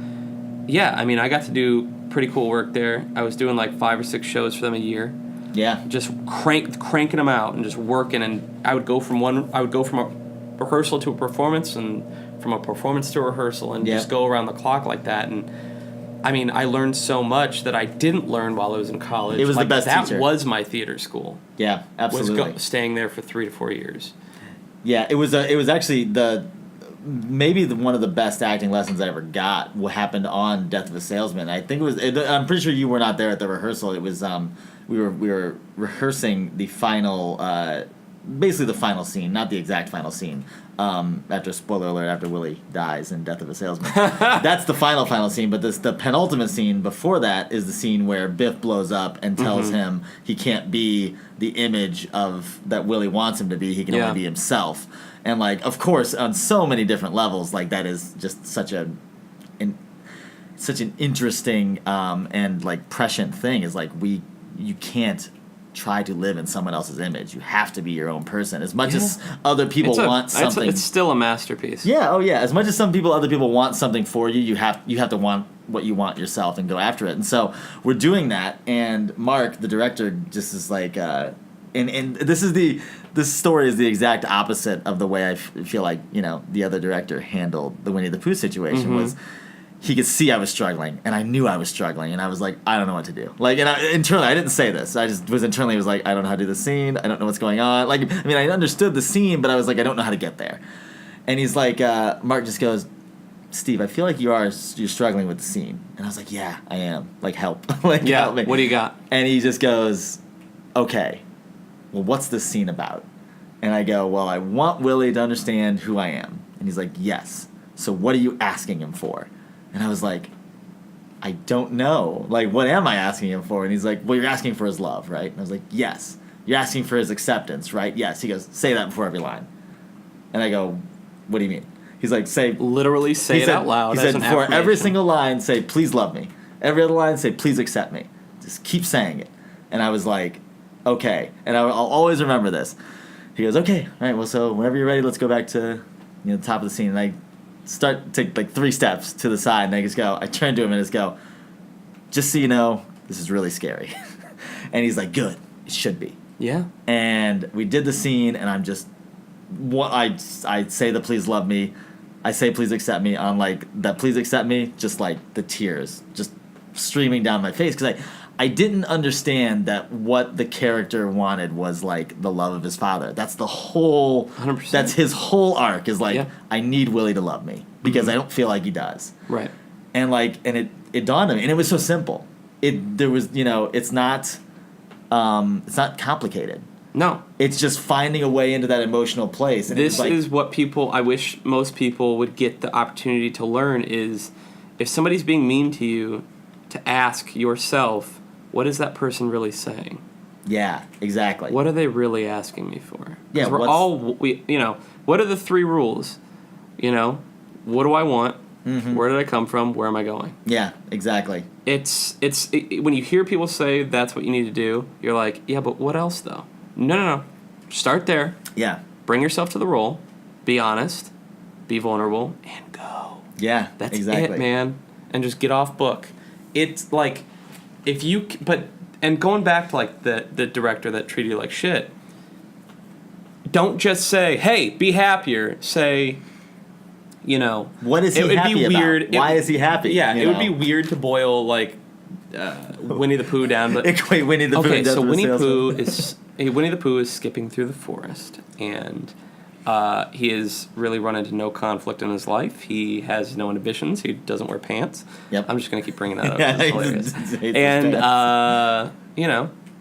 yeah, I mean, I got to do pretty cool work there. I was doing like 5 or 6 shows for them a year. Yeah. Just cranking them out and just working. And I would go from a rehearsal to a performance, and from a performance to a rehearsal, and just go around the clock like that. And I mean, I learned so much that I didn't learn while I was in college. It was the best teacher. That was my theater school. Yeah, absolutely. Was staying there for 3 to 4 years. Yeah, it was actually one of the best acting lessons I ever got. What happened on Death of a Salesman? I think I'm pretty sure you were not there at the rehearsal. It was we were rehearsing the final, basically the final scene, not the exact final scene. After spoiler alert, after Willie dies in Death of a Salesman, that's the final scene. But the penultimate scene before that is the scene where Biff blows up and tells him he can't be the image of that Willie wants him to be. He can only be himself. And like, of course, on so many different levels, like that is just such an interesting and like prescient thing. Is like you can't try to live in someone else's image. You have to be your own person. As much as other people want something, it's still a masterpiece. Yeah, oh yeah. As much as other people want something for you, you have to want what you want yourself and go after it. And so we're doing that. And Mark, the director, just is like, and this story is the exact opposite of the way I feel like the other director handled the Winnie the Pooh situation. Was he could see I was struggling, and I knew I was struggling, and I was like, I don't know what to do. Like, and internally, I didn't say this. I just was internally was like, I don't know how to do the scene. I don't know what's going on. Like, I mean, I understood the scene, but I was like, I don't know how to get there. And he's like, Mark just goes, Steve, I feel like you're struggling with the scene. And I was like, yeah, I am. Like, help. Help me. What do you got? And he just goes, okay, well, what's this scene about? And I go, well, I want Willie to understand who I am. And he's like, yes. So what are you asking him for? And I was like, I don't know. Like, what am I asking him for? And he's like, well, you're asking for his love, right? And I was like, yes. You're asking for his acceptance, right? Yes. He goes, say that before every line. And I go, what do you mean? He's like, literally say it out loud. He said, before every single line, say, please love me. Every other line, say, please accept me. Just keep saying it. And I was like, okay. And I'll always remember this. He goes, okay, all right, well, so whenever you're ready, let's go back to the top of the scene. And I take like 3 steps to the side, and I turn to him and just go, just so you know, this is really scary. And he's like, good, it should be. Yeah. And we did the scene, and I'm just, I say the please love me, I say please accept me, on like that please accept me, just like the tears just streaming down my face, because I didn't understand that what the character wanted was like the love of his father. That's the whole 100%. That's his whole arc, is like, I need Willie to love me because I don't feel like he does. Right. And like, and it dawned on me, and it was so simple. It's not complicated. No. It's just finding a way into that emotional place. And this is what I wish most people would get the opportunity to learn, is if somebody's being mean to you, to ask yourself, what is that person really saying? Yeah, exactly. What are they really asking me for? Yeah, what are the 3 rules? What do I want? Mm-hmm. Where did I come from? Where am I going? Yeah, exactly. When you hear people say that's what you need to do, you're like, yeah, but what else though? No. Start there. Yeah. Bring yourself to the role. Be honest. Be vulnerable. And go. Yeah, that's exactly. it, man. And just get off book. It's like, and going back to like the director that treated you like shit, don't just say, hey, be happier. Say, what is he happy about? Weird. Why is he happy? Yeah, it would be weird to boil like Winnie the Pooh down, but equate Winnie the Pooh. Okay, so Winnie the Pooh is skipping through the forest, and he has really run into no conflict in his life. He has no inhibitions. He doesn't wear pants. Yep. I'm just gonna keep bringing that up. It's hilarious. And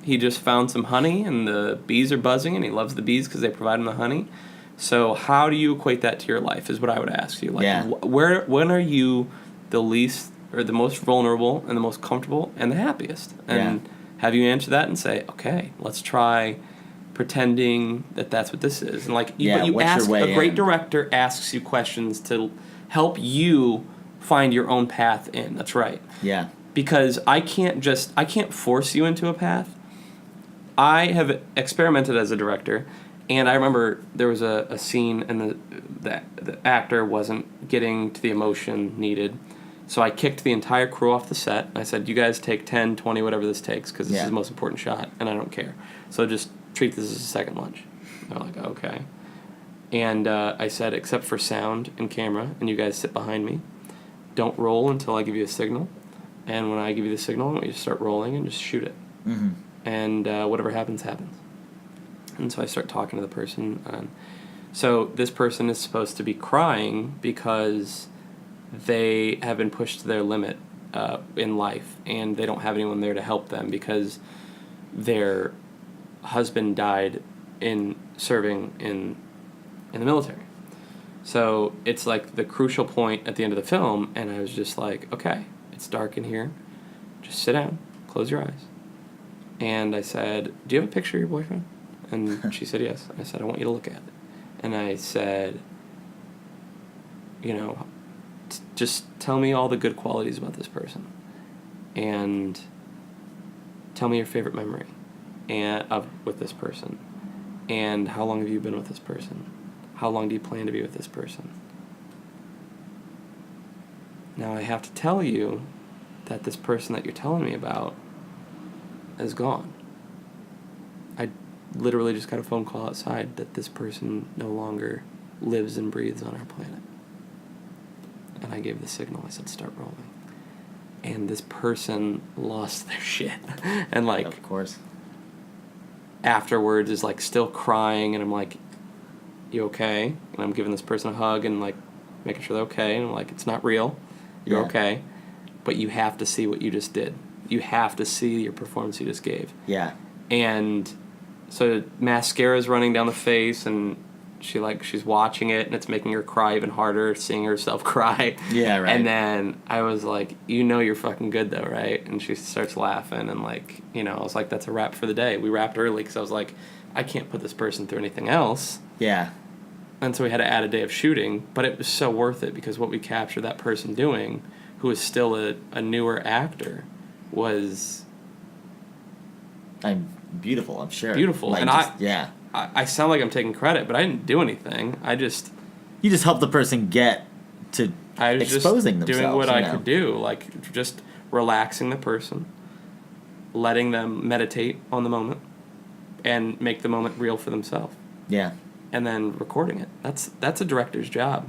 he just found some honey, and the bees are buzzing, and he loves the bees because they provide him the honey. So how do you equate that to your life is what I would ask you. Like, when are you the least or the most vulnerable and the most comfortable and the happiest? And have you answer that and say, okay, let's try pretending that that's what this is. And like, great director asks you questions to help you find your own path in. That's right. Yeah. Because I can't force you into a path. I have experimented as a director. And I remember there was a scene, and the actor wasn't getting to the emotion needed, So I kicked the entire crew off the set. I said, you guys take 10, 20, whatever this takes, because this is the most important shot, and I don't care. So just treat this as a second lunch. They're like, okay. And I said, except for sound and camera, and you guys sit behind me, don't roll until I give you a signal. And when I give you the signal, I want you to start rolling and just shoot it. Mm-hmm. And whatever happens, happens. And so I start talking to the person. So this person is supposed to be crying because they have been pushed to their limit in life, and they don't have anyone there to help them because their husband died in serving in the military. So it's like the crucial point at the end of the film, and I was just like, okay, it's dark in here. Just sit down, close your eyes. And I said, do you have a picture of your boyfriend? And she said, yes. I said, I want you to look at it. And I said, just tell me all the good qualities about this person. And tell me your favorite memory with this person. And how long have you been with this person? How long do you plan to be with this person? Now I have to tell you that this person that you're telling me about is gone. I literally just got a phone call outside that this person no longer lives and breathes on our planet. And I gave the signal. I said, start rolling. And this person lost their shit. And of course. Afterwards is still crying, and I'm like, you okay? And I'm giving this person a hug and making sure they're okay. And I'm like, it's not real. You're okay. But you have to see what you just did. You have to see your performance you just gave. Yeah. And so mascara's running down the face, and she's watching it, and it's making her cry even harder, seeing herself cry. Yeah, right. And then I was like, you're fucking good though, right? And she starts laughing, and I was like, that's a wrap for the day. We wrapped early because I was like, I can't put this person through anything else. Yeah. And so we had to add a day of shooting, but it was so worth it because what we captured that person doing, who is still a newer actor, was... beautiful, I'm sure. Beautiful. And I sound like I'm taking credit, but I didn't do anything. You just helped the person get to exposing themselves. Doing what I could do, just relaxing the person, letting them meditate on the moment, and make the moment real for themselves. Yeah. And then recording it. That's a director's job.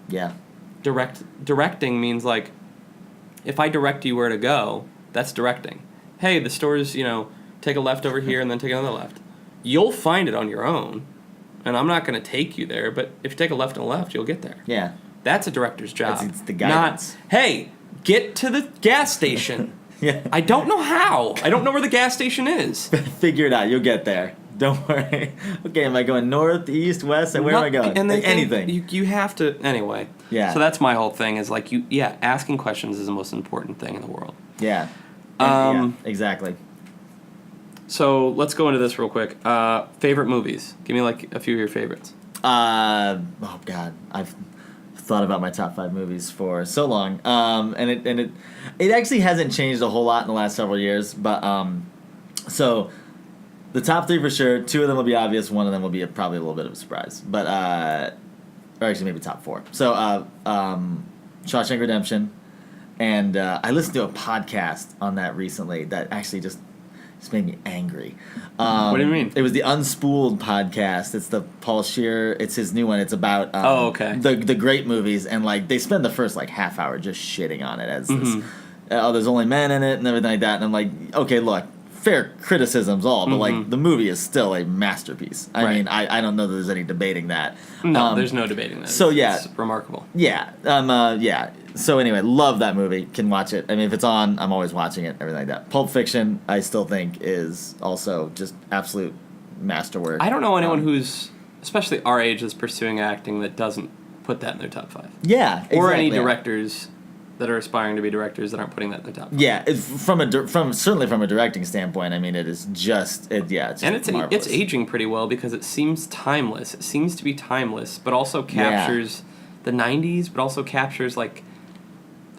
Yeah. Directing means if I direct you where to go, that's directing. Hey, the store's, take a left over here and then take another left. You'll find it on your own, and I'm not going to take you there, but if you take a left and a left, you'll get there. Yeah. That's a director's job. It's the guidance. Not, hey, get to the gas station. Yeah. I don't know how. I don't know where the gas station is. Figure it out. You'll get there. Don't worry. Okay, am I going north, east, west? Where am I going? And anything. You have to... Anyway. Yeah. So that's my whole thing is asking questions is the most important thing in the world. Yeah. Yeah, exactly. So let's go into this real quick. Favorite movies. Give me a few of your favorites. Oh God, I've thought about my top 5 movies for so long, and it actually hasn't changed a whole lot in the last several years. But so the top 3 for sure. 2 of them will be obvious. 1 of them will be probably a little bit of a surprise. But or actually maybe top 4. So Shawshank Redemption, and I listened to a podcast on that recently that actually just made me angry. What do you mean? It was the Unspooled podcast. It's the Paul Scheer. It's his new one. It's about the great movies, and they spend the first half hour just shitting on it as this. There's only men in it and everything like that. And I'm like, okay, look, fair criticisms all, but the movie is still a masterpiece. I mean, I don't know that there's any debating that. No, there's no debating that. So it's remarkable. Yeah, yeah. So anyway, love that movie. Can watch it. I mean, if it's on, I'm always watching it. Everything like that. Pulp Fiction, I still think is also just absolute masterwork. I don't know anyone who's, especially our age, is pursuing acting that doesn't put that in their top 5. Yeah, exactly. Or any directors that are aspiring to be directors that aren't putting that in their top 5. Yeah, certainly from a directing standpoint, I mean, it is just it's it's aging pretty well because it seems timeless. It seems to be timeless, but also captures the 90s, but also captures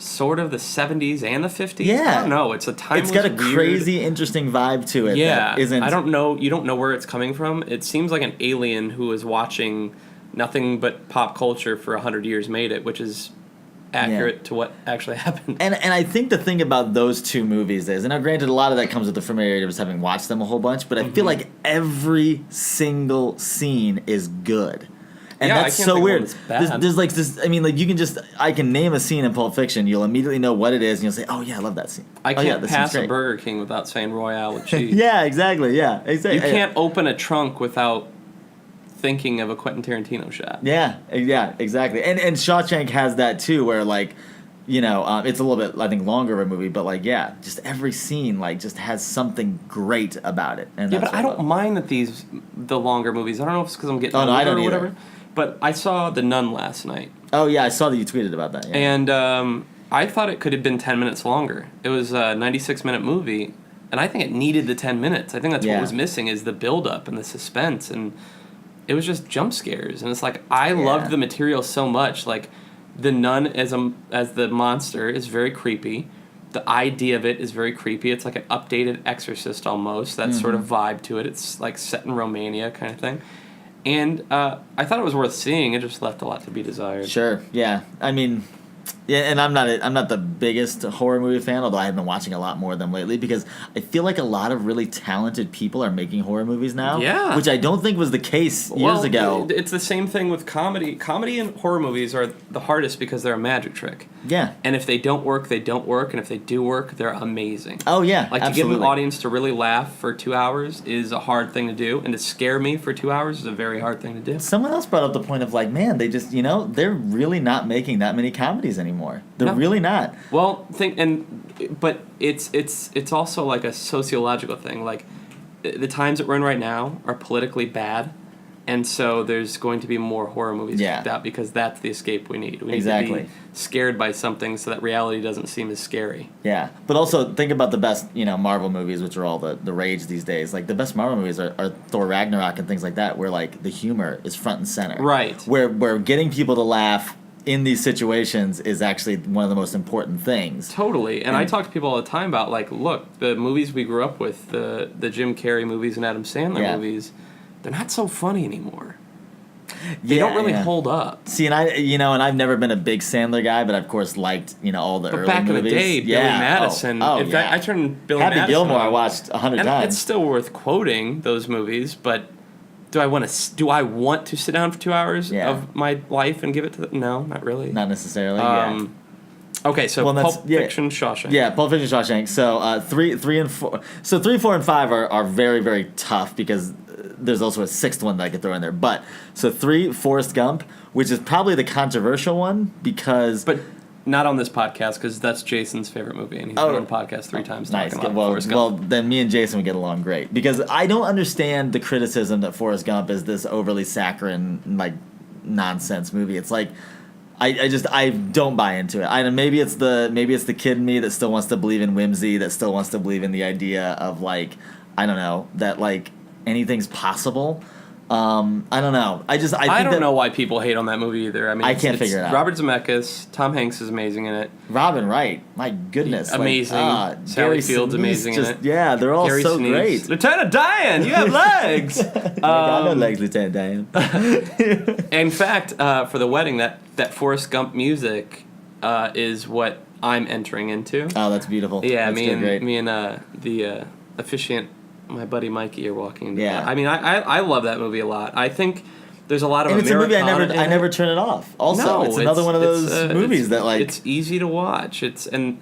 sort of the 70s and the 50s. Yeah. I don't know. It's a timeless, it's got a crazy, interesting vibe to it. Yeah. That isn't. I don't know. You don't know where it's coming from. It seems like an alien who is watching nothing but pop culture for 100 years made it, which is accurate to what actually happened. And I think the thing about those two movies is, and now granted, a lot of that comes with the familiarity of us having watched them a whole bunch, but I feel like every single scene is good. And Yeah, that's I can't so think of weird. one that's bad. There's like this. I mean, like I can name a scene in Pulp Fiction. You'll immediately know what it is, and you'll say, "Oh yeah, I love that scene." I Oh, yeah, can't this pass scene's a great. Burger King without saying Royale with cheese. Yeah, exactly. Yeah, exactly. You can't open a trunk without thinking of a Quentin Tarantino shot. Yeah, exactly. And Shawshank has that too, where like, it's a little bit, I think, longer of a movie, but like, yeah, just every scene like just has something great about it. And Yeah, that's but I what don't mind that the longer movies. I don't know if it's because I'm getting Oh, no, older I don't or either. whatever. But I saw The Nun last night, Oh yeah, I saw that you tweeted about that. Yeah. and I thought it could have been 10 minutes longer. It was a 96-minute movie, and I think it needed the 10 minutes. I think that's Yeah. what was missing is the build-up and the suspense, and it was just jump scares. And it's like, I loved the material so much. Like, the nun as the monster is very creepy. The idea of it is very creepy. It's like an updated Exorcist almost. That sort of vibe to it. It's like set in Romania kind of thing. And I thought it was worth seeing. It just left a lot to be desired. Sure. Yeah. I mean, yeah, and I'm not the biggest horror movie fan, although I have been watching a lot more of them lately because I feel like a lot of really talented people are making horror movies now. Yeah. Which I don't think was the case years ago. It's the same thing with comedy. Comedy and horror movies are the hardest because they're a magic trick. Yeah. And if they don't work, they don't work. And if they do work, they're amazing. Oh yeah. Like, absolutely. to get an audience to really laugh for 2 hours is a hard thing to do. And to scare me for 2 hours is a very hard thing to do. Someone else brought up the point of like, man, they just they're really not making that many comedies anymore. They're really not. Well, but it's also like a sociological thing. Like, the times that we're in right now are politically bad, and so there's going to be more horror movies picked out because that's the escape we need. We need to be scared by something so that reality doesn't seem as scary. Yeah, but also think about the best Marvel movies, which are all the rage these days. Like the best Marvel movies are Thor Ragnarok and things like that, where like the humor is front and center. Right. Where getting people to laugh in these situations is actually one of the most important things. Totally. And I talk to people all the time about, like, look, the movies we grew up with, the Jim Carrey movies and Adam Sandler movies, they're not so funny anymore. They don't really hold up. See, and I've never been a big Sandler guy, but I've of course liked all the early back movies. in the day, Billy Madison. In fact, I turned Billy Happy Madison Gilmore on. I watched 100 and times. It's still worth quoting those movies, but do I want to sit down for 2 hours of my life and give it to them? No, not really. Not necessarily. Okay, so Pulp Fiction, Shawshank. Yeah, Pulp Fiction, Shawshank. So 3 and 4. So 3, 4, and 5 are very, very tough because there's also a sixth one that I could throw in there. But so 3, Forrest Gump, which is probably the controversial one because. But not on this podcast because that's Jason's favorite movie, and he's been on the podcast 3 times nice. talking about Well, Forrest Gump. Well, then me and Jason would get along great because I don't understand the criticism that Forrest Gump is this overly saccharine like nonsense movie. It's like I don't buy into it. Maybe it's the kid in me that still wants to believe in whimsy, that still wants to believe in the idea of like I don't know that like anything's possible. I don't know. I don't know why people hate on that movie either. I mean, I can't figure it out. Robert Zemeckis, Tom Hanks is amazing in it. Robin Wright, my goodness, amazing. Gary Sally Field's Sinise amazing in it. Yeah, they're all Gary so Sinise. great. Lieutenant Diane, you have legs. I got no legs, Lieutenant Diane. In fact, for the wedding, that Forrest Gump music is what I'm entering into. Oh, that's beautiful. Yeah, that's me and the officiant, my buddy Mikey, are walking into Yeah. that. I mean, I love that movie a lot. I think there's a lot of and it's a movie Americana I never turn it off. Also, No, it's another one of those movies that like it's easy to watch. And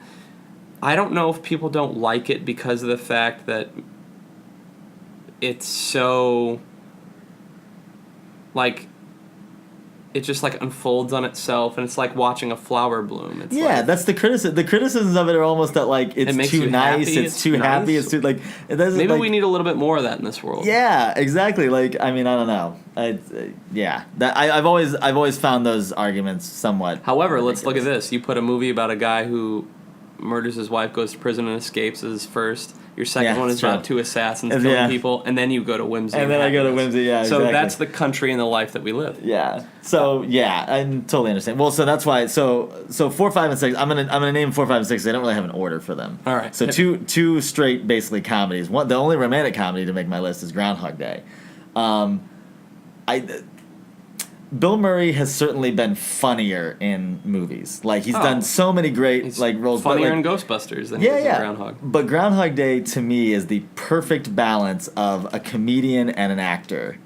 I don't know if people don't like it because of the fact that it's so like it just like unfolds on itself, and it's like watching a flower bloom. It's that's the criticism. The criticisms of it are almost that like it's makes too you nice, happy, it's too happy, nice. it's too like it doesn't. Maybe like, we need a little bit more of that in this world. Yeah, exactly. Like I mean, I don't know. I've always found those arguments somewhat. However, ridiculous. let's look at this. You put a movie about a guy who murders his wife, goes to prison, and escapes as his first. Your second one is about 2 assassins killing people, and then you go to whimsy. And then I go to whimsy, yeah, So exactly. that's the country and the life that we live. Yeah. So I totally understand. Well, so that's why. So 4, 5, and 6. I'm gonna name 4, 5, and 6. I don't really have an order for them. All right. So two straight basically comedies. The only romantic comedy to make my list is Groundhog Day. Bill Murray has certainly been funnier in movies. Like, he's done so many great roles. Funnier in Ghostbusters than he is in Groundhog. But Groundhog Day, to me, is the perfect balance of a comedian and an actor.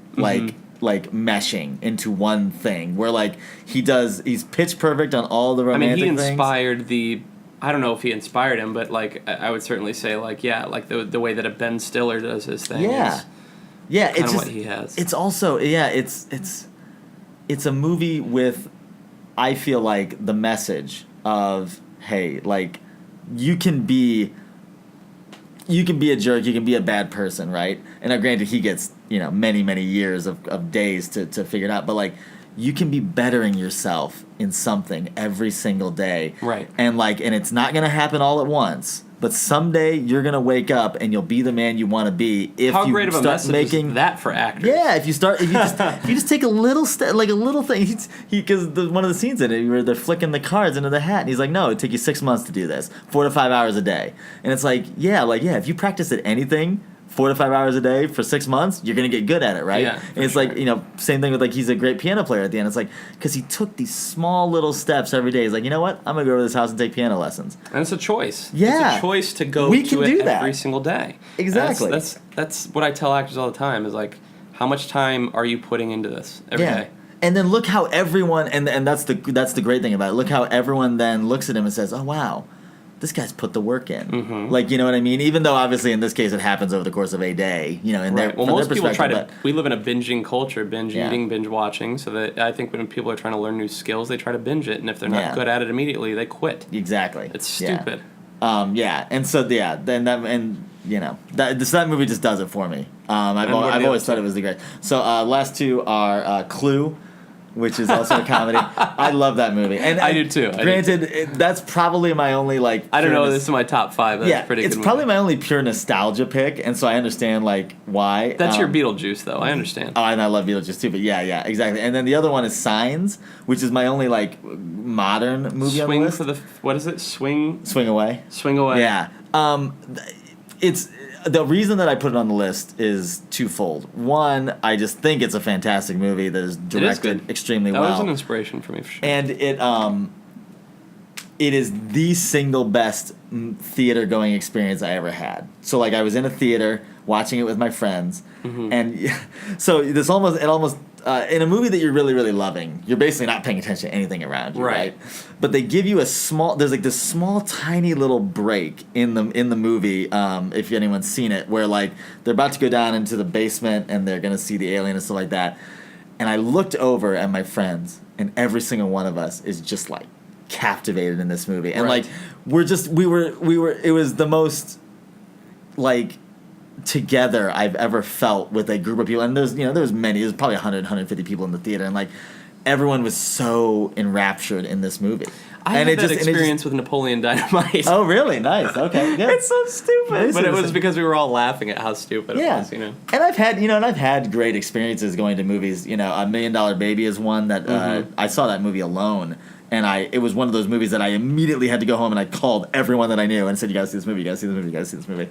Like meshing into one thing. Where, like, he's pitch perfect on all the romantic things. he inspired I don't know if he inspired him, but, like, I would certainly say, like, yeah, like, the way that a Ben Stiller does his thing is it's kind of what he has. It's also, it's a movie with, I feel like, the message of, hey, like, you can be a jerk, you can be a bad person, right? And now, granted, he gets, many, many years of days to figure it out, but, like, you can be bettering yourself in something every single day. Right. And, and it's not going to happen all at once, but someday you're going to wake up and you'll be the man you want to be if How you great of a start message making is that for actors? Yeah, if you just take a little step, like a little thing, because one of the scenes in it where they're flicking the cards into the hat, and he's like, no, it took you 6 months to do this, 4 to 5 hours a day, and it's like, if you practice at anything 4 to 5 hours a day for 6 months, you're gonna get good at it, right? Yeah, and it's like, same thing with, like, he's a great piano player at the end. It's like, because he took these small little steps every day. He's like, you know what? I'm gonna go to this house and take piano lessons. And it's a choice. Yeah, it's a choice to go to it every single day. Exactly. That's what I tell actors all the time. Is like, how much time are you putting into this every day? And then look how everyone, and that's the great thing about it. Look how everyone then looks at him and says, oh wow, this guy's put the work in. Mm-hmm. Like, you know what I mean? Even though obviously in this case it happens over the course of a day, most people try to, we live in a binging culture, binge eating, binge watching, so that I think when people are trying to learn new skills, they try to binge it, and if they're not good at it immediately, they quit. Exactly. It's stupid. And so, then that movie just does it for me. I've always thought it was the great. So, last two are Clue, which is also a comedy. I love that movie. And I do too. Granted, that's probably my only, I don't know, this is my top 5. That's pretty good. It's probably my only pure nostalgia pick, and so I understand, why. That's your Beetlejuice, though. I understand. Oh, and I love Beetlejuice too, but yeah, exactly. And then the other one is Signs, which is my only, modern movie on the list. What is it? Swing Away. Swing Away. Yeah. It's... The reason that I put it on the list is twofold. One, I just think it's a fantastic movie that is directed extremely well. That was an inspiration for me, for sure. And it is the single best theater going experience I ever had. So, I was in a theater watching it with my friends, and so it almost in a movie that you're really, really loving, you're basically not paying attention to anything around you, right? But they give you there's this small, tiny little break in the movie, if anyone's seen it, where they're about to go down into the basement and they're gonna see the alien and stuff like that. And I looked over at my friends, and every single one of us is just captivated in this movie, and we were it was the most together I've ever felt with a group of people. And there's probably 100, 150 people in the theater, and everyone was so enraptured in this movie. I had that experience with Napoleon Dynamite. Oh, really? Nice. Okay, good. It's so stupid, but it was because we were all laughing at how stupid it was. And I've had great experiences going to movies. A $1 Million Baby is one that I saw that movie alone. And it was one of those movies that I immediately had to go home, and I called everyone that I knew and said, you gotta see this movie, you gotta see this movie, you gotta see this movie.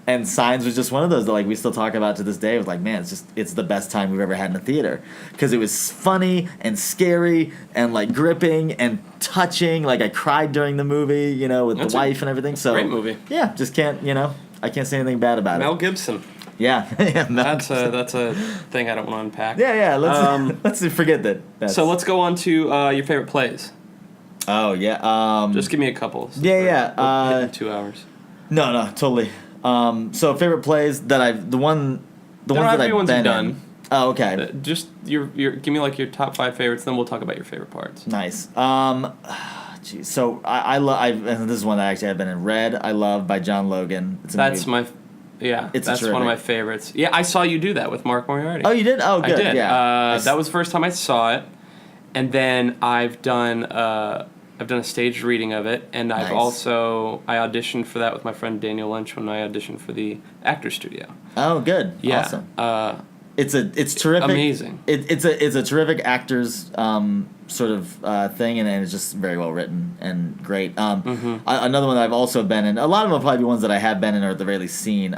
And Signs was just one of those that we still talk about to this day. It was man, it's the best time we've ever had in a theater. Because it was funny and scary and gripping and touching. I cried during the movie, with the wife and everything. So great movie. Yeah, just can't, I can't say anything bad about Mel Gibson. Yeah, that's a thing I don't want to unpack. Yeah. Let's forget that. So let's go on to your favorite plays. Oh yeah. Just give me a couple. Yeah. Hitting 2 hours. No, totally. So favorite plays that the ones that I've been done. Oh, okay. Just your give me your top 5 favorites, then we'll talk about your favorite parts. Nice. Geez. So I love. And this is one that actually I've been in. Red. I love by John Logan. That's one of my favorites. Yeah, I saw you do that with Mark Moriarty. Oh, you did? Oh, good. I did. Yeah. That was the first time I saw it, and then I've done a staged reading of it, and I've also I auditioned for that with my friend Daniel Lynch when I auditioned for the Actors Studio. Oh, good. Yeah. Awesome. It's terrific. Amazing. It's a terrific actors sort of thing, and it's just very well written and great. Another one that I've also been in. A lot of them will probably be ones that I have been in or at the very least seen.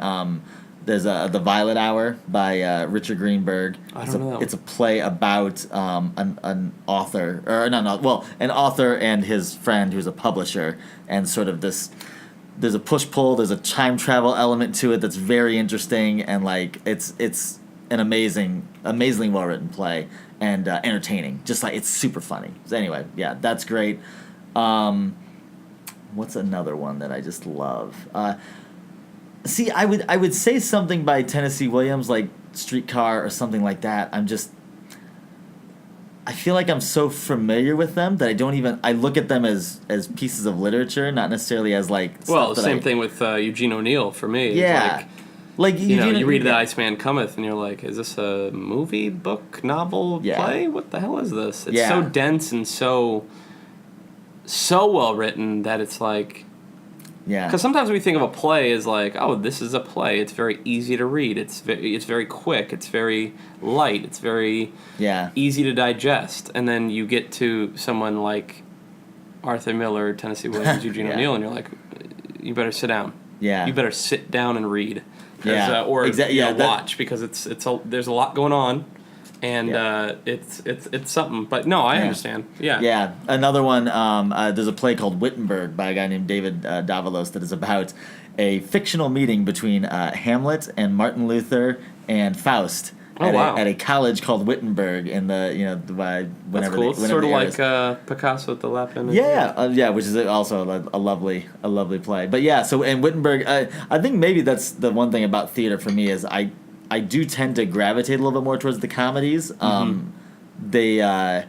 There's The Violet Hour by Richard Greenberg. I don't know. It's a play about an author, or an author and his friend who's a publisher, and sort of this. There's a push-pull. There's a time travel element to it that's very interesting, and like it's an amazingly well-written play and entertaining. Just like it's super funny. So anyway, yeah, that's great. What's another one that I just love? See, I would say something by Tennessee Williams, like Streetcar or something like that. I feel like I'm so familiar with them that I look at them as pieces of literature, not necessarily as like. Well, same thing with Eugene O'Neill for me. Yeah. Like you read The Iceman Cometh, and you're like, is this a movie, book, novel, play? What the hell is this? It's so dense and so well written that it's like. Yeah. Because sometimes we think of a play as like, oh, this is a play. It's very easy to read. It's very quick. It's very light. It's very easy to digest. And then you get to someone like Arthur Miller, Tennessee Williams, Eugene O'Neill, and you're like, you better sit down. Yeah. You better sit down and read. Yeah. Or watch, because there's a lot going on. And it's something, but no, I understand. Yeah. Yeah. Another one. There's a play called Wittenberg by a guy named David Davalos that is about a fictional meeting between Hamlet and Martin Luther and Faust at a college called Wittenberg in the whenever. That's cool. It's sort of like Picasso at the Lapin. Which is also a lovely play. But yeah, so in Wittenberg, I think maybe that's the one thing about theater for me is I do tend to gravitate a little bit more towards the comedies. I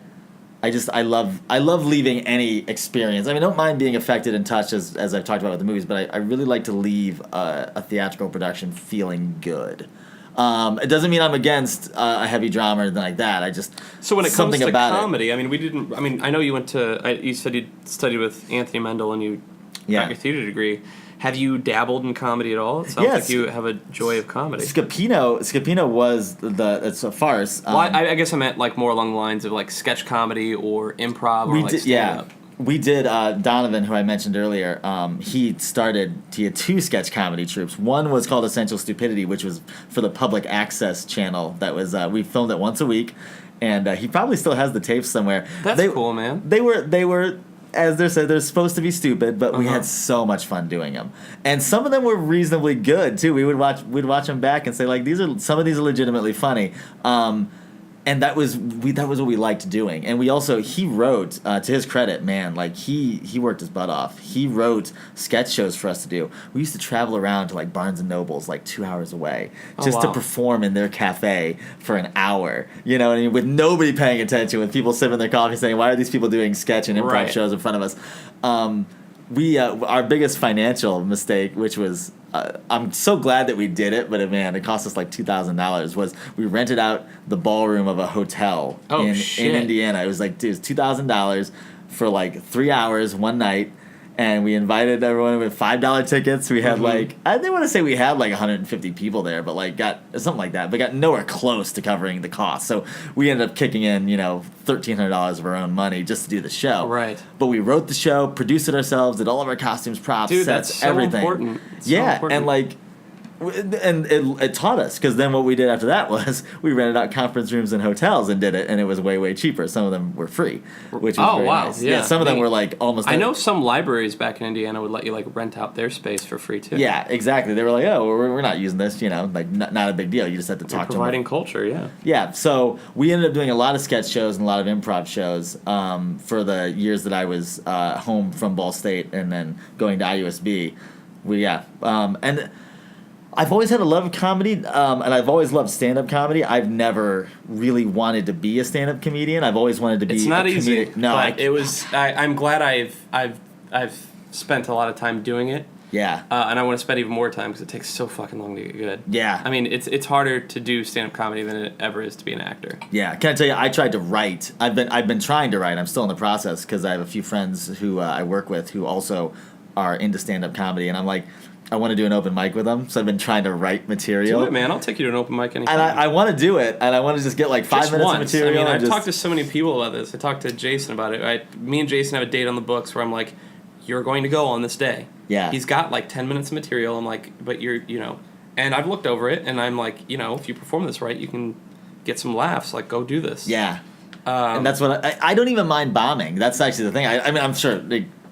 love leaving any experience. I mean, I don't mind being affected and touched as I've talked about with the movies, but I really like to leave a theatrical production feeling good. It doesn't mean I'm against a heavy drama or anything like that. So when it comes to comedy, I mean, I know you you said you studied with Anthony Mendel and you got your theater degree. Have you dabbled in comedy at all? It sounds like you have a joy of comedy. Scapino was it's a farce. Well, I guess I meant like more along the lines of like sketch comedy or improv or stand-up. We did, Donovan, who I mentioned earlier, he had 2 sketch comedy troupes. One was called Essential Stupidity, which was for the public access channel. That was, we filmed it once a week, and he probably still has the tapes somewhere. That's cool, man. They were, as they said, they're supposed to be stupid, but we had so much fun doing them. And some of them were reasonably good, too. We'd watch them back and say, like, some of these are legitimately funny. And that was what we liked doing. And he wrote, to his credit, man, like he worked his butt off. He wrote sketch shows for us to do. We used to travel around to like Barnes and Noble's like 2 hours away just to perform in their cafe for an hour. You know what I mean? With nobody paying attention, with people sipping their coffee saying, why are these people doing sketch and improv shows in front of us? Our biggest financial mistake, which was I'm so glad that we did it, but man, it cost us like $2,000. Was we rented out the ballroom of a hotel in Indiana? It was like $2,000 for like 3 hours one night, and we invited everyone with $5 tickets. We had like I didn't want to say we had like 150 people there, but like got something like that, but got nowhere close to covering the cost. So we ended up kicking in $1,300 of our own money just to do the show. Right. But we wrote the show, produced it ourselves, did all of our costumes, props, Dude, sets, that's so everything. Important. It's yeah, so important. and like. And it taught us, because then what we did after that was we rented out conference rooms in hotels and did it, and it was way, way cheaper. Some of them were free, which was very nice. Yeah, some of them were like almost. I know some libraries back in Indiana would let you like rent out their space for free too. Yeah, exactly. They were like, oh, we're not using this, like not a big deal. You just have to talk to them. Providing culture, yeah. Yeah, so we ended up doing a lot of sketch shows and a lot of improv shows for the years that I was home from Ball State and then going to IUSB. And I've always had a love of comedy, and I've always loved stand-up comedy. I've never really wanted to be a stand-up comedian. I've always wanted to be. It's not easy. No, it was. I'm glad I've spent a lot of time doing it. Yeah. And I want to spend even more time because it takes so fucking long to get good. Yeah. I mean, it's harder to do stand-up comedy than it ever is to be an actor. Yeah. Can I tell you? I tried to write. I've been trying to write. I'm still in the process because I have a few friends who I work with who also are into stand-up comedy, and I'm like, I want to do an open mic with them, so I've been trying to write material. Do it, man. I'll take you to an open mic anytime. And I want to do it, and I want to just get like 5 minutes of material. I mean, I've talked to so many people about this. I talked to Jason about it. Me and Jason have a date on the books where I'm like, you're going to go on this day. Yeah. He's got like 10 minutes of material. I'm like, but And I've looked over it, and I'm like, if you perform this right, you can get some laughs. Like, go do this. Yeah. And that's what I don't even mind bombing. That's actually the thing. I mean, I'm sure.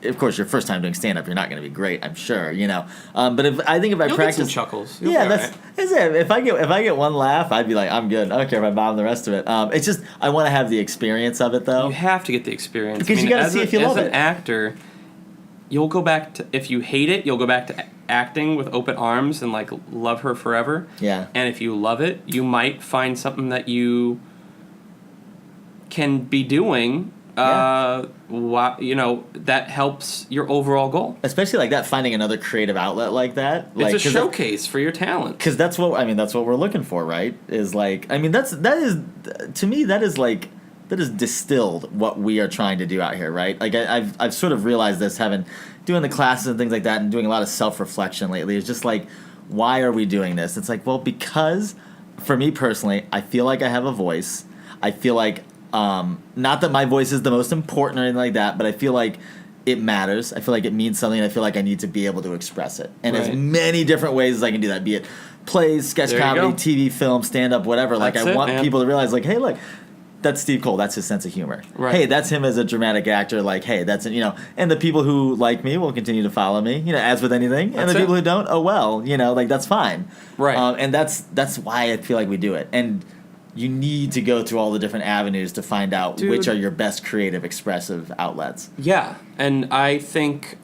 Of course, your first time doing stand-up, you're not going to be great. I'm sure, But if I You'll practice, get some chuckles. That's it. If I get one laugh, I'd be like, I'm good. I don't care if I bomb the rest of it. It's just I want to have the experience of it, though. You have to get the experience because you got to see if you love it. As an actor, you'll go back to, if you hate it, you'll go back to acting with open arms and like love her forever. Yeah. And if you love it, you might find something that you can be doing. That helps your overall goal. Especially like that, finding another creative outlet like that. It's a showcase for your talent. Because that's what we're looking for, right? Is like, I mean, that is distilled what we are trying to do out here, right? Like I've sort of realized this doing the classes and things like that, and doing a lot of self-reflection lately. It's just like, why are we doing this? It's like, well, because for me personally, I feel like I have a voice. I feel like not that my voice is the most important or anything like that, but I feel like it matters. I feel like it means something, and I feel like I need to be able to express it in as many different ways as I can do that, be it plays, sketch comedy, TV, film, stand-up, whatever. Like, I want people to realize, like, hey, look, that's Steve Cole. That's his sense of humor. Right. Hey, that's him as a dramatic actor. Like, hey, that's, and the people who like me will continue to follow me, as with anything. And the people who don't, oh, well, like, that's fine. Right. And that's why I feel like we do it. And you need to go through all the different avenues to find out which are your best creative, expressive outlets. Yeah, and I think,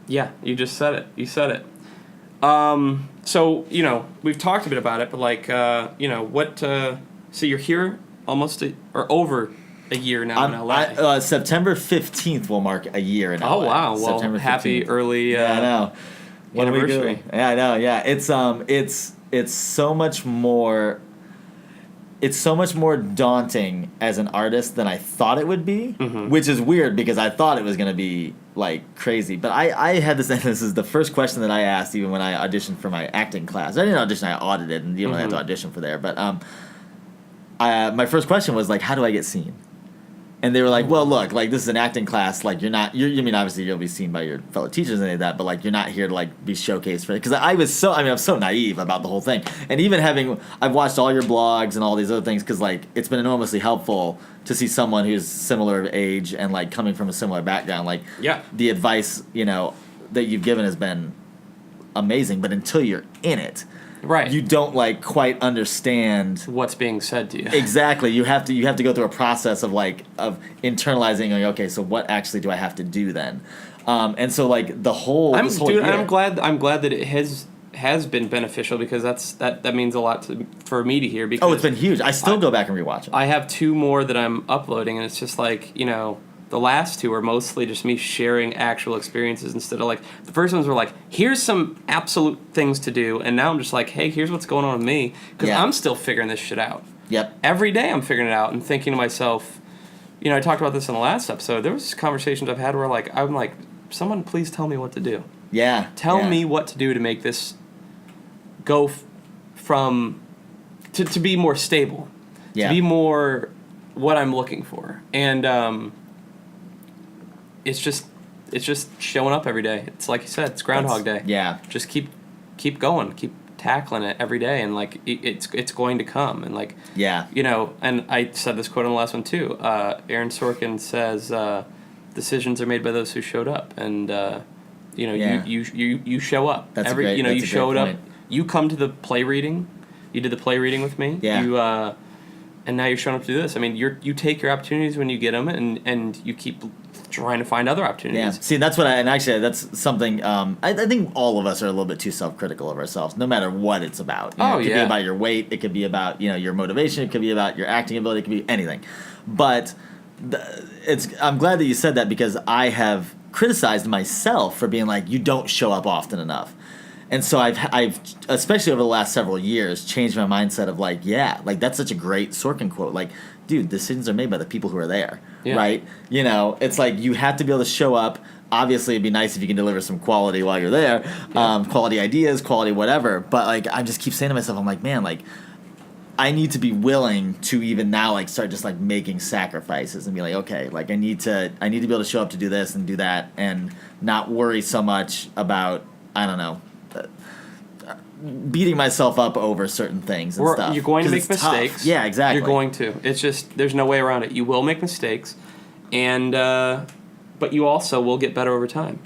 you just said it. You said it. So, we've talked a bit about it, but like, so you're here almost over a year now in LA. September 15th will mark a year in LA. Oh, wow. Well, happy early I know. anniversary. Yeah, I know. Yeah, it's so much more. It's so much more daunting as an artist than I thought it would be, which is weird because I thought it was going to be like crazy. But I had this. This is the first question that I asked even when I auditioned for my acting class. I didn't audition. I audited, and you don't have to audition for there. But my first question was like, how do I get seen? And they were like, well, look, like, this is an acting class. Like, obviously you'll be seen by your fellow teachers and any of that, but, like, you're not here to, like, be showcased for it. Because I'm so naive about the whole thing. And even I've watched all your blogs and all these other things because, like, it's been enormously helpful to see someone who's similar age and, like, coming from a similar background. Like, the advice, that you've given has been amazing. But until you're in it, right, you don't like quite understand what's being said to you. Exactly. You have to go through a process of internalizing. Like, okay, so what actually do I have to do then? And so like the whole. I'm glad that it has been beneficial because that means a lot for me to hear. Because it's been huge. I still go back and rewatch it. I have 2 more that I'm uploading, and it's just like the last 2 are mostly just me sharing actual experiences instead of like the first ones were like, here's some absolute things to do, and now I'm just like, hey, here's what's going on with me because I'm still figuring this shit out. Yep. Every day I'm figuring it out and thinking to myself, I talked about this in the last episode. There was conversations I've had where like I'm like, someone please tell me what to do. Yeah. Tell me what to do to make this go from to be more stable. Yeah. To be more what I'm looking for. And it's just showing up every day. It's like you said, it's Groundhog Day. Yeah. Just keep going, keep tackling it every day, and like it's going to come. And like and I said this quote on the last one too. Aaron Sorkin says, "Decisions are made by those who showed up," and you show up. That's great. You showed up. You come to the play reading. You did the play reading with me. Yeah. You and now you're showing up to do this. I mean, you take your opportunities when you get them, and you keep trying to find other opportunities. Yeah. See, that's what that's something. I think all of us are a little bit too self-critical of ourselves, no matter what it's about. It could be about your weight. It could be about your motivation. It could be about your acting ability. It could be anything. But I'm glad that you said that because I have criticized myself for being like, you don't show up often enough. And so I've especially over the last several years changed my mindset of like, that's such a great Sorkin quote. Like, dude, decisions are made by the people who are there, right? It's like you have to be able to show up. Obviously, it'd be nice if you can deliver some quality while you're there, quality ideas, quality whatever. But like, I just keep saying to myself, I'm like, man, like, I need to be willing to even now like start just like making sacrifices and be like, okay, like I need to be able to show up to do this and do that and not worry so much about, I don't know, beating myself up over certain things and stuff. You're going to 'Cause make it's tough. mistakes. Yeah, exactly. You're going to. It's just, there's no way around it. You will make mistakes, and but you also will get better over time.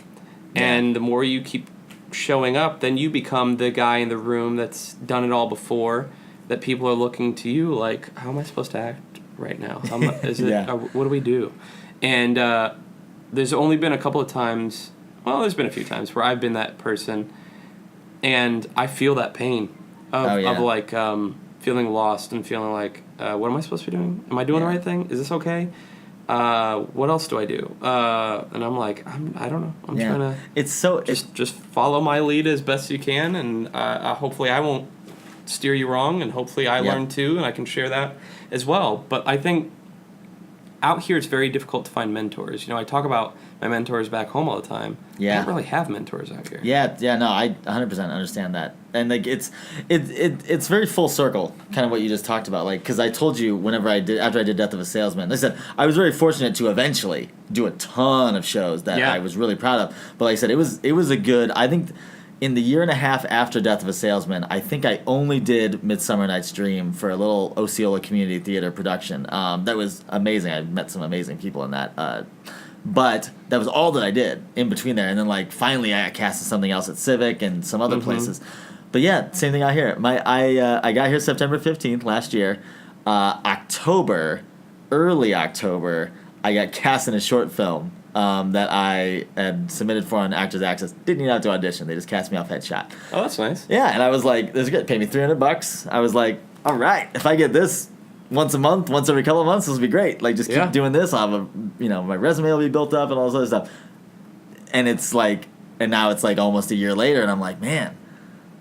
Yeah. And the more you keep showing up, then you become the guy in the room that's done it all before, that people are looking to you like, how am I supposed to act right now? What do we do? And there's only been a couple of times, well, there's been a few times where I've been that person, and I feel that pain of like feeling lost and feeling like, what am I supposed to be doing? Am I doing the right thing? Is this okay? What else do I do? And I'm like, I don't know. I'm trying to. It's so just follow my lead as best you can, and hopefully I won't steer you wrong, and hopefully I learn too, and I can share that as well. But I think out here it's very difficult to find mentors. I talk about my mentors back home all the time. Yeah. I don't really have mentors out here. Yeah, no, I 100% understand that. And like it's very full circle, kind of what you just talked about. Like, because I told you after I did Death of a Salesman, I said I was very fortunate to eventually do a ton of shows that I was really proud of. But like I said, it was a good. I think in the year and a half after Death of a Salesman, I think I only did Midsummer Night's Dream for a little Osceola Community Theater production. That was amazing. I met some amazing people in that. But that was all that I did in between there. And then, like, finally I got cast in something else at Civic and some other places. But, yeah, same thing out here. I got here September 15th last year. Early October, I got cast in a short film that I had submitted for on Actors Access. Didn't even have to audition. They just cast me off headshot. Oh, that's nice. Yeah, and I was like, this is good. Pay me $300. I was like, all right, if I get this once a month, once every couple of months, this will be great. Like, just keep doing this. I'll have my resume will be built up and all this other stuff. And it's like, and now it's like almost a year later, and I'm like, man,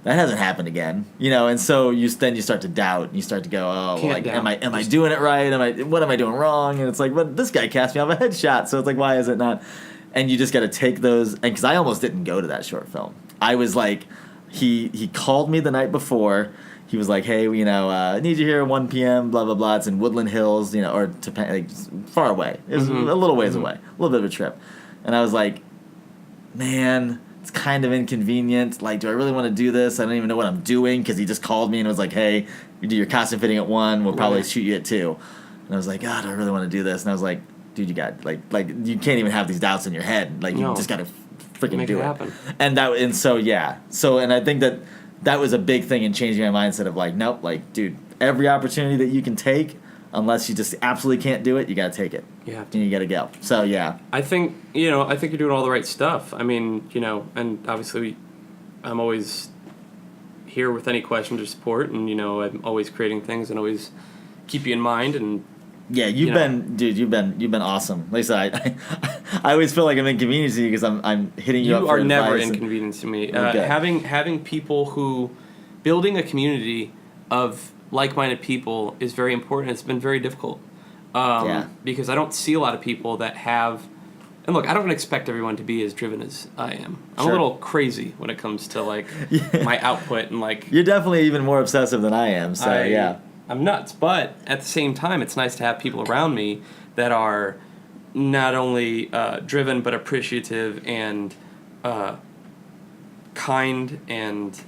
that hasn't happened again. And so you start to doubt, and you start to go, am I doing it right? What am I doing wrong? And it's like, but this guy cast me off a headshot, so it's like, why is it not? And you just got to take those, and because I almost didn't go to that short film. I was like, he called me the night before. He was like, hey, I need you here at 1 p.m., blah, blah, blah. It's in Woodland Hills, or far away. It was a little ways away, a little bit of a trip. And I was like, man, it's kind of inconvenient. Like, do I really want to do this? I don't even know what I'm doing, because he just called me and was like, hey, you do your costume fitting at 1. We'll probably shoot you at 2. And I was like, God, do I really want to do this? And I was like, dude, you got, like you can't even have these doubts in your head. Like, you just got to freaking do it. Happen. And and I think that was a big thing in changing my mindset of like, nope, like, dude, every opportunity that you can take, unless you just absolutely can't do it, you got to take it. Yeah. And you got to go. So, yeah. I think you're doing all the right stuff. I mean, and obviously I'm always here with any questions or support, and, I'm always creating things and always keep you in mind. And yeah, you've been awesome. Like I said, I always feel like I'm inconveniencing you because I'm hitting you up for advice. You are never inconveniencing me. Okay. Having people building a community of like-minded people is very important. It's been very difficult because I don't see a lot of people that have. And look, I don't expect everyone to be as driven as I am. I'm a little crazy when it comes to like my output and like. You're definitely even more obsessive than I am. So yeah. I'm nuts, but at the same time, it's nice to have people around me that are not only driven but appreciative and kind and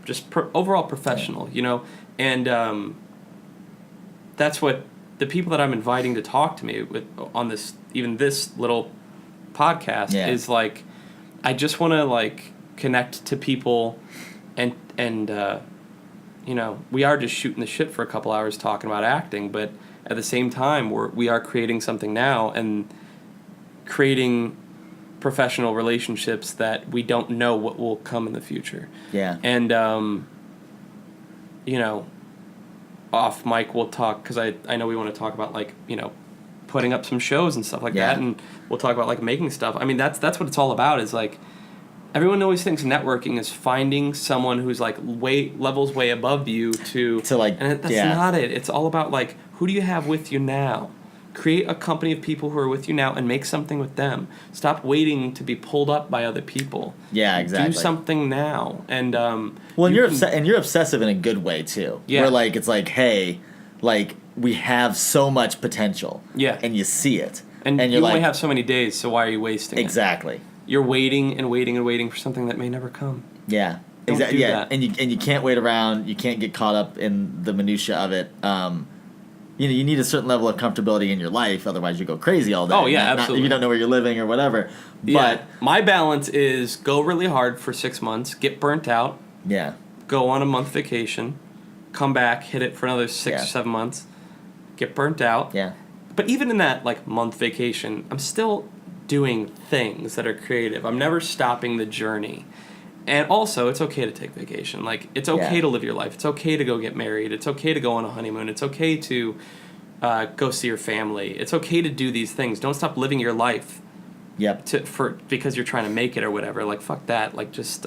just overall professional, and that's what the people that I'm inviting to talk to me with on this little podcast is like. I just want to like connect to people and we are just shooting the shit for a couple hours talking about acting, but at the same time, we are creating something now and creating professional relationships that we don't know what will come in the future. Yeah. And, off mic we'll talk, because I know we want to talk about, like, putting up some shows and stuff like that, and we'll talk about, like, making stuff. I mean, that's what it's all about, is, like, everyone always thinks networking is finding someone who's like levels way above you to like, and that's not it. It's all about like, who do you have with you now? Create a company of people who are with you now and make something with them. Stop waiting to be pulled up by other people. Yeah, exactly. Do something now, and well, and you're obsessive in a good way too. Yeah, where like it's like, hey, like we have so much potential. Yeah, and you see it, and you're you like, only have so many days, so why are you wasting it? Exactly. you're waiting and waiting and waiting for something that may never come. Yeah. Don't Exactly. do Yeah. that. And you can't wait around. You can't get caught up in the minutia of it. You need a certain level of comfortability in your life, otherwise you go crazy all day. Oh, yeah, Not absolutely. if you don't know where you're living or whatever. Yeah. But My balance is go really hard for 6 months, get burnt out, yeah, go on a month vacation, come back, hit it for another 6 Yeah. or 7 months, get burnt out. yeah, But even in that like month vacation, I'm still doing things that are creative. I'm never stopping the journey. And also, it's okay to take vacation. Like, it's okay Yeah. to live your life. It's okay to go get married. It's okay to go on a honeymoon. It's okay to go see your family. It's okay to do these things. Don't stop living your life yep, because you're trying to make it or whatever. Like, fuck that. Like, just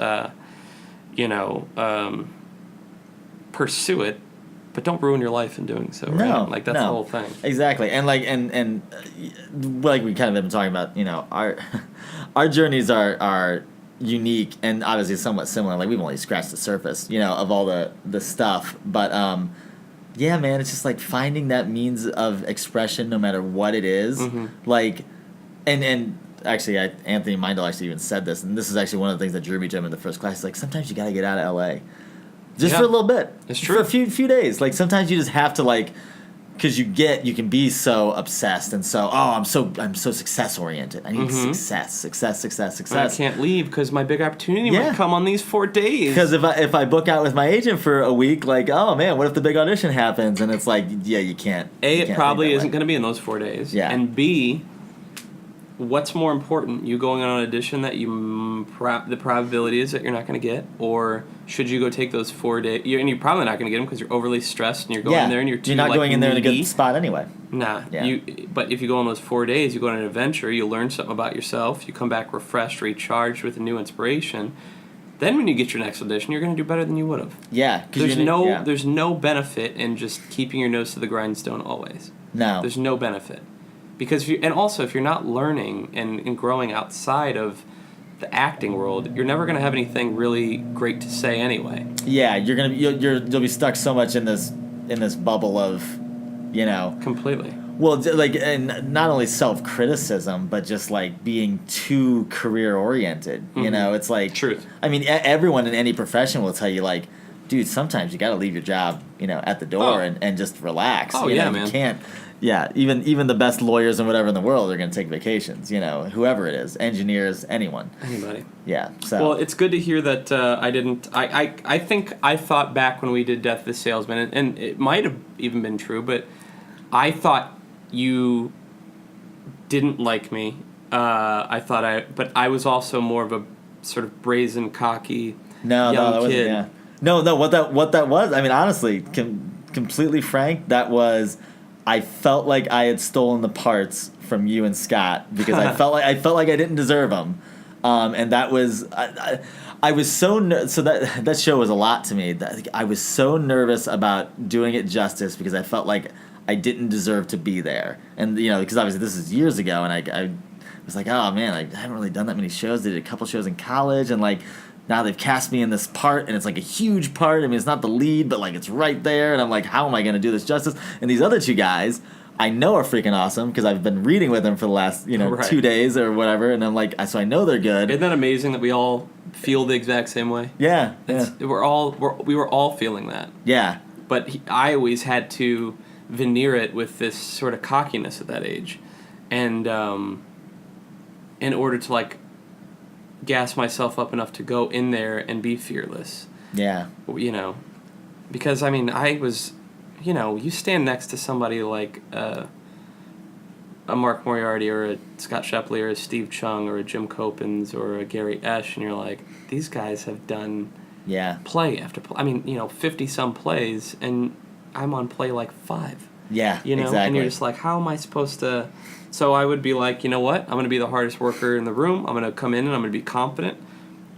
pursue it, but don't ruin your life in doing so. Right? No, Like, that's no. the whole thing. Exactly. And like like we kind of been talking about, our journeys are unique and obviously somewhat similar. Like, we've only scratched the surface, of all the stuff. But yeah, man, it's just like finding that means of expression no matter what it is. Mm-hmm. Like, and actually, Anthony Meindl actually even said this, and this is actually one of the things that drew me to him in the first class. He's like, sometimes you got to get out of LA. Just Yeah. for a little bit. It's true. For a few days. Like, sometimes you just have to, like, because you can be so obsessed and so, I'm so success oriented. I need success. And I can't leave because my big opportunity Yeah. might come on these 4 days. Because if I book out with my agent for a week, like, oh man, what if the big audition happens? And it's like, yeah, you can't. A, you it can't probably think that isn't way. going to be in those 4 days. Yeah. And B, what's more important? You going on an audition that the probability is that you're not going to get, or should you go take those 4 days? And you're probably not going to get them because you're overly stressed and you're going in there and you're too not going in there in a needy. good spot anyway. Nah. Yeah. But if you go on those 4 days, you go on an adventure, you learn something about yourself, you come back refreshed, recharged with a new inspiration. Then when you get your next audition, you're going to do better than you would have. Yeah. There's no benefit in just keeping your nose to the grindstone always. No. There's no benefit. Because if you're not learning and growing outside of the acting world, you're never going to have anything really great to say anyway. Yeah, you'll be stuck so much in this bubble of, Completely. Well, like, and not only self-criticism, but just like being too career-oriented. It's like, Truth. I mean, everyone in any profession will tell you, like, dude, sometimes you got to leave your job, at the door and just relax. Oh, you yeah, know, man. You can't. Yeah, even the best lawyers and whatever in the world are going to take vacations. Whoever it is, engineers, anyone. Anybody. Yeah. So. Well, it's good to hear that I didn't. I think I thought back when we did Death of a Salesman, and it might have even been true, but I thought you didn't like me. But I was also more of a sort of brazen, cocky No, young that wasn't. kid. Yeah. No. What that was? I mean, honestly, completely frank, that was. I felt like I had stolen the parts from you and Scott because I felt like I didn't deserve them, and that was I was so so that show was a lot to me. I was so nervous about doing it justice because I felt like I didn't deserve to be there, and because obviously this is years ago, and I was like, oh man, I haven't really done that many shows. I did a couple shows in college, and like. Now they've cast me in this part, and it's like a huge part. I mean, it's not the lead, but like it's right there, and I'm like, how am I going to do this justice? And these other two guys, I know are freaking awesome because I've been reading with them for the last Right. 2 days or whatever, and I'm like, so I know they're good. Isn't that amazing that we all feel the exact same way? Yeah, We were all feeling that. yeah, But I always had to veneer it with this sort of cockiness at that age, and in order to like gas myself up enough to go in there and be fearless. yeah, Because I mean I was, you stand next to somebody like a Mark Moriarty or a Scott Shepley or a Steve Chung or a Jim Copens or a Gary Esch, and you're like, these guys have done yeah, play after play. I mean, 50-some plays, and I'm on play like 5. yeah, exactly. And you're just like, how am I supposed to... So I would be like, you know what? I'm going to be the hardest worker in the room. I'm going to come in and I'm going to be confident,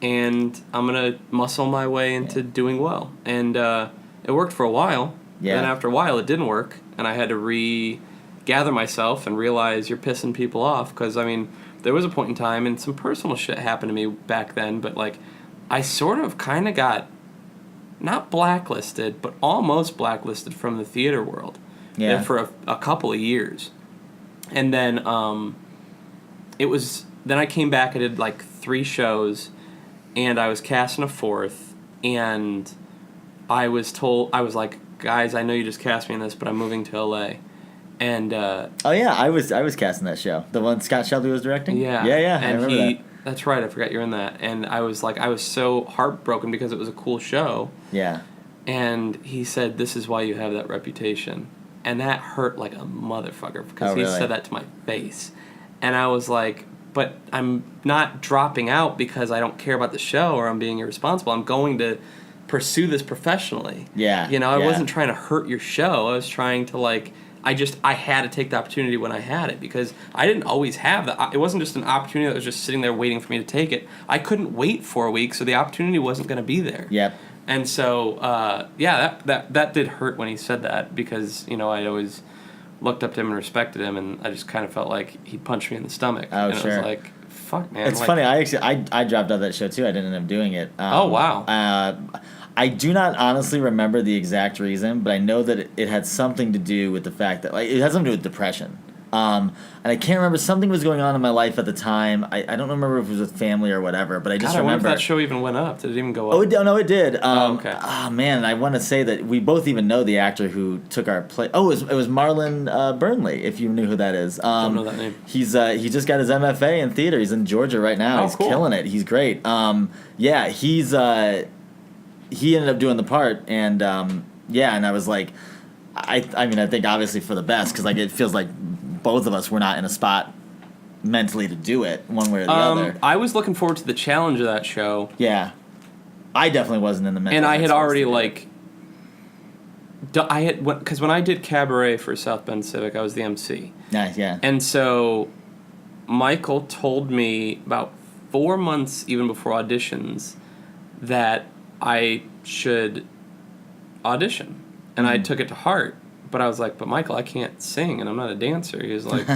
and I'm going to muscle my way into doing well. And it worked for a while. Yeah. Then after a while, it didn't work, and I had to regather myself and realize you're pissing people off. Because, I mean, there was a point in time, and some personal shit happened to me back then, but, like, I sort of kind of got not blacklisted, but almost blacklisted from the theater world. Yeah. For a couple of years. And then it was then I came back. I did like 3 shows, and I was cast in a 4th, and I was like, guys, I know you just cast me in this, but I'm moving to LA. And oh yeah, I was casting that show, the one Scott Shelby was directing. Yeah, yeah. And I remember that. That's right. I forgot you're in that. And I was so heartbroken because it was a cool show. Yeah. And he said, "This is why you have that reputation," and that hurt like a motherfucker because he said that to my face, and I was like, "But I'm not dropping out because I don't care about the show or I'm being irresponsible. I'm going to pursue this professionally." Yeah. I wasn't trying to hurt your show. I was trying to like. I had to take the opportunity when I had it because I didn't always have that. It wasn't just an opportunity that was just sitting there waiting for me to take it. I couldn't wait 4 weeks, so the opportunity wasn't going to be there. Yep. And so, that did hurt when he said that because, I always looked up to him and respected him, and I just kind of felt like he punched me in the stomach. Oh, and sure. I was like, fuck, man. It's funny. I dropped out of that show, too. I didn't end up doing it. Oh, wow. I do not honestly remember the exact reason, but I know that it had something to do with the fact that it had something to do with depression. And I can't remember, something was going on in my life at the time. I don't remember if it was with family or whatever, but I just remember. I wonder if that show even went up. Did it even go up? Oh, no, it did. Okay. Oh, man, I want to say that we both even know the actor who took our place. Oh, it was Marlon Burnley, if you knew who that is. Don't know that name. He just got his MFA in theater. He's in Georgia right now. Oh, he's cool. killing it. He's great. He ended up doing the part, and and I was like, I think obviously for the best, because it feels like both of us were not in a spot mentally to do it one way or the other. I was looking forward to the challenge of that show. Yeah, I definitely wasn't in the mental. And I had already because when I did Cabaret for South Bend Civic, I was the MC. Nice, yeah. And so Michael told me about 4 months even before auditions that I should audition. And I took it to heart. But I was like, but Michael, I can't sing and I'm not a dancer. He was like,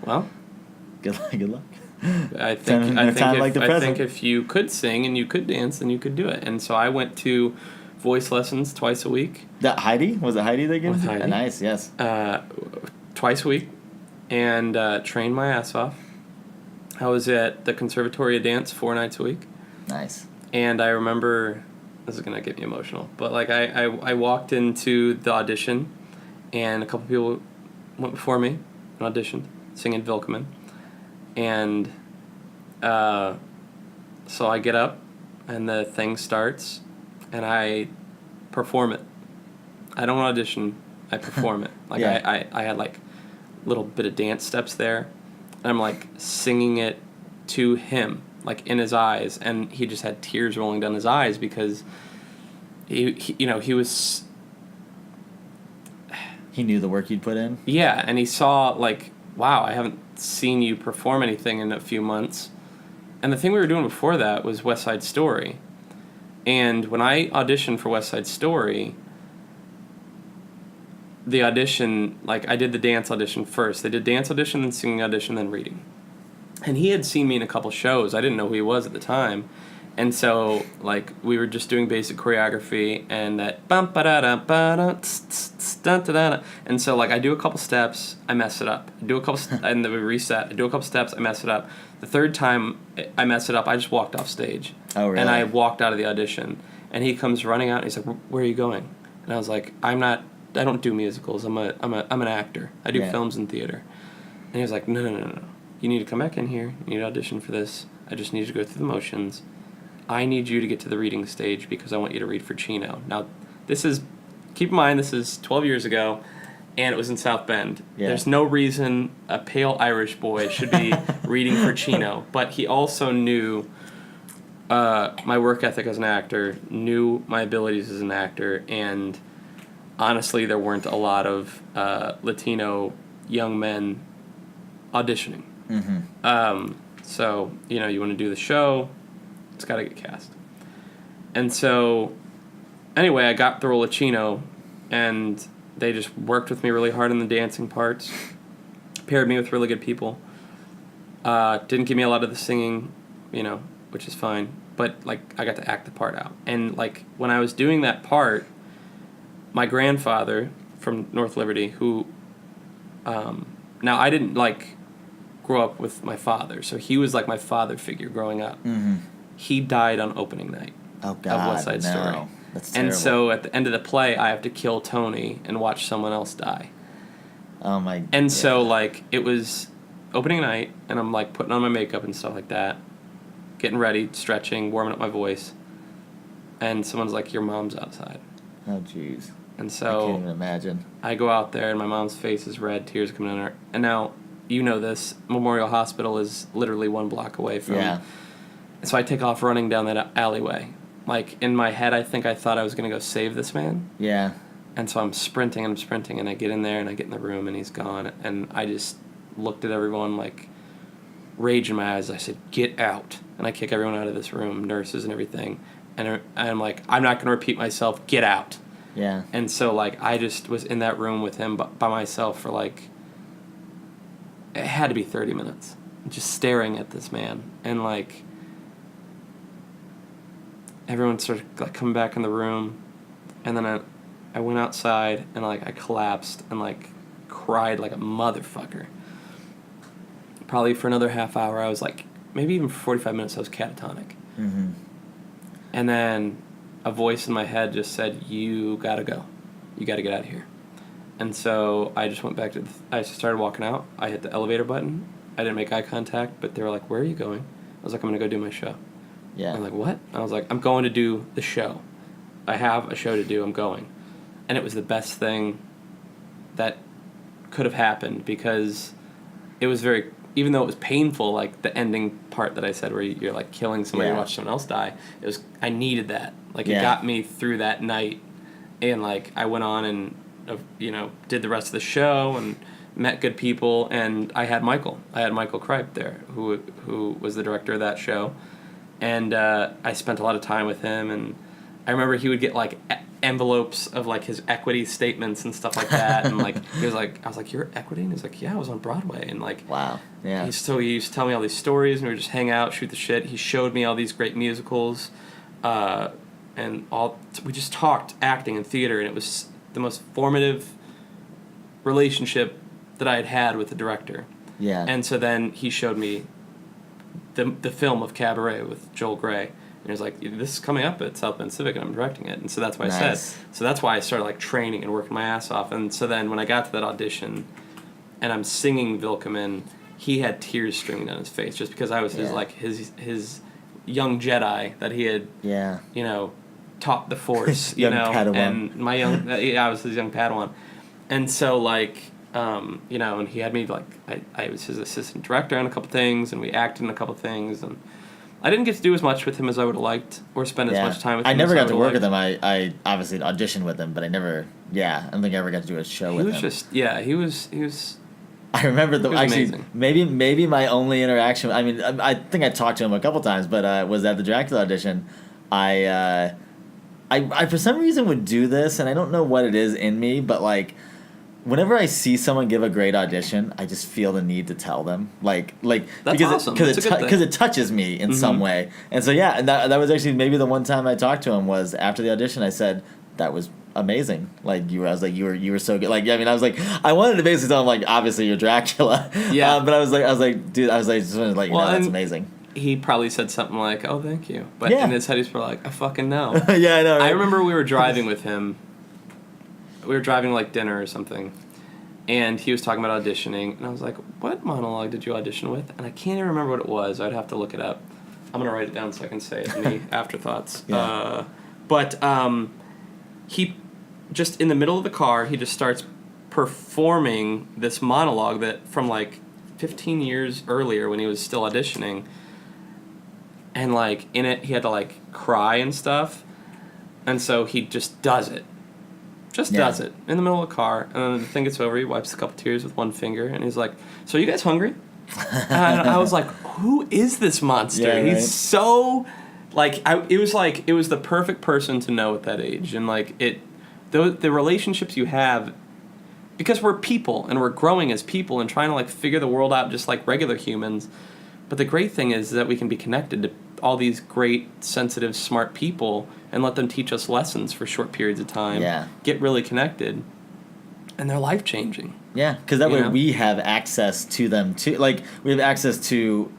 well, good luck. I think if you could sing and you could dance, then you could do it. And so I went to voice lessons twice a week. That Heidi? Was it Heidi that gave it? Heidi. Nice, yes. Twice a week and trained my ass off. I was at the Conservatory of Dance 4 nights a week. Nice. And I remember, this is going to get me emotional, but I walked into the audition and a couple people went before me and auditioned, singing Vilkeman. And so I get up and the thing starts and I perform it. I don't audition, I perform it. Yeah. I had little bit of dance steps there, and I'm singing it to him, in his eyes, and he just had tears rolling down his eyes because he was. He knew the work you'd put in. Yeah, and he saw wow, I haven't seen you perform anything in a few months, and the thing we were doing before that was West Side Story, and when I auditioned for West Side Story. The audition, I did the dance audition first. They did dance audition, then singing audition, then reading. And he had seen me in a couple shows. I didn't know who he was at the time. And so, we were just doing basic choreography and that bum ba da da ba da da da da. And so, I do a couple steps, I mess it up. I do a couple, and then we reset. I do a couple steps, I mess it up. The third time I mess it up, I just walked off stage. Oh, really? And I walked out of the audition. And he comes running out and he's like, "Where are you going?" And I was like, I don't do musicals. I'm an actor. I do films and theater." And he was like, No. You need to come back in here. You need to audition for this. I just need you to go through the motions. I need you to get to the reading stage because I want you to read for Chino. Now, keep in mind, this is 12 years ago, and it was in South Bend. Yeah. There's no reason a pale Irish boy should be reading for Chino. But he also knew my work ethic as an actor, knew my abilities as an actor, and honestly, there weren't a lot of Latino young men auditioning. Mm-hmm. So, you want to do the show, it's got to get cast. And so, anyway, I got the role of Chino, and they just worked with me really hard in the dancing parts, paired me with really good people. Didn't give me a lot of the singing, which is fine, but, I got to act the part out. And, when I was doing that part, my grandfather from North Liberty, who, now I didn't grew up with my father, so he was like my father figure growing up. Mm-hmm. He died on opening night Oh God, of West Side no. Story. That's terrible. And so at the end of the play, I have to kill Tony and watch someone else die. Oh my. And so like it was opening night, and I'm like putting on my makeup and stuff like that, getting ready, stretching, warming up my voice, and someone's like, "Your mom's outside." Oh jeez. And I so can't even imagine. I go out there, and my mom's face is red, tears coming down her. And now, you know this, Memorial Hospital is literally 1 block away from. Yeah. So I take off running down that alleyway. Like, in my head, I thought I was going to go save this man. Yeah. And so I'm sprinting, and I get in there, and I get in the room, and he's gone. And I just looked at everyone, like, rage in my eyes. I said, "Get out." And I kick everyone out of this room, nurses and everything. And I'm like, I'm not going to repeat myself, "Get out." Yeah. And so, like, I just was in that room with him by myself for, like, it had to be 30 minutes. Just staring at this man. And, like, everyone started, like, coming back in the room. And then I went outside, and, like, I collapsed and, like, cried like a motherfucker. Probably for another half hour, I was, like, maybe even for 45 minutes, I was catatonic. Mm-hmm. And then a voice in my head just said, "You gotta go. You gotta get out of here." And so I just went back to I started walking out. I hit the elevator button. I didn't make eye contact, but they were like, "Where are you going?" I was like, "I'm going to go do my show." Yeah. I'm like, "What?" I was like, "I'm going to do the show. I have a show to do. I'm going." And it was the best thing that could have happened, because it was very, even though it was painful, like the ending part that I said where you're like killing somebody to watch someone else die, I needed that. Like, it got me through that night. And, like, I went on and, did the rest of the show and met good people. And I had Michael Kripe there, who was the director of that show. And I spent a lot of time with him. And I remember he would get, like, envelopes of, like, his equity statements and stuff like that. And, like, I was like, "You're equity?" And he's like, "Yeah, I was on Broadway." And, like, wow. Yeah. He used to tell me all these stories, and we would just hang out, shoot the shit. He showed me all these great musicals. We just talked acting and theater, and it was the most formative relationship that I had had with the director. Yeah. And so then he showed me the film of Cabaret with Joel Grey, and he was like, "This is coming up at South Bend Civic, and I'm directing it." And so that's why I said. So that's why I started, like, training and working my ass off. And so then when I got to that audition, and I'm singing Vilkeman, he had tears streaming down his face, just because I was his young Jedi that he had, taught the Force, Padawan. And I was his young Padawan. And so, like, and he had me, like, I was his assistant director on a couple things, and we acted in a couple things, and I didn't get to do as much with him as I would have liked, or spend as much time with him. I never as got to work with liked. him. I obviously auditioned with him, but I don't think I ever got to do a show with him. He was I remember amazing. maybe my only interaction. I mean, I think I talked to him a couple times, but was at the Dracula audition. I for some reason would do this, and I don't know what it is in me, but, like, whenever I see someone give a great audition, I just feel the need to tell them, like that's awesome. Because it touches me in some way. And so and that was actually maybe the one time I talked to him was after the audition. I said, "That was amazing. Like, you were so good." Like, I mean, I was like, I wanted to basically tell him, like, obviously you're Dracula. Yeah. But I was like, dude, just wanted to let you know that's amazing. He probably said something like, "Oh, thank you," but in his head he's probably like, "I fucking know." Yeah, I know. Right? I remember we were driving with him. We were driving to, like, dinner or something, and he was talking about auditioning, and I was like, "What monologue did you audition with?" And I can't even remember what it was. I'd have to look it up. I'm gonna write it down so I can say it in the afterthoughts. Yeah. But he just in the middle of the car, he just starts performing this monologue that from, like, 15 years earlier when he was still auditioning. And, like, in it, he had to, like, cry and stuff. And so he just does it. Does it. In the middle of the car. And then the thing gets over, he wipes a couple tears with one finger. And he's like, "So are you guys hungry?" And I was like, who is this monster? Yeah, right? He's so... it was the perfect person to know at that age. And, like, the relationships you have... Because we're people, and we're growing as people and trying to, like, figure the world out just like regular humans. But the great thing is that we can be connected to all these great, sensitive, smart people and let them teach us lessons for short periods of time. Yeah. Get really connected. And they're life-changing. Yeah, because that You way know? we have access to them too. Like, we have access to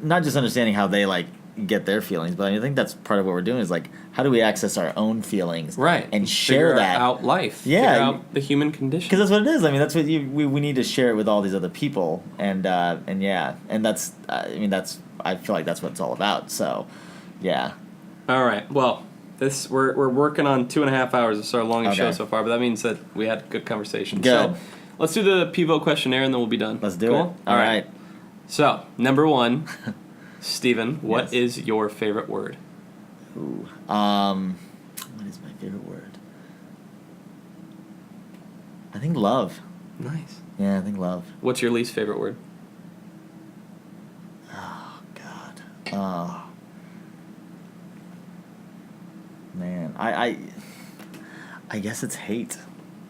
not just understanding how they, like, get their feelings, but I think that's part of what we're doing is, like, how do we access our own feelings? Right. And share Figure that. out life. Yeah. Figure out the human condition. Because that's what it is. I mean, that's what we need to share it with all these other people. And yeah. And that's, I feel like that's what it's all about. So, yeah. All right. Well, we're working on 2.5 hours. It's our longest show Okay. so far, but that means that we had good conversation. Good. So let's do the Pivo questionnaire and then we'll be done. Let's do Cool? it. All right. So, number 1, Steven, what Yes. is your favorite word? Ooh. What is my favorite word? I think love. Nice. Yeah, I think love. What's your least favorite word? Oh, God. Oh. Man, I guess it's hate.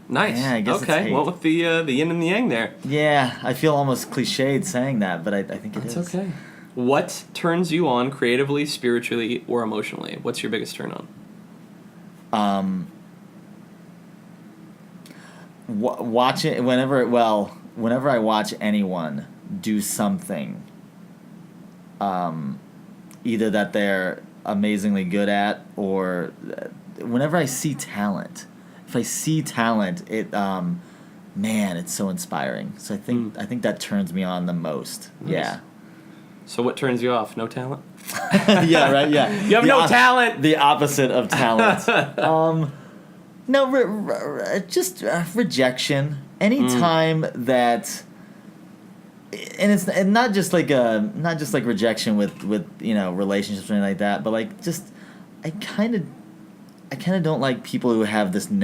Nice. Yeah, I guess it's okay. hate. Well, with the yin and the yang there. Yeah, I feel almost cliched saying that, but I think it is. That's okay. What turns you on creatively, spiritually, or emotionally? What's your biggest turn on? Watching whenever I watch anyone do something, either that they're amazingly good at, or whenever I see talent. If I see talent, it man, it's so inspiring. So I think that turns me on the most. Nice. Yeah. So what turns you off? No talent? Yeah, right. Yeah. You have no talent. The opposite of talent. No, just rejection. Anytime that, and it's not just like rejection with relationships or anything like that, but like just I kind of don't like people who have this the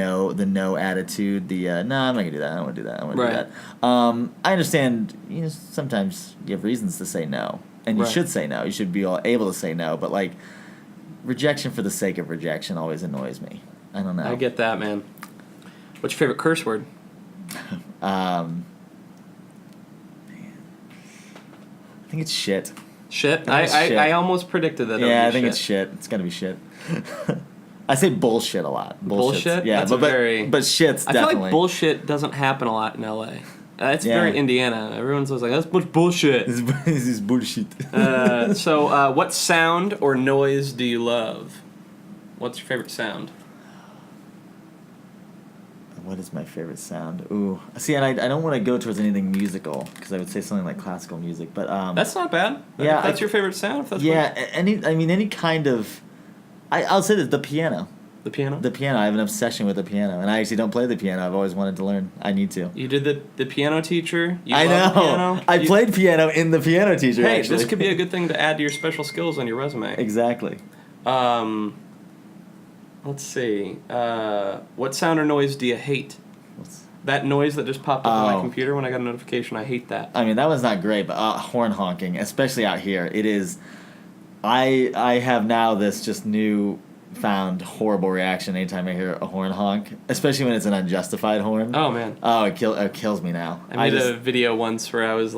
no attitude. No, I'm not gonna do that. I don't want to do that. I want to do that. I understand. Sometimes you have reasons to say no, and you should say no. You should be able to say no. But like, rejection for the sake of rejection always annoys me. I don't know. I get that, man. What's your favorite curse word? Man. I think it's shit. Shit? Shit. I almost predicted that. Yeah, I think it's shit. It's gotta be shit. I say bullshit a lot. Bullshit? Yeah, That's but shit's I definitely. feel like bullshit doesn't happen a lot in LA. It's Yeah. very Indiana. Everyone's always like, that's much bullshit. This is bullshit. So, what sound or noise do you love? What's your favorite sound? What is my favorite sound? Ooh, see, and I don't want to go towards anything musical because I would say something like classical music, but That's not bad. Yeah, If that's your favorite sound. If that's any kind of. I'll say this: the piano. the piano. The piano. I have an obsession with the piano, and I actually don't play the piano. I've always wanted to learn. I need to. You did the piano teacher. You I love know. the piano. I played piano in the piano teacher. Hey, actually. this could be a good thing to add to your special skills on your resume. Exactly. Let's see. What sound or noise do you hate? What's- That noise that just popped up on my Oh. computer when I got a notification. I hate that. I mean, that was not great, but horn honking, especially out here, it is. I have now this just new found horrible reaction anytime I hear a horn honk, especially when it's an unjustified horn. Oh man. Oh, it kills me now. I made a video once where I was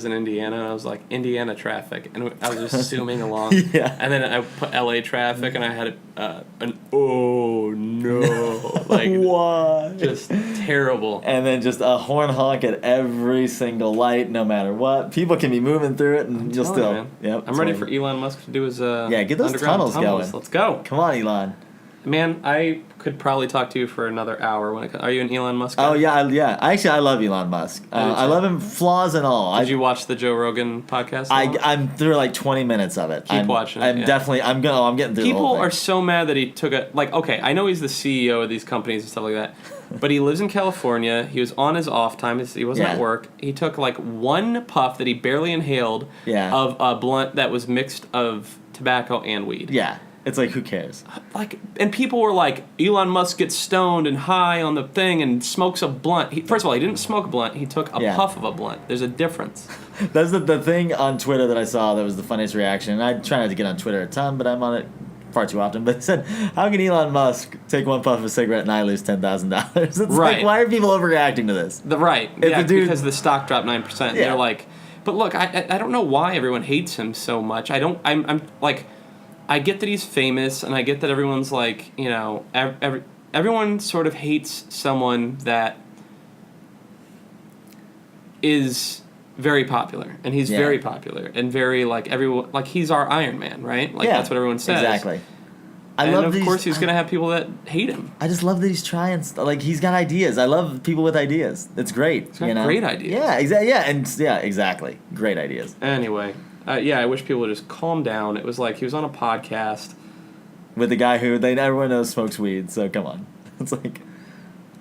in Indiana and I was like, Indiana traffic, and I was just zooming along. Yeah. And then I put LA traffic and I had an oh no, like What? just terrible. And then just a horn honk at every single light, no matter what. People can be moving through it, and you'll Telling still. you, man. Yep. I'm ready for Elon Musk to do his get those underground tunnels going. Let's go. Come on, Elon. Man, I could probably talk to you for another hour. Are you an Elon Musk guy? Oh yeah. I love Elon Musk. I do I too. love him, flaws and all. Did you watch the Joe Rogan podcast? I'm through like 20 minutes of it. Keep watching it, I'm yeah. definitely. I'm getting through. the People whole thing. are so mad that he took okay, I know he's the CEO of these companies and stuff like that, but he lives in California. He was on his off time. He wasn't at Yeah. work. He took like one puff that he barely inhaled Yeah. of a blunt that was mixed of tobacco and weed. Yeah. It's like, who cares? And people were like, Elon Musk gets stoned and high on the thing and smokes a blunt. First of all, he didn't smoke a blunt. He took a Yeah. puff of a blunt. There's a difference. That's the thing on Twitter that I saw that was the funniest reaction. And I try not to get on Twitter a ton, but I'm on it far too often. But it said, how can Elon Musk take one puff of a cigarette and I lose $10,000? It's Right. like, why are people overreacting to this? Yeah, the dude- because the stock dropped 9%. Yeah. They're like, but look, I don't know why everyone hates him so much. I'm like, I get that he's famous, and I get that everyone's like, everyone sort of hates someone that is very popular, and he's very popular, and very, like, everyone, like, he's our Iron Man, right? Like, that's what everyone says. Exactly. Of course, he's going to have people that hate him. I just love that he's trying, like, he's got ideas. I love people with ideas. It's great. He's got great ideas. Yeah, exactly. Great ideas. Anyway, I wish people would just calm down. It was like he was on a podcast. With a guy who everyone knows smokes weed, so come on. It's like...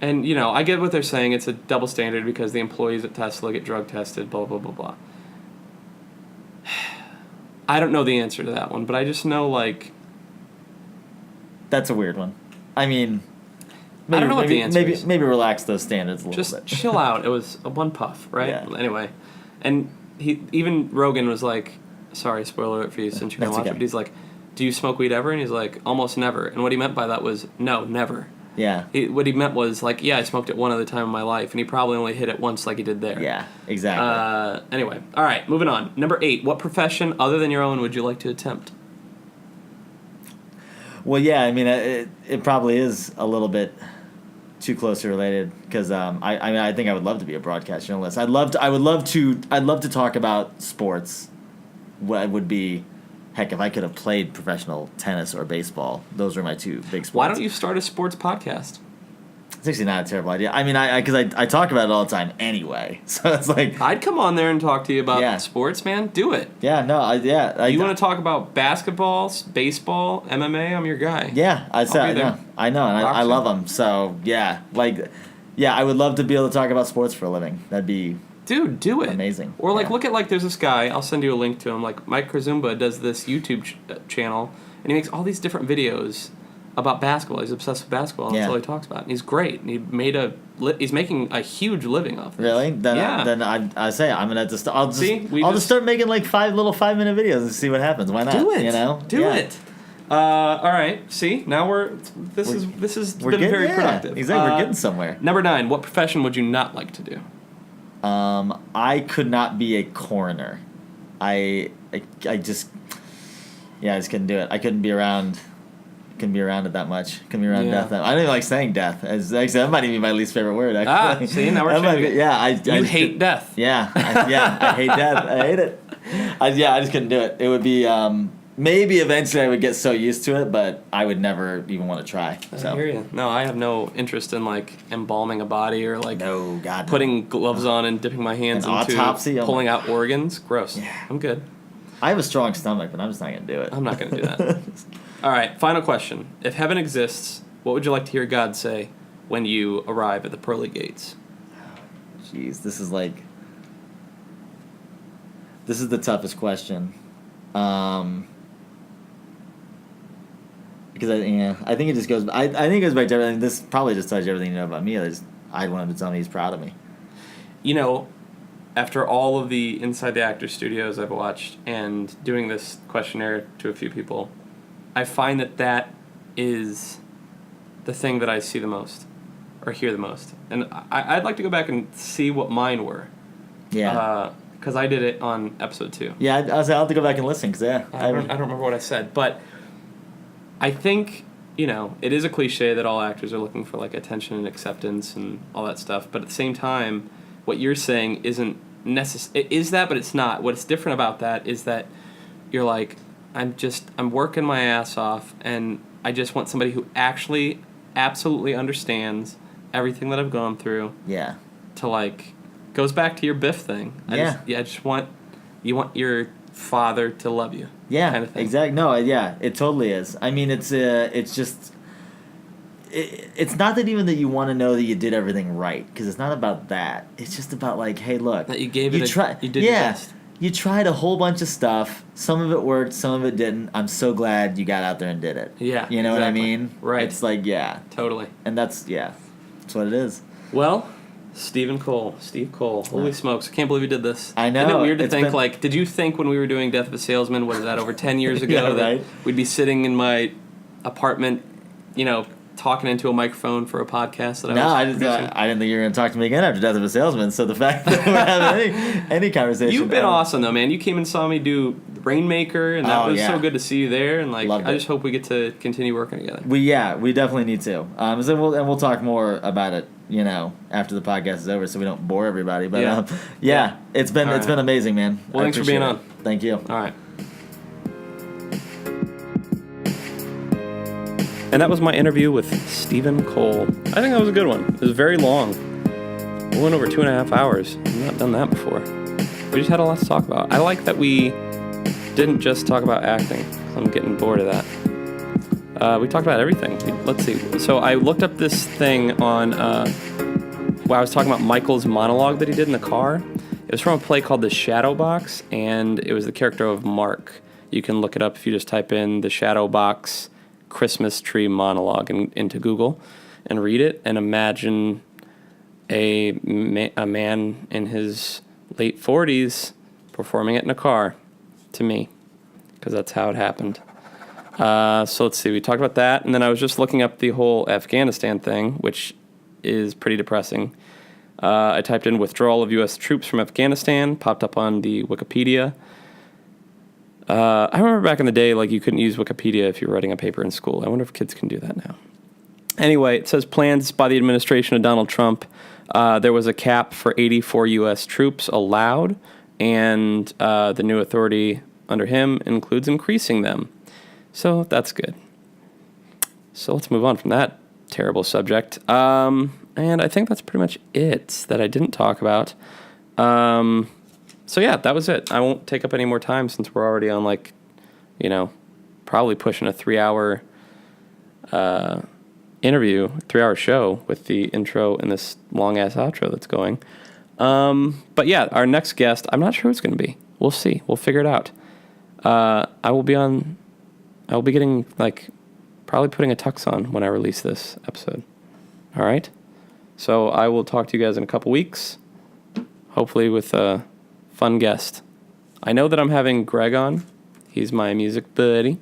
And, I get what they're saying. It's a double standard because the employees at Tesla get drug tested, blah, blah, blah, blah. I don't know the answer to that one, but I just know, like... That's a weird one. I mean... I don't know what the answer is. Maybe relax those standards a little bit. Just chill out. It was a one puff, right? Yeah. Anyway. And even Rogan was like, sorry, spoiler alert for you since you're going to watch it, but he's like, do you smoke weed ever? And he's like, almost never. And what he meant by that was, no, never. Yeah. What he meant was, like, I smoked it one other time in my life, and he probably only hit it once like he did there. Yeah, exactly. Anyway, all right, moving on. Number 8, what profession other than your own would you like to attempt? Well, yeah, I mean, it probably is a little bit too closely related because I think I would love to be a broadcast journalist. I'd love to talk about sports. What would be... Heck, if I could have played professional tennis or baseball, those are my two big sports. Why don't you start a sports podcast? It's actually not a terrible idea. I mean, because I talk about it all the time anyway. So it's like... I'd come on there and talk to you about sports, man. Do it. Yeah, no, you want to talk about basketball, baseball, MMA? I'm your guy. Yeah, I know, and I love them. So, I would love to be able to talk about sports for a living. That'd be... Dude, do it. Amazing. Or, look at, there's this guy. I'll send you a link to him. Like, Mike Krzumba does this YouTube channel, and he makes all these different videos about basketball. He's obsessed with basketball. That's all he talks about. And he's great. And he's making a huge living off of it. Really? Then I say I'm gonna have to start. I'll just start making like 5-minute videos and see what happens. Why not? Do it. Do it. All right. See, now this has been very productive. Exactly. We're getting somewhere. Number 9. What profession would you not like to do? I could not be a coroner. I just couldn't do it. I couldn't be around it that much. Couldn't be around death. I don't even like saying death. Actually, that might even be my least favorite word. Actually. See, now we're changing. I hate death. Yeah, I hate death. I hate it. I just couldn't do it. It would be maybe eventually I would get so used to it, but I would never even want to try. So. I hear you. No, I have no interest in embalming a body or putting gloves on and dipping my hands into autopsy, pulling out organs. Gross. Yeah. I'm good. I have a strong stomach, but I'm just not going to do it. I'm not going to do that. All right, final question. If heaven exists, what would you like to hear God say when you arrive at the pearly gates? Jeez, this is the toughest question. Because I think it just goes. I think it goes back to everything. This probably just tells you everything you know about me. I'd want him to tell me he's proud of me. After all of the Inside the Actors Studios I've watched and doing this questionnaire to a few people, I find that is the thing that I see the most or hear the most. And I'd like to go back and see what mine were. Yeah. Because I did it on episode 2. Yeah, I'll have to go back and listen because I don't remember what I said, but I think it is a cliche that all actors are looking for attention and acceptance and all that stuff. But at the same time, what you're saying isn't necessary. It is that, but it's not. What's different about that is that you're like, I'm working my ass off, and I just want somebody who actually absolutely understands everything that I've gone through. Yeah. To goes back to your Biff thing. I just want your father to love you. Yeah, kind of thing. Exactly. No, it totally is. I mean, it's just... It's not that even that you want to know that you did everything right, because it's not about that. It's just about hey, look... That you gave it you did your best. You tried a whole bunch of stuff. Some of it worked, some of it didn't. I'm so glad you got out there and did it. Yeah, you know what I mean? Right. It's Totally. And that's what it is. Well... Steve Cole. Holy smokes. I can't believe you did this. I know. Isn't it weird to think, did you think when we were doing Death of a Salesman, was that over 10 years ago, that we'd be sitting in my apartment, talking into a microphone for a podcast that I didn't think you were going to talk to me again after Death of a Salesman, so the fact that we're having any conversation... You've been awesome, though, man. You came and saw me do Rainmaker, and that was so good to see you there, and I just hope we get to continue working together. We definitely need to. And we'll talk more about it after the podcast is over, so we don't bore everybody. But Yeah. it's been All it's right. been amazing, man. Well, thanks for being on. Thank you. All right. And that was my interview with Steven Cole. I think that was a good one. It was very long. We went over 2.5 hours. I've not done that before. We just had a lot to talk about. I like that we didn't just talk about acting. I'm getting bored of that. We talked about everything. Let's see. So I looked up this thing on, I was talking about Michael's monologue that he did in the car. It was from a play called The Shadow Box, and it was the character of Mark. You can look it up if you just type in The Shadow Box Christmas Tree Monologue into Google and read it, and imagine a man in his late 40s performing it in a car to me, because that's how it happened. So let's see, we talked about that, and then I was just looking up the whole Afghanistan thing, which is pretty depressing. I typed in withdrawal of U.S. troops from Afghanistan, popped up on the Wikipedia. I remember back in the day, you couldn't use Wikipedia if you were writing a paper in school. I wonder if kids can do that now. Anyway, it says plans by the administration of Donald Trump. There was a cap for 84 U.S. troops allowed, and the new authority under him includes increasing them. So that's good. So let's move on from that terrible subject. And I think that's pretty much it that I didn't talk about. So yeah, that was it. I won't take up any more time since we're already on probably pushing a 3-hour interview, 3-hour show with the intro and this long-ass outro that's going. But yeah, our next guest, I'm not sure who it's going to be. We'll see. We'll figure it out. I will be getting, probably putting a tux on when I release this episode. All right? So I will talk to you guys in a couple weeks, hopefully with a fun guest. I know that I'm having Greg on. He's my music buddy.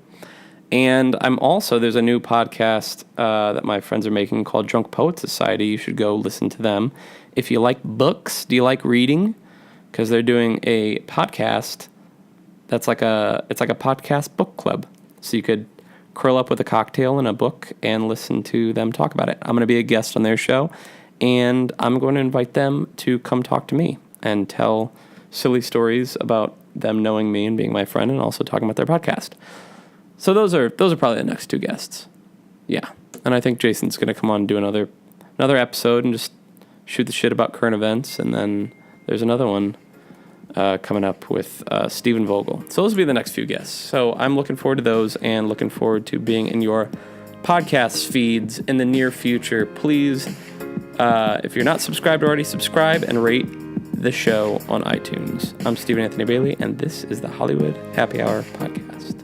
And there's a new podcast that my friends are making called Drunk Poet Society. You should go listen to them. If you like books, do you like reading? Because they're doing a podcast that's like a podcast book club. So you could curl up with a cocktail and a book and listen to them talk about it. I'm going to be a guest on their show, and I'm going to invite them to come talk to me and tell silly stories about them knowing me and being my friend, and also talking about their podcast. So those are probably the next two guests. Yeah. And I think Jason's going to come on and do another episode and just shoot the shit about current events. And then there's another one coming up with Stephen Vogel. So those will be the next few guests. So I'm looking forward to those and looking forward to being in your podcast feeds in the near future. Please, if you're not subscribed already, subscribe and rate the show on iTunes. I'm Stephen Anthony Bailey, and this is the Hollywood Happy Hour Podcast.